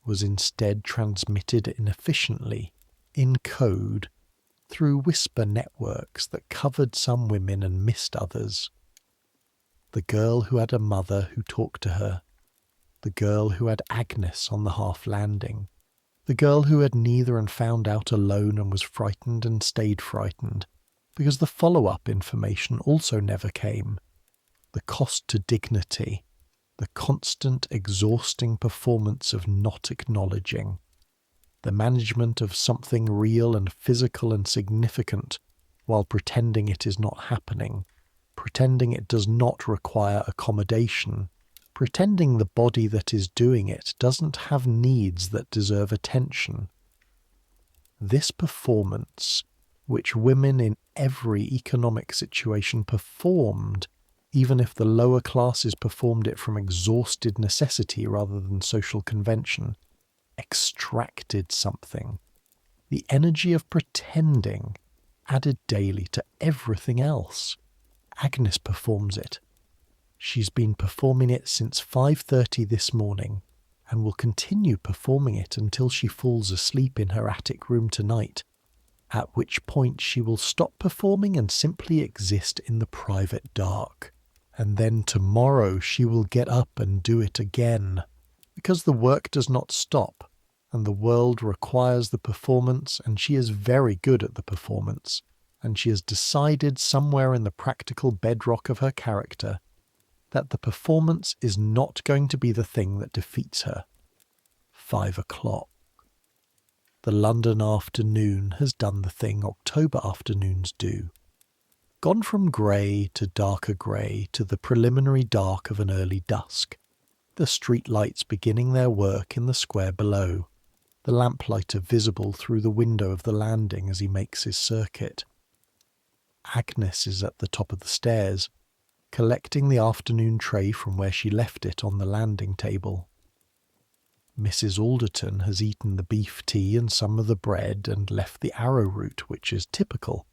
was instead transmitted inefficiently, in code, through whisper networks that covered some women and missed others. The girl who had a mother who talked to her, the girl who had Agnes on the half landing, the girl who had neither and found out alone and was frightened and stayed frightened, because the follow-up information also never came. The cost to dignity, the constant exhausting performance of not acknowledging, the management of something real and physical and significant while pretending it is not happening, pretending it does not require accommodation, pretending the body that is doing it doesn't have needs that deserve attention. This performance, which women in every economic situation performed, even if the lower classes performed it from exhausted necessity rather than social convention, extracted something. The energy of pretending added daily to everything else. Agnes performs it. She's been performing it since 5:30 this morning, and will continue performing it until she falls asleep in her attic room tonight, at which point she will stop performing and simply exist in the private dark. And then tomorrow she will get up and do it again, because the work does not stop, and the world requires the performance, and she is very good at the performance, and she has decided somewhere in the practical bedrock of her character that the performance is not going to be the thing that defeats her. 5 o'clock. The London afternoon has done the thing October afternoons do. Gone from grey to darker grey to the preliminary dark of an early dusk, the street lights beginning their work in the square below, the lamplighter visible through the window of the landing as he makes his circuit. Agnes is at the top of the stairs, collecting the afternoon tray from where she left it on the landing table. Mrs. Alderton has eaten the beef tea and some of the bread and left the arrowroot, which is typical.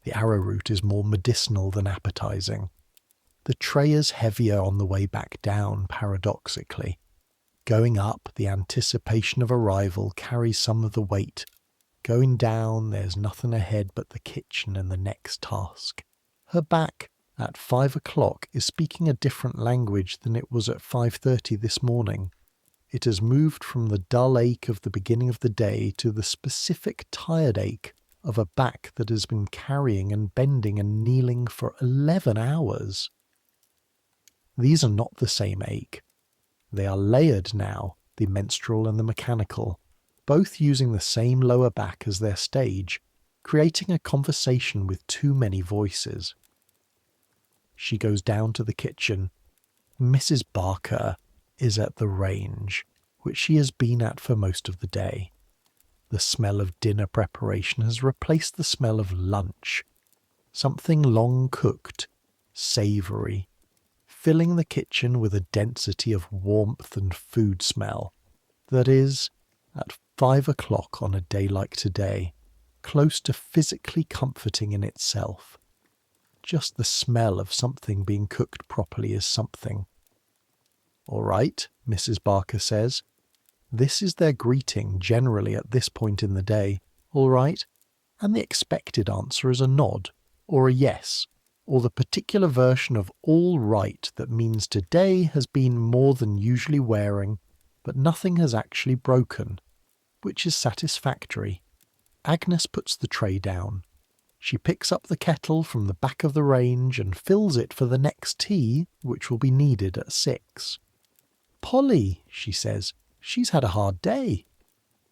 The arrowroot is more medicinal than appetizing. The tray is heavier on the way back down, paradoxically. Going up, the anticipation of arrival carries some of the weight. Going down, there's nothing ahead but the kitchen and the next task. Her back, at 5 o'clock, is speaking a different language than it was at 5:30 this morning. It has moved from the dull ache of the beginning of the day to the specific tired ache of a back that has been carrying and bending and kneeling for 11 hours. These are not the same ache. They are layered now, the menstrual and the mechanical, both using the same lower back as their stage, creating a conversation with too many voices. She goes down to the kitchen. Mrs. Barker is at the range, which she has been at for most of the day. The smell of dinner preparation has replaced the smell of lunch, something long cooked, savoury, filling the kitchen with a density of warmth and food smell that is, at 5 o'clock on a day like today, close to physically comforting in itself. Just the smell of something being cooked properly is something. "All right," Mrs. Barker says. This is their greeting generally at this point in the day. "All right," and the expected answer is a nod, or a yes, or the particular version of all right that means today has been more than usually wearing, but nothing has actually broken, which is satisfactory. Agnes puts the tray down. She picks up the kettle from the back of the range and fills it for the next tea, which will be needed at 6. "Polly," she says, "she's had a hard day."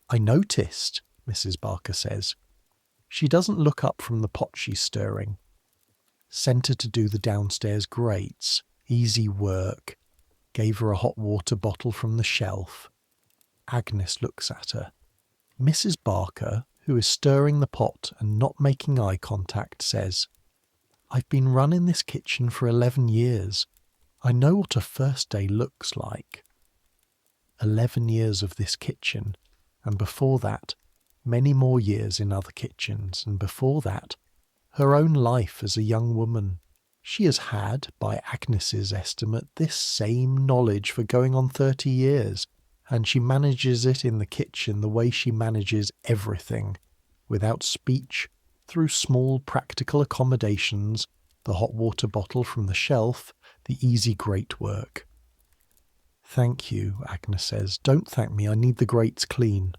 "I noticed," Mrs. Barker says. She doesn't look up from the pot she's stirring. Sent her to do the downstairs grates. Easy work. Gave her a hot water bottle from the shelf. Agnes looks at her. Mrs. Barker, who is stirring the pot and not making eye contact, says, "I've been running this kitchen for 11 years. I know what a first day looks like." 11 years of this kitchen, and before that, many more years in other kitchens, and before that, her own life as a young woman. She has had, by Agnes's estimate, this same knowledge for going on 30 years, and she manages it in the kitchen the way she manages everything, without speech, through small practical accommodations, the hot water bottle from the shelf, the easy grate work. "Thank you," Agnes says. "Don't thank me, I need the grates clean."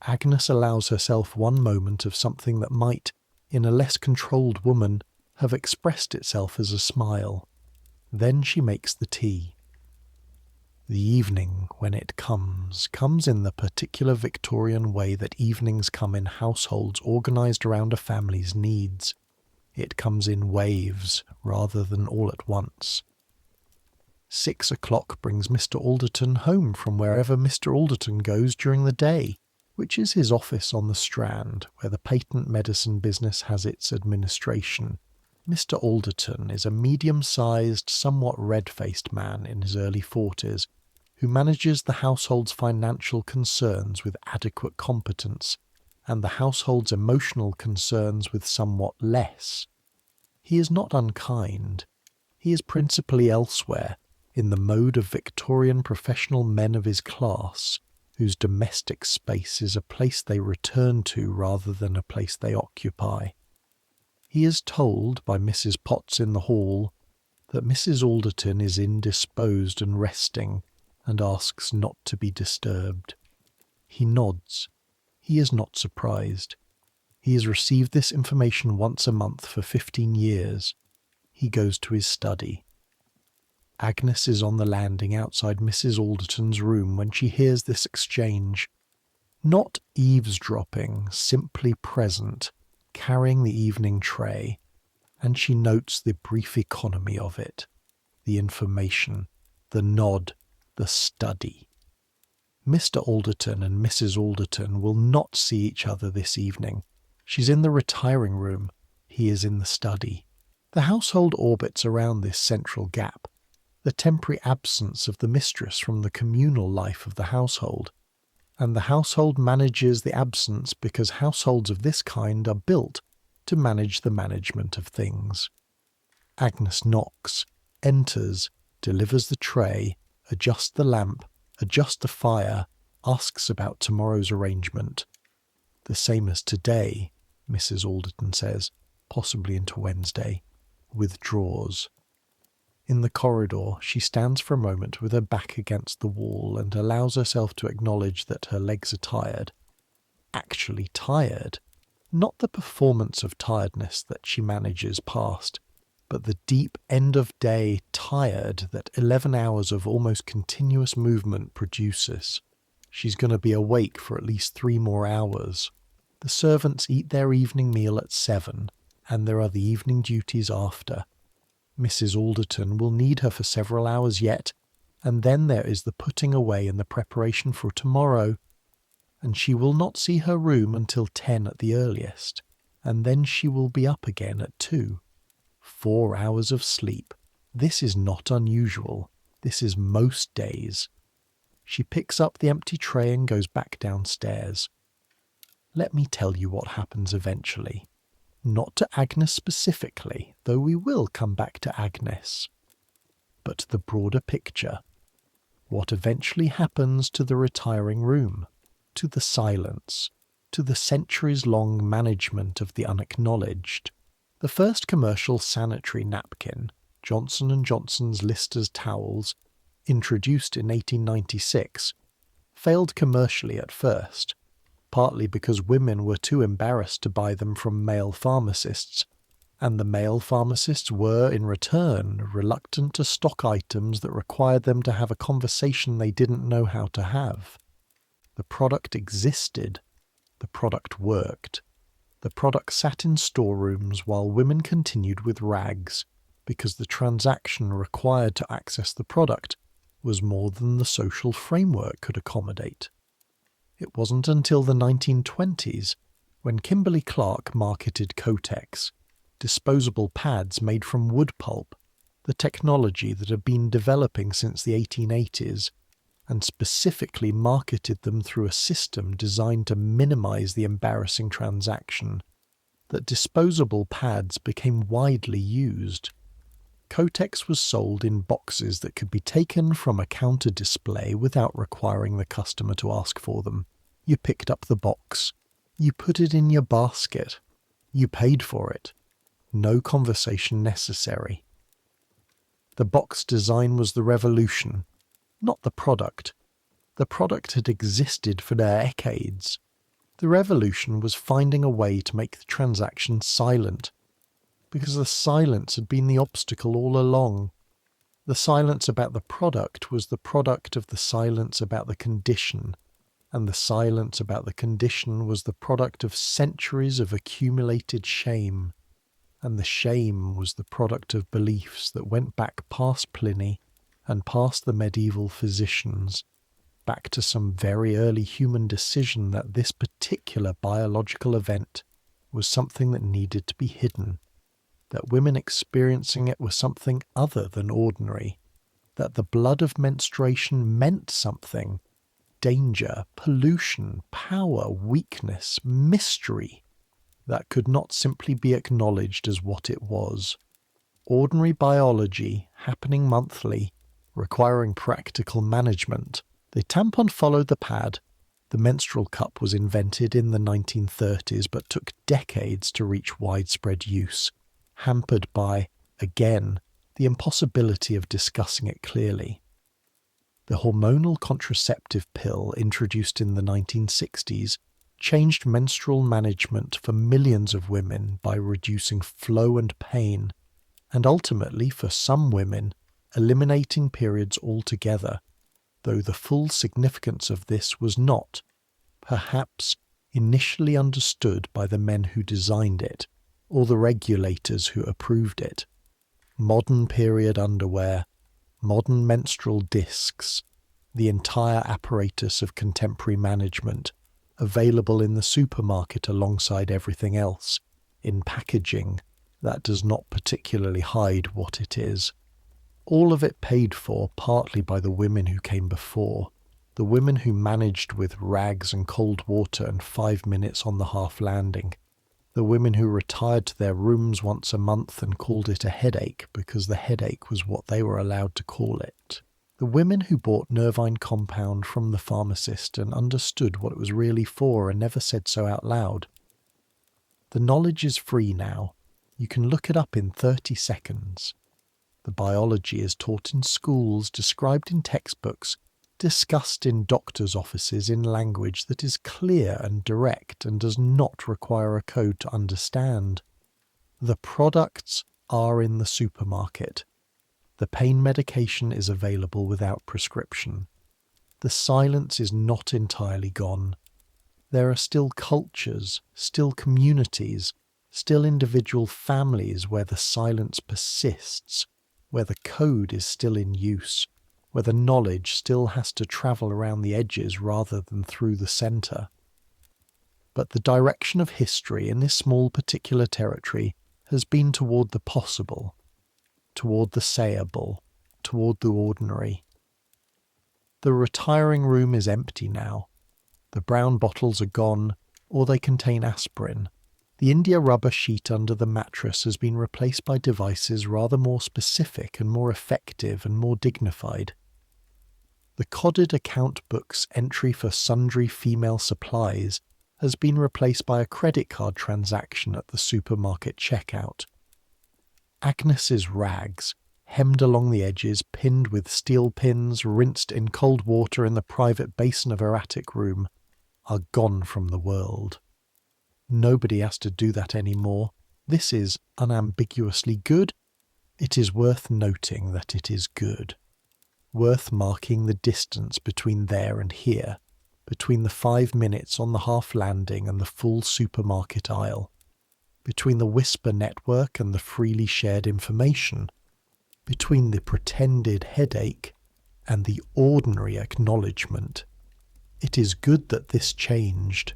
Agnes allows herself one moment of something that might, in a less controlled woman, have expressed itself as a smile. Then she makes the tea. The evening, when it comes in the particular Victorian way that evenings come in households organised around a family's needs. It comes in waves, rather than all at once. 6 o'clock brings Mr. Alderton home from wherever Mr. Alderton goes during the day, which is his office on the Strand, where the patent medicine business has its administration. Mr. Alderton is a medium-sized, somewhat red-faced man in his early 40s, who manages the household's financial concerns with adequate competence, and the household's emotional concerns with somewhat less. He is not unkind. He is principally elsewhere, in the mode of Victorian professional men of his class, whose domestic space is a place they return to rather than a place they occupy. He is told by Mrs. Potts in the hall that Mrs. Alderton is indisposed and resting, and asks not to be disturbed. He nods. He is not surprised. He has received this information once a month for 15 years. He goes to his study. Agnes is on the landing outside Mrs. Alderton's room when she hears this exchange. Not eavesdropping, simply present, carrying the evening tray, and she notes the brief economy of it, the information, the nod, the study. Mr. Alderton and Mrs. Alderton will not see each other this evening. She's in the retiring room, he is in the study. The household orbits around this central gap, the temporary absence of the mistress from the communal life of the household, and the household manages the absence because households of this kind are built to manage the management of things. Agnes knocks, enters, delivers the tray, adjusts the lamp, adjusts the fire, asks about tomorrow's arrangement. The same as today, Mrs. Alderton says, possibly into Wednesday, withdraws. In the corridor, she stands for a moment with her back against the wall and allows herself to acknowledge that her legs are tired. Actually tired. Not the performance of tiredness that she manages past, but the deep end-of-day tired that 11 hours of almost continuous movement produces. She's going to be awake for at least 3 more hours. The servants eat their evening meal at 7, and there are the evening duties after. Mrs. Alderton will need her for several hours yet, and then there is the putting away and the preparation for tomorrow, and she will not see her room until 10 at the earliest, and then she will be up again at 2. 4 hours of sleep. This is not unusual. This is most days. She picks up the empty tray and goes back downstairs. Let me tell you what happens eventually. Not to Agnes specifically, though we will come back to Agnes, but the broader picture. What eventually happens to the retiring room, to the silence, to the centuries-long management of the unacknowledged. The first commercial sanitary napkin, Johnson & Johnson's Lister's towels, introduced in 1896, failed commercially at first, partly because women were too embarrassed to buy them from male pharmacists, and the male pharmacists were, in return, reluctant to stock items that required them to have a conversation they didn't know how to have. The product existed. The product worked. The product sat in storerooms while women continued with rags, because the transaction required to access the product was more than the social framework could accommodate. It wasn't until the 1920s, when Kimberly-Clark marketed Kotex, disposable pads made from wood pulp, the technology that had been developing since the 1880s, and specifically marketed them through a system designed to minimize the embarrassing transaction, that disposable pads became widely used. Kotex was sold in boxes that could be taken from a counter display without requiring the customer to ask for them. You picked up the box. You put it in your basket. You paid for it. No conversation necessary. The box design was the revolution, not the product. The product had existed for decades. The revolution was finding a way to make the transaction silent, because the silence had been the obstacle all along. The silence about the product was the product of the silence about the condition, and the silence about the condition was the product of centuries of accumulated shame, and the shame was the product of beliefs that went back past Pliny and past the medieval physicians, back to some very early human decision that this particular biological event was something that needed to be hidden, that women experiencing it were something other than ordinary, that the blood of menstruation meant something, danger, pollution, power, weakness, mystery, that could not simply be acknowledged as what it was. Ordinary biology, happening monthly, requiring practical management. The tampon followed the pad. The menstrual cup was invented in the 1930s but took decades to reach widespread use, hampered by, again, the impossibility of discussing it clearly. The hormonal contraceptive pill introduced in the 1960s changed menstrual management for millions of women by reducing flow and pain, and ultimately, for some women, eliminating periods altogether, though the full significance of this was not, perhaps, initially understood by the men who designed it, or the regulators who approved it. Modern period underwear, modern menstrual discs, the entire apparatus of contemporary management, available in the supermarket alongside everything else, in packaging that does not particularly hide what it is. All of it paid for partly by the women who came before, the women who managed with rags and cold water and 5 minutes on the half landing, the women who retired to their rooms once a month and called it a headache because the headache was what they were allowed to call it, the women who bought Nervine compound from the pharmacist and understood what it was really for and never said so out loud. The knowledge is free now. You can look it up in 30 seconds. The biology is taught in schools, described in textbooks, discussed in doctors' offices in language that is clear and direct and does not require a code to understand. The products are in the supermarket. The pain medication is available without prescription. The silence is not entirely gone. There are still cultures, still communities, still individual families where the silence persists, where the code is still in use, where the knowledge still has to travel around the edges rather than through the centre. But the direction of history in this small particular territory has been toward the possible, toward the sayable, toward the ordinary. The retiring room is empty now. The brown bottles are gone, or they contain aspirin. The India rubber sheet under the mattress has been replaced by devices rather more specific and more effective and more dignified. The coded account book's entry for sundry female supplies has been replaced by a credit card transaction at the supermarket checkout. Agnes's rags, hemmed along the edges, pinned with steel pins, rinsed in cold water in the private basin of her attic room, are gone from the world. Nobody has to do that anymore. This is unambiguously good. It is worth noting that it is good. Worth marking the distance between there and here, between the 5 minutes on the half landing and the full supermarket aisle, between the whisper network and the freely shared information, between the pretended headache and the ordinary acknowledgement. It is good that this changed.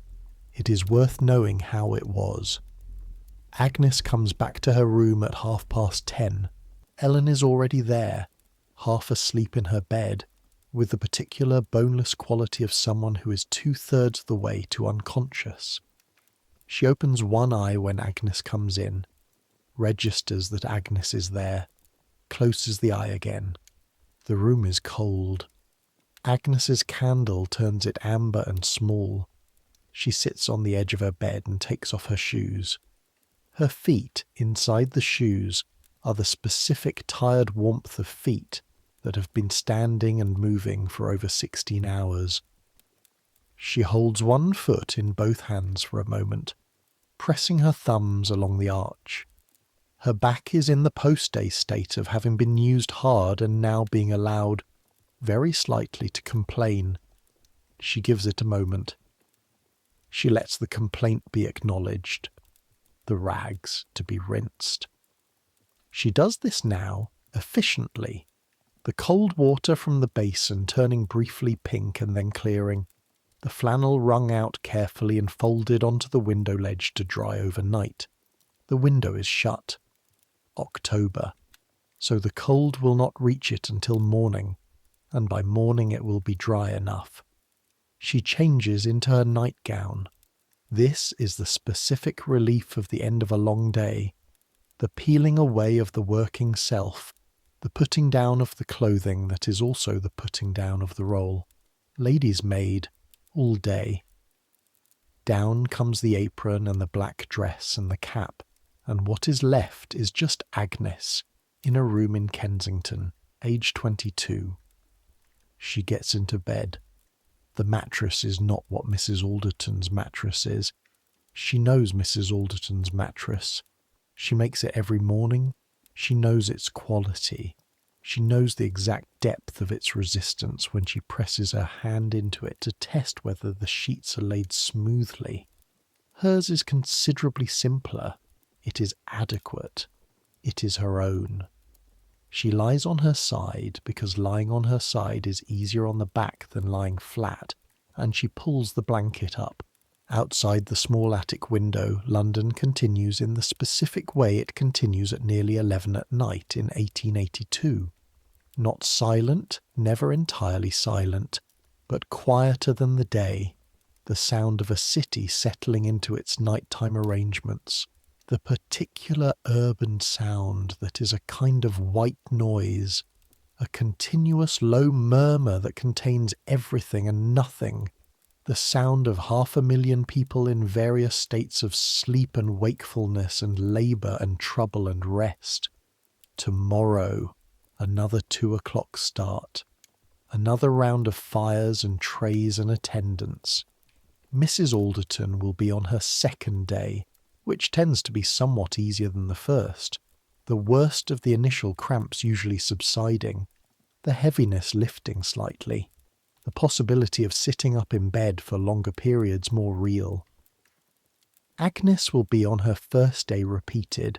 It is worth knowing how it was. Agnes comes back to her room at 10:30. Ellen is already there, half asleep in her bed, with the particular boneless quality of someone who is 2/3 the way to unconscious. She opens one eye when Agnes comes in, registers that Agnes is there, closes the eye again. The room is cold. Agnes's candle turns it amber and small. She sits on the edge of her bed and takes off her shoes. Her feet, inside the shoes, are the specific tired warmth of feet that have been standing and moving for over 16 hours. She holds one foot in both hands for a moment, pressing her thumbs along the arch. Her back is in the post-day state of having been used hard and now being allowed, very slightly, to complain. She gives it a moment. She lets the complaint be acknowledged, the rags to be rinsed. She does this now, efficiently, the cold water from the basin turning briefly pink and then clearing, the flannel wrung out carefully and folded onto the window ledge to dry overnight. The window is shut. October, so the cold will not reach it until morning, and by morning it will be dry enough. She changes into her nightgown. This is the specific relief of the end of a long day, the peeling away of the working self, the putting down of the clothing that is also the putting down of the role. Lady's maid, all day. Down comes the apron and the black dress and the cap, and what is left is just Agnes, in a room in Kensington, age 22. She gets into bed. The mattress is not what Mrs. Alderton's mattress is. She knows Mrs. Alderton's mattress. She makes it every morning. She knows its quality. She knows the exact depth of its resistance when she presses her hand into it to test whether the sheets are laid smoothly. Hers is considerably simpler. It is adequate. It is her own. She lies on her side because lying on her side is easier on the back than lying flat, and she pulls the blanket up. Outside the small attic window, London continues in the specific way it continues at nearly 11 at night in 1882. Not silent, never entirely silent, but quieter than the day, the sound of a city settling into its nighttime arrangements, the particular urban sound that is a kind of white noise, a continuous low murmur that contains everything and nothing, the sound of 500,000 people in various states of sleep and wakefulness and labour and trouble and rest. Tomorrow, another 2 o'clock start, another round of fires and trays and attendants. Mrs. Alderton will be on her second day, which tends to be somewhat easier than the first, the worst of the initial cramps usually subsiding, the heaviness lifting slightly, the possibility of sitting up in bed for longer periods more real. Agnes will be on her first day repeated,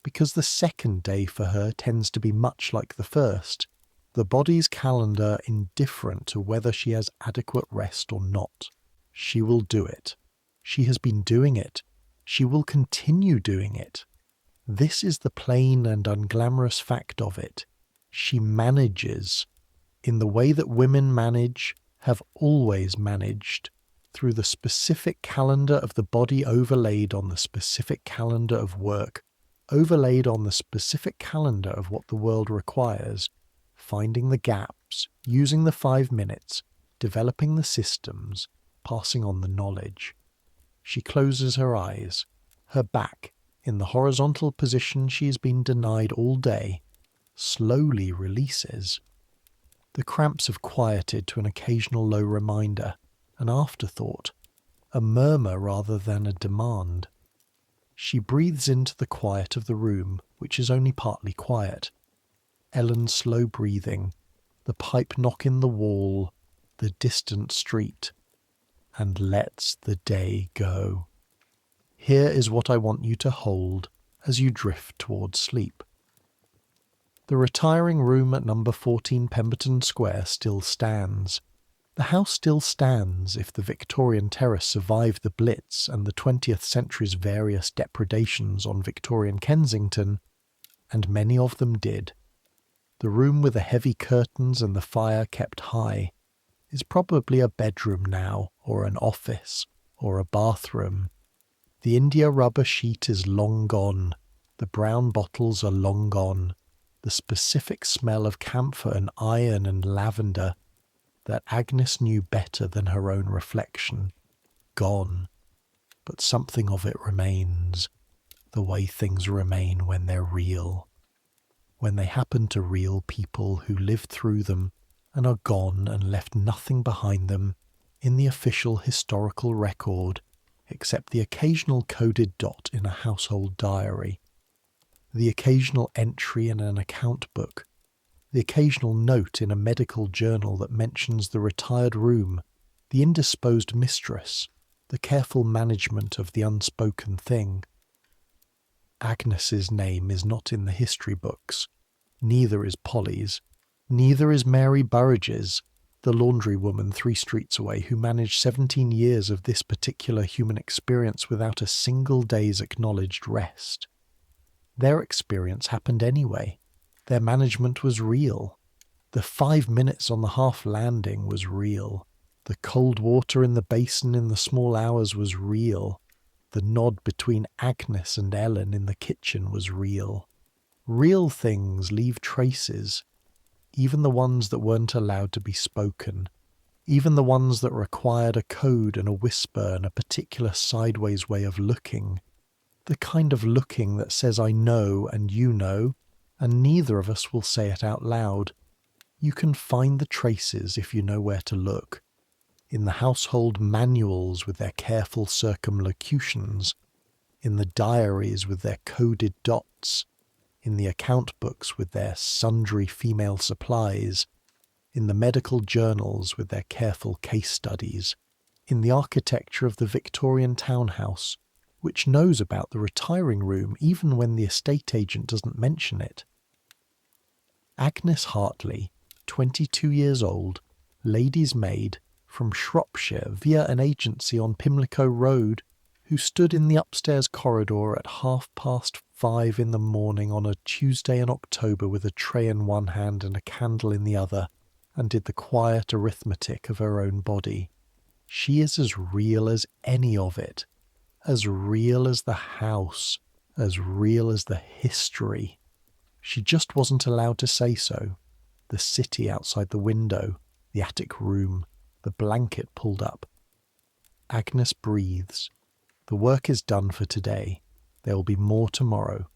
because the second day for her tends to be much like the first, the body's calendar indifferent to whether she has adequate rest or not. She will do it. She has been doing it. She will continue doing it. This is the plain and unglamorous fact of it. She manages, in the way that women manage, have always managed, through the specific calendar of the body overlaid on the specific calendar of work, overlaid on the specific calendar of what the world requires, finding the gaps, using the 5 minutes, developing the systems, passing on the knowledge. She closes her eyes, her back, in the horizontal position she has been denied all day, slowly releases. The cramps have quieted to an occasional low reminder, an afterthought, a murmur rather than a demand. She breathes into the quiet of the room, which is only partly quiet. Ellen's slow breathing, the pipe knock in the wall, the distant street, and lets the day go. Here is what I want you to hold as you drift towards sleep. The retiring room at number 14 Pemberton Square still stands. The house still stands if the Victorian terrace survived the Blitz and the 20th century's various depredations on Victorian Kensington, and many of them did. The room with the heavy curtains and the fire kept high is probably a bedroom now, or an office, or a bathroom. The India rubber sheet is long gone, the brown bottles are long gone, the specific smell of camphor and iron and lavender that Agnes knew better than her own reflection, gone, but something of it remains, the way things remain when they're real, when they happen to real people who lived through them and are gone and left nothing behind them in the official historical record except the occasional coded dot in a household diary, the occasional entry in an account book, the occasional note in a medical journal that mentions the retired room, the indisposed mistress, the careful management of the unspoken thing. Agnes's name is not in the history books, neither is Polly's, neither is Mary Burridge's, the laundry woman 3 streets away who managed 17 years of this particular human experience without a single day's acknowledged rest. Their experience happened anyway. Their management was real. The 5 minutes on the half landing was real. The cold water in the basin in the small hours was real. The nod between Agnes and Ellen in the kitchen was real. Real things leave traces, even the ones that weren't allowed to be spoken, even the ones that required a code and a whisper and a particular sideways way of looking, the kind of looking that says I know and you know, and neither of us will say it out loud. You can find the traces if you know where to look. In the household manuals with their careful circumlocutions, in the diaries with their coded dots, in the account books with their sundry female supplies, in the medical journals with their careful case studies, in the architecture of the Victorian townhouse, which knows about the retiring room even when the estate agent doesn't mention it. Agnes Hartley, 22 years old, lady's maid, from Shropshire via an agency on Pimlico Road, who stood in the upstairs corridor at 5:30 in the morning on a Tuesday in October with a tray in one hand and a candle in the other, and did the quiet arithmetic of her own body. She is as real as any of it, as real as the house, as real as the history. She just wasn't allowed to say so. The city outside the window, the attic room, the blanket pulled up. Agnes breathes. The work is done for today. There will be more tomorrow.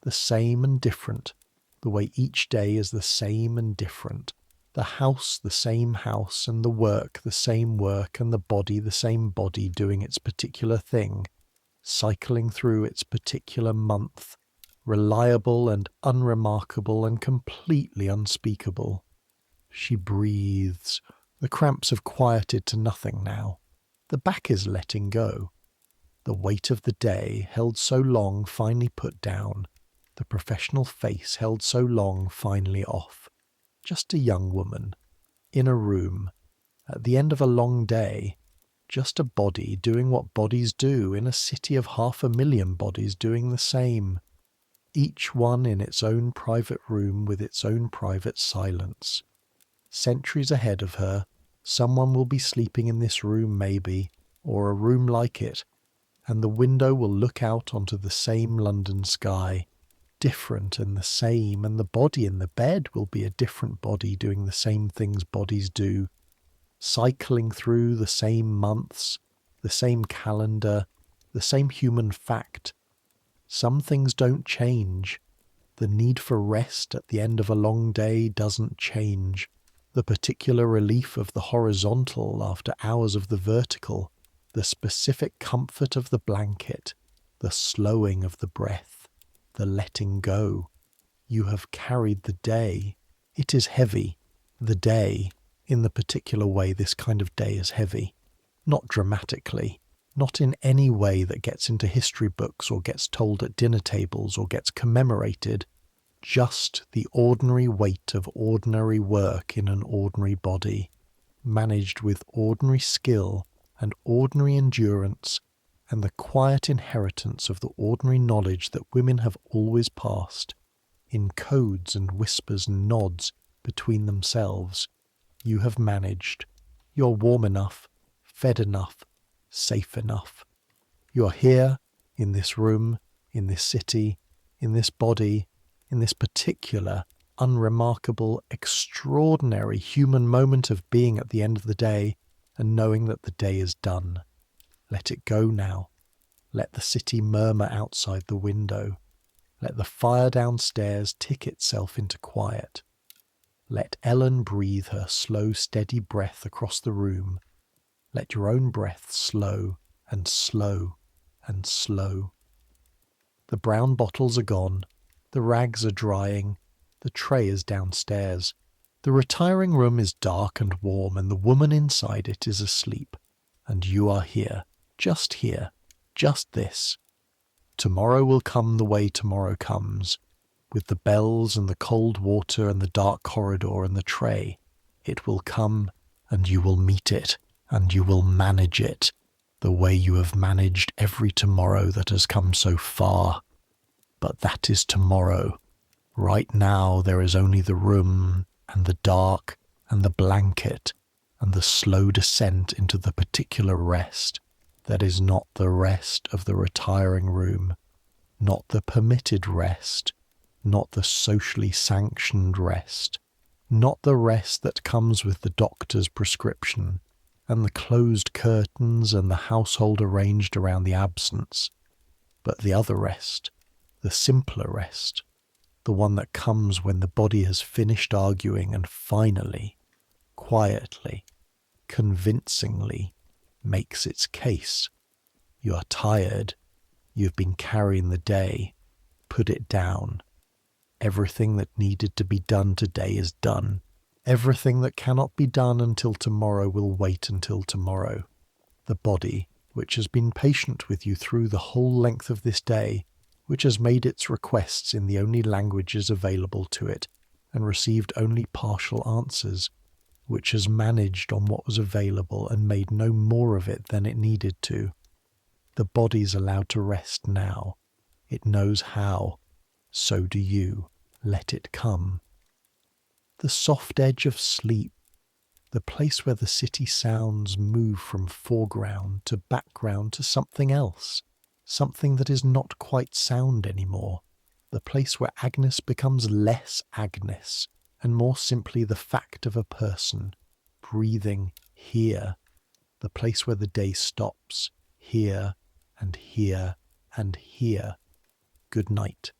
The same and different. The way each day is the same and different. The house the same house, and the work the same work, and the body the same body doing its particular thing, cycling through its particular month, reliable and unremarkable and completely unspeakable. She breathes. The cramps have quieted to nothing now. The back is letting go. The weight of the day, held so long, finally put down. The professional face, held so long, finally off. Just a young woman, in a room, at the end of a long day. Just a body doing what bodies do in a city of 500,000 bodies doing the same. Each one in its own private room with its own private silence. Centuries ahead of her, someone will be sleeping in this room maybe, or a room like it, and the window will look out onto the same London sky, different and the same, and the body in the bed will be a different body doing the same things bodies do, cycling through the same months, the same calendar, the same human fact. Some things don't change. The need for rest at the end of a long day doesn't change. The particular relief of the horizontal after hours of the vertical, the specific comfort of the blanket, the slowing of the breath, the letting go. You have carried the day. It is heavy. The day, in the particular way this kind of day is heavy. Not dramatically. Not in any way that gets into history books or gets told at dinner tables or gets commemorated. Just the ordinary weight of ordinary work in an ordinary body, managed with ordinary skill and ordinary endurance, and the quiet inheritance of the ordinary knowledge that women have always passed, in codes and whispers and nods between themselves. You have managed. You're warm enough, fed enough, safe enough. You're here, in this room, in this city, in this body, in this particular, unremarkable, extraordinary human moment of being at the end of the day, and knowing that the day is done. Let it go now. Let the city murmur outside the window. Let the fire downstairs tick itself into quiet. Let Ellen breathe her slow, steady breath across the room. Let your own breath slow and slow and slow. The brown bottles are gone. The rags are drying. The tray is downstairs. The retiring room is dark and warm, and the woman inside it is asleep. And you are here, just this. Tomorrow will come the way tomorrow comes, with the bells and the cold water and the dark corridor and the tray. It will come, and you will meet it, and you will manage it, the way you have managed every tomorrow that has come so far. But that is tomorrow. Right now there is only the room, and the dark, and the blanket, and the slow descent into the particular rest that is not the rest of the retiring room, not the permitted rest, not the socially sanctioned rest, not the rest that comes with the doctor's prescription, and the closed curtains and the household arranged around the absence, but the other rest, the simpler rest, the one that comes when the body has finished arguing and finally, quietly, convincingly makes its case. You are tired, you've been carrying the day, put it down. Everything that needed to be done today is done. Everything that cannot be done until tomorrow will wait until tomorrow. The body, which has been patient with you through the whole length of this day, which has made its requests in the only languages available to it, and received only partial answers, which has managed on what was available and made no more of it than it needed to. The body's allowed to rest now. It knows how. So do you. Let it come. The soft edge of sleep, the place where the city sounds move from foreground to background to something else, something that is not quite sound anymore, the place where Agnes becomes less Agnes and more simply the fact of a person, breathing here, the place where the day stops, here and here and here. Good night.